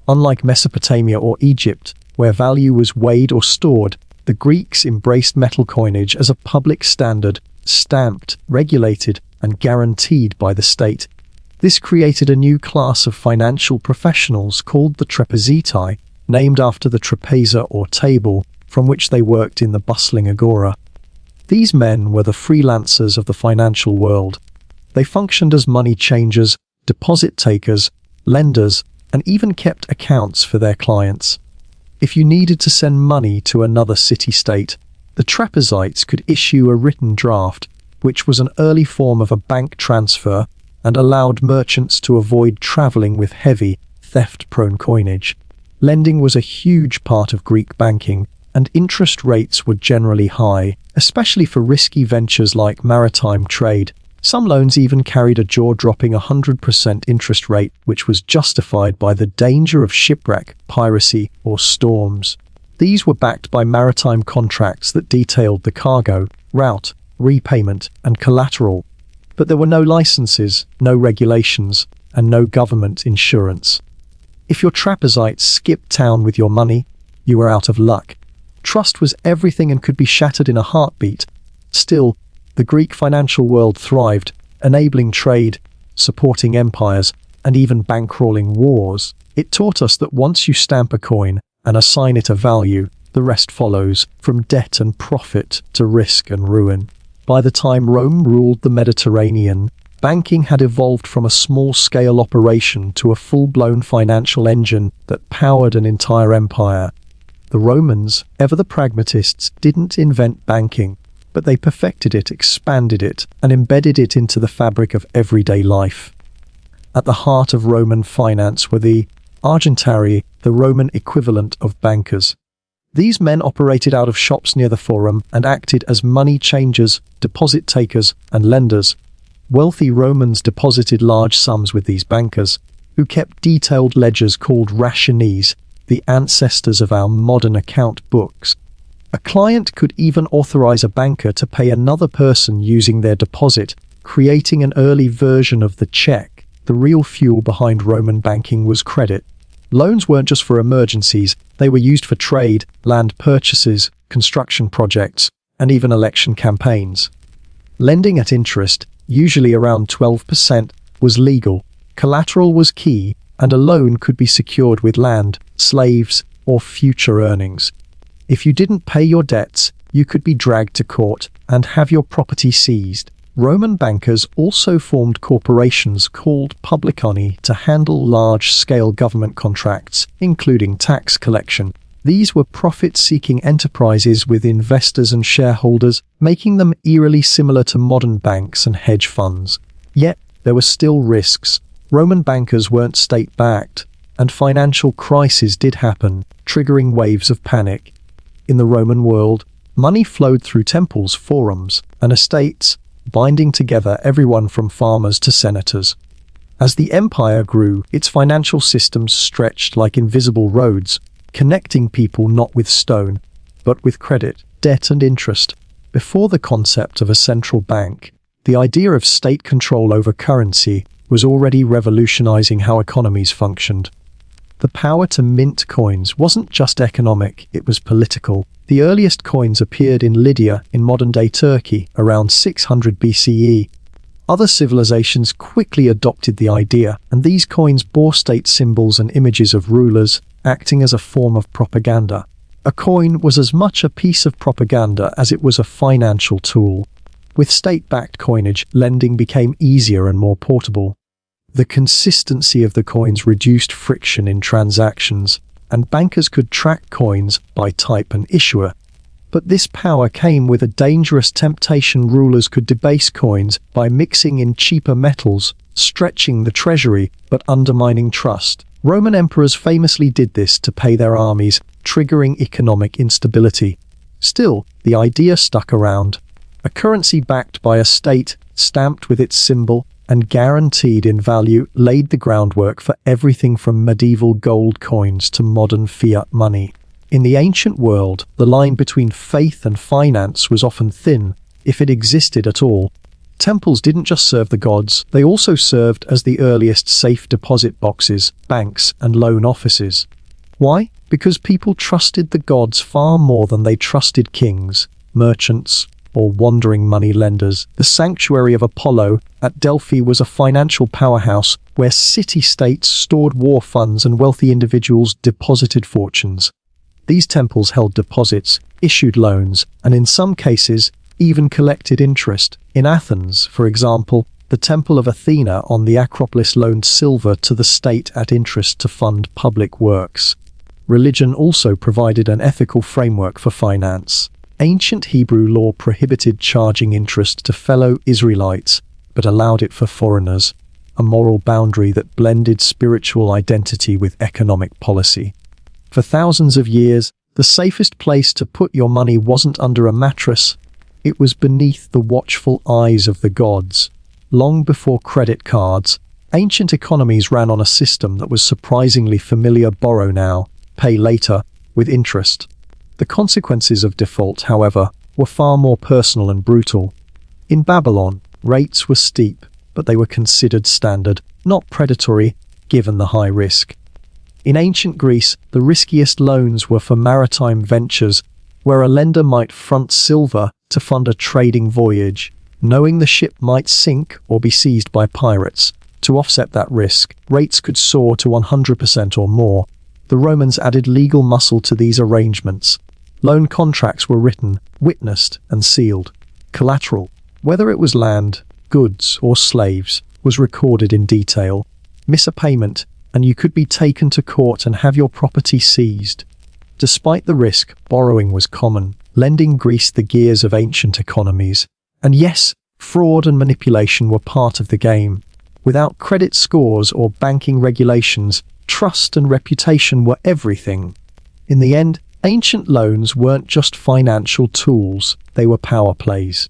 Unlike Mesopotamia or Egypt, where value was weighed or stored, the Greeks embraced metal coinage as a public standard, stamped, regulated, and guaranteed by the state. This created a new class of financial professionals called the trapeziti, named after the trapeza or table from which they worked in the bustling agora. These men were the freelancers of the financial world. They functioned as money changers, deposit takers, lenders, and even kept accounts for their clients. If you needed to send money to another city-state, the trapezites could issue a written draft, which was an early form of a bank transfer and allowed merchants to avoid traveling with heavy, theft-prone coinage. Lending was a huge part of Greek banking, and interest rates were generally high, especially for risky ventures like maritime trade. Some loans even carried a jaw-dropping 100% interest rate, which was justified by the danger of shipwreck, piracy, or storms. These were backed by maritime contracts that detailed the cargo, route, repayment, and collateral. But there were no licenses, no regulations, and no government insurance. If your trapezites skipped town with your money, you were out of luck. Trust was everything and could be shattered in a heartbeat. Still, the Greek financial world thrived, enabling trade, supporting empires, and even bankrolling wars. It taught us that once you stamp a coin and assign it a value, the rest follows, from debt and profit to risk and ruin. By the time Rome ruled the Mediterranean, banking had evolved from a small-scale operation to a full-blown financial engine that powered an entire empire. The Romans, ever the pragmatists, didn't invent banking, but they perfected it, expanded it, and embedded it into the fabric of everyday life. At the heart of Roman finance were the argentarii, the Roman equivalent of bankers. These men operated out of shops near the Forum and acted as money changers, deposit takers, and lenders. Wealthy Romans deposited large sums with these bankers, who kept detailed ledgers called rationes, the ancestors of our modern account books. A client could even authorize a banker to pay another person using their deposit, creating an early version of the check. The real fuel behind Roman banking was credit. Loans weren't just for emergencies, they were used for trade, land purchases, construction projects, and even election campaigns. Lending at interest, usually around 12%, was legal. Collateral was key, and a loan could be secured with land, slaves, or future earnings. If you didn't pay your debts, you could be dragged to court and have your property seized. Roman bankers also formed corporations called publicani to handle large-scale government contracts, including tax collection. These were profit-seeking enterprises with investors and shareholders, making them eerily similar to modern banks and hedge funds. Yet, there were still risks. Roman bankers weren't state-backed, and financial crises did happen, triggering waves of panic. In the Roman world, money flowed through temples, forums, and estates, binding together everyone from farmers to senators. As the empire grew, its financial systems stretched like invisible roads, connecting people not with stone, but with credit, debt, and interest. Before the concept of a central bank, the idea of state control over currency was already revolutionizing how economies functioned. The power to mint coins wasn't just economic, it was political. The earliest coins appeared in Lydia in modern-day Turkey around 600 BCE. Other civilizations quickly adopted the idea, and these coins bore state symbols and images of rulers, acting as a form of propaganda. A coin was as much a piece of propaganda as it was a financial tool. With state-backed coinage, lending became easier and more portable. The consistency of the coins reduced friction in transactions, and bankers could track coins by type and issuer. But this power came with a dangerous temptation. Rulers could debase coins by mixing in cheaper metals, stretching the treasury but undermining trust. Roman emperors famously did this to pay their armies, triggering economic instability. Still, the idea stuck around. A currency backed by a state, stamped with its symbol, and guaranteed in value, laid the groundwork for everything from medieval gold coins to modern fiat money. In the ancient world, the line between faith and finance was often thin, if it existed at all. Temples didn't just serve the gods, they also served as the earliest safe deposit boxes, banks, and loan offices. Why? Because people trusted the gods far more than they trusted kings, merchants, or wandering money lenders. The sanctuary of Apollo at Delphi was a financial powerhouse where city-states stored war funds and wealthy individuals deposited fortunes. These temples held deposits, issued loans, and in some cases, even collected interest. In Athens, for example, the Temple of Athena on the Acropolis loaned silver to the state at interest to fund public works. Religion also provided an ethical framework for finance. Ancient Hebrew law prohibited charging interest to fellow Israelites, but allowed it for foreigners, a moral boundary that blended spiritual identity with economic policy. For thousands of years, the safest place to put your money wasn't under a mattress, it was beneath the watchful eyes of the gods. Long before credit cards, ancient economies ran on a system that was surprisingly familiar: borrow now, pay later, with interest. The consequences of default, however, were far more personal and brutal. In Babylon, rates were steep, but they were considered standard, not predatory, given the high risk. In ancient Greece, the riskiest loans were for maritime ventures, where a lender might front silver to fund a trading voyage, knowing the ship might sink or be seized by pirates. To offset that risk, rates could soar to 100% or more. The Romans added legal muscle to these arrangements. Loan contracts were written, witnessed, and sealed. Collateral, whether it was land, goods, or slaves, was recorded in detail. Miss a payment, and you could be taken to court and have your property seized. Despite the risk, borrowing was common. Lending greased the gears of ancient economies. And yes, fraud and manipulation were part of the game. Without credit scores or banking regulations, trust and reputation were everything. In the end, ancient loans weren't just financial tools, they were power plays.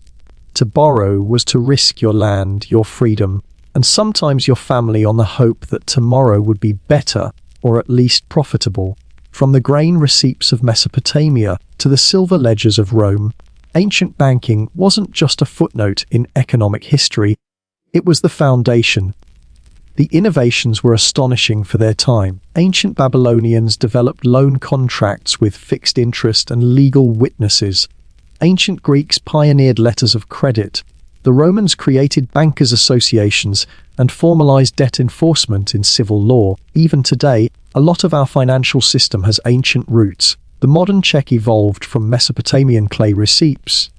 To borrow was to risk your land, your freedom, and sometimes your family on the hope that tomorrow would be better, or at least profitable. From the grain receipts of Mesopotamia to the silver ledgers of Rome, ancient banking wasn't just a footnote in economic history, it was the foundation. The innovations were astonishing for their time. Ancient Babylonians developed loan contracts with fixed interest and legal witnesses. Ancient Greeks pioneered letters of credit. The Romans created bankers' associations and formalized debt enforcement in civil law. Even today, a lot of our financial system has ancient roots. The modern check evolved from Mesopotamian clay receipts.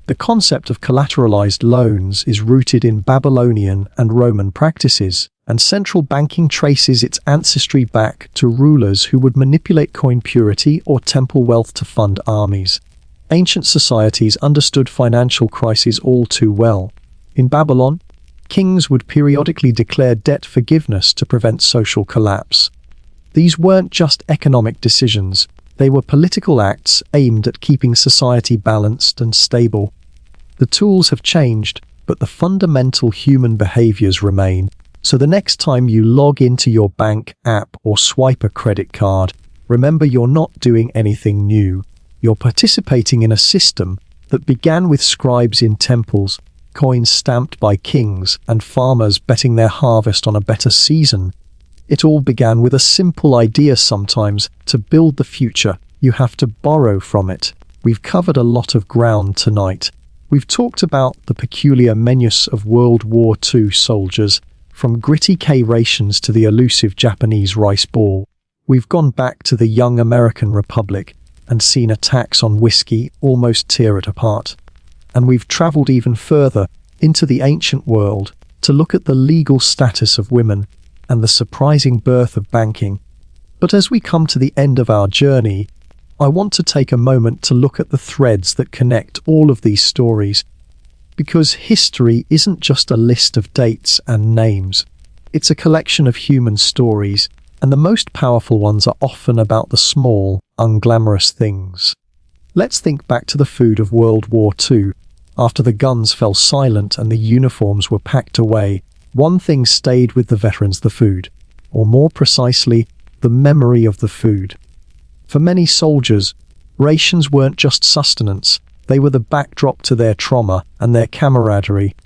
The concept of collateralized loans is rooted in Babylonian and Roman practices, and central banking traces its ancestry back to rulers who would manipulate coin purity or temple wealth to fund armies. Ancient societies understood financial crises all too well. In Babylon, kings would periodically declare debt forgiveness to prevent social collapse. These weren't just economic decisions, they were political acts aimed at keeping society balanced and stable. The tools have changed, but the fundamental human behaviors remain. So the next time you log into your bank app or swipe a credit card, remember you're not doing anything new. You're participating in a system that began with scribes in temples, coins stamped by kings, and farmers betting their harvest on a better season. It all began with a simple idea: sometimes, to build the future, you have to borrow from it. We've covered a lot of ground tonight. We've talked about the peculiar menus of World War II soldiers, from gritty K rations to the elusive Japanese rice ball. We've gone back to the young American Republic and seen attacks on whiskey almost tear it apart. And we've travelled even further into the ancient world to look at the legal status of women and the surprising birth of banking. But as we come to the end of our journey, I want to take a moment to look at the threads that connect all of these stories, because history isn't just a list of dates and names. It's a collection of human stories, and the most powerful ones are often about the small, unglamorous things. Let's think back to the food of World War II. After the guns fell silent and the uniforms were packed away, one thing stayed with the veterans: the food, or more precisely, the memory of the food. For many soldiers, rations weren't just sustenance, they were the backdrop to their trauma and their camaraderie.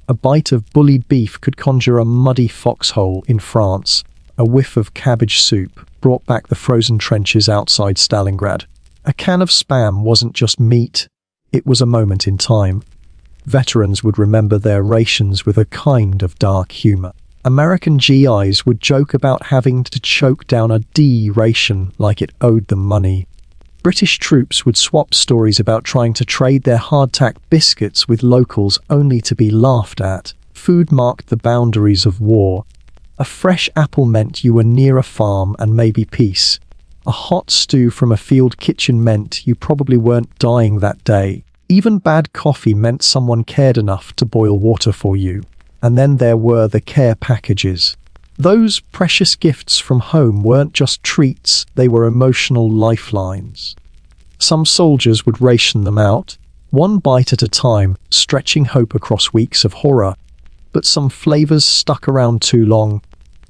A bite of bully beef could conjure a muddy foxhole in France. A whiff of cabbage soup brought back the frozen trenches outside Stalingrad. A can of Spam wasn't just meat, it was a moment in time. Veterans would remember their rations with a kind of dark humor. American GIs would joke about having to choke down a D ration like it owed them money. British troops would swap stories about trying to trade their hardtack biscuits with locals only to be laughed at. Food marked the boundaries of war. A fresh apple meant you were near a farm and maybe peace. A hot stew from a field kitchen meant you probably weren't dying that day. Even bad coffee meant someone cared enough to boil water for you. And then there were the care packages. Those precious gifts from home weren't just treats, they were emotional lifelines. Some soldiers would ration them out, one bite at a time, stretching hope across weeks of horror. But some flavors stuck around too long.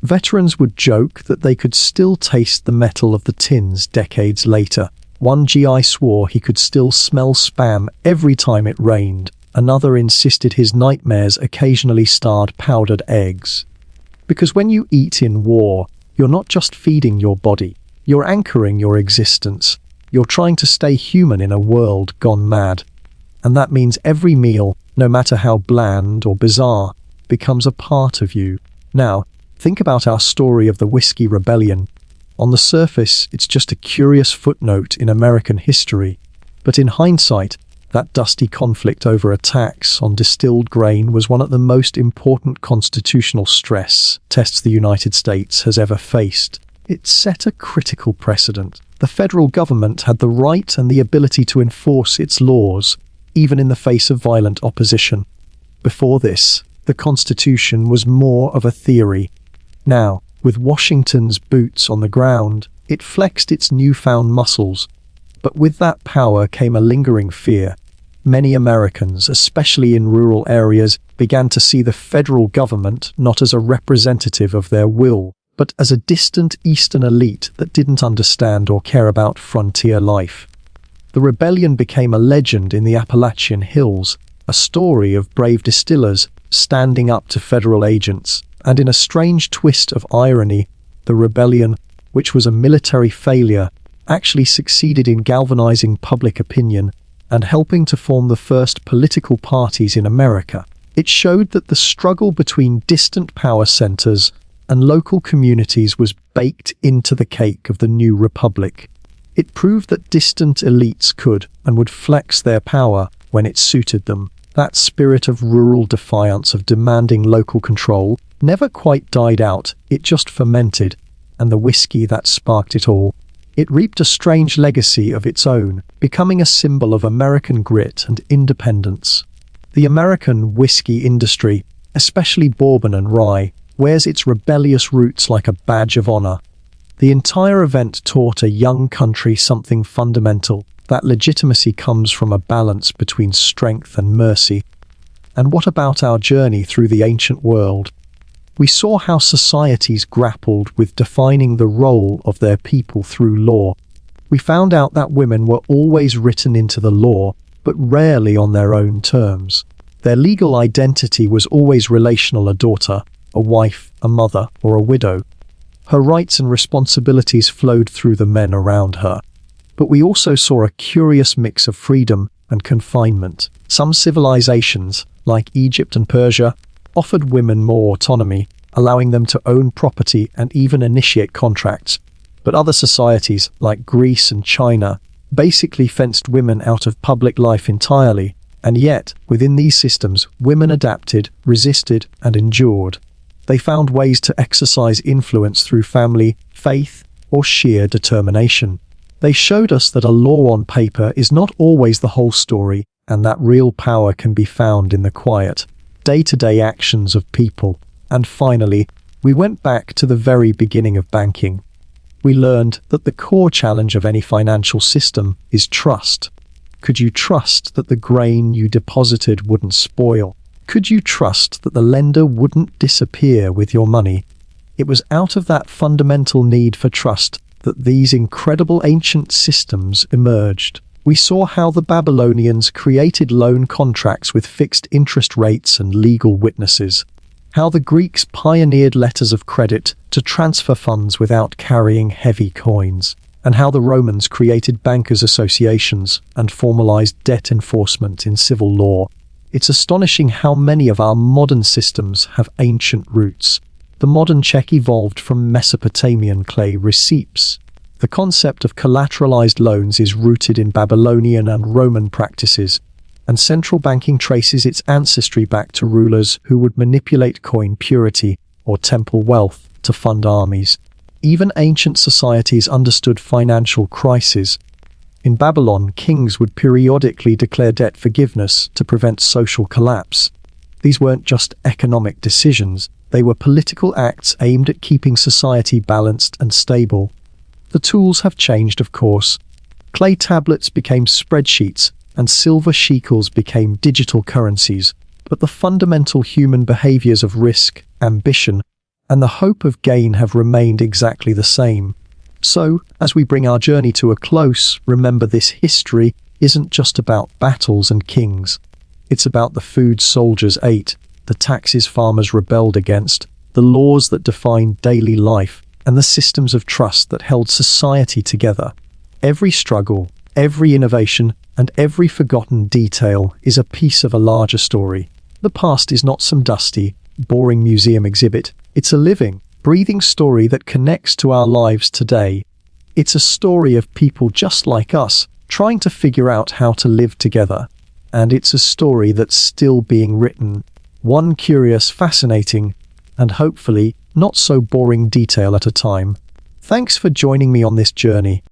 Veterans would joke that they could still taste the metal of the tins decades later. One GI swore he could still smell Spam every time it rained. Another insisted his nightmares occasionally starred powdered eggs. Because when you eat in war, you're not just feeding your body, you're anchoring your existence. You're trying to stay human in a world gone mad. And that means every meal, no matter how bland or bizarre, becomes a part of you. Now, think about our story of the Whiskey Rebellion. On the surface, it's just a curious footnote in American history. But in hindsight, that dusty conflict over a tax on distilled grain was one of the most important constitutional stress tests the United States has ever faced. It set a critical precedent. The federal government had the right and the ability to enforce its laws, even in the face of violent opposition. Before this, the Constitution was more of a theory. Now, with Washington's boots on the ground, it flexed its newfound muscles. But with that power came a lingering fear. Many Americans, especially in rural areas, began to see the federal government not as a representative of their will, but as a distant Eastern elite that didn't understand or care about frontier life. The rebellion became a legend in the Appalachian Hills, a story of brave distillers standing up to federal agents, and in a strange twist of irony, the rebellion, which was a military failure, actually succeeded in galvanizing public opinion and helping to form the first political parties in America. It showed that the struggle between distant power centers and local communities was baked into the cake of the new republic. It proved that distant elites could and would flex their power when it suited them. That spirit of rural defiance, of demanding local control, never quite died out, it just fermented, and the whiskey that sparked it all. It reaped a strange legacy of its own, becoming a symbol of American grit and independence. The American whiskey industry, especially bourbon and rye, wears its rebellious roots like a badge of honor. The entire event taught a young country something fundamental, that legitimacy comes from a balance between strength and mercy. And what about our journey through the ancient world? We saw how societies grappled with defining the role of their people through law. We found out that women were always written into the law, but rarely on their own terms. Their legal identity was always relational: a daughter, a wife, a mother, or a widow. Her rights and responsibilities flowed through the men around her. But we also saw a curious mix of freedom and confinement. Some civilizations, like Egypt and Persia, offered women more autonomy, allowing them to own property and even initiate contracts. But other societies, like Greece and China, basically fenced women out of public life entirely. And yet, within these systems, women adapted, resisted, and endured. They found ways to exercise influence through family, faith, or sheer determination. They showed us that a law on paper is not always the whole story, and that real power can be found in the quiet, day-to-day actions of people. And finally, we went back to the very beginning of banking. We learned that the core challenge of any financial system is trust. Could you trust that the grain you deposited wouldn't spoil? Could you trust that the lender wouldn't disappear with your money? It was out of that fundamental need for trust that these incredible ancient systems emerged. We saw how the Babylonians created loan contracts with fixed interest rates and legal witnesses, how the Greeks pioneered letters of credit to transfer funds without carrying heavy coins, and how the Romans created bankers' associations and formalized debt enforcement in civil law. It's astonishing how many of our modern systems have ancient roots. The modern check evolved from Mesopotamian clay receipts. The concept of collateralized loans is rooted in Babylonian and Roman practices, and central banking traces its ancestry back to rulers who would manipulate coin purity or temple wealth to fund armies. Even ancient societies understood financial crises. In Babylon, kings would periodically declare debt forgiveness to prevent social collapse. These weren't just economic decisions, they were political acts aimed at keeping society balanced and stable. The tools have changed, of course. Clay tablets became spreadsheets, and silver shekels became digital currencies, but the fundamental human behaviors of risk, ambition, and the hope of gain have remained exactly the same. So, as we bring our journey to a close, remember this history isn't just about battles and kings. It's about the food soldiers ate, the taxes farmers rebelled against, the laws that defined daily life, and the systems of trust that held society together. Every struggle, every innovation, and every forgotten detail is a piece of a larger story. The past is not some dusty, boring museum exhibit. It's a living, breathing story that connects to our lives today. It's a story of people just like us, trying to figure out how to live together. And it's a story that's still being written. One curious, fascinating, and hopefully not so boring detail at a time. Thanks for joining me on this journey.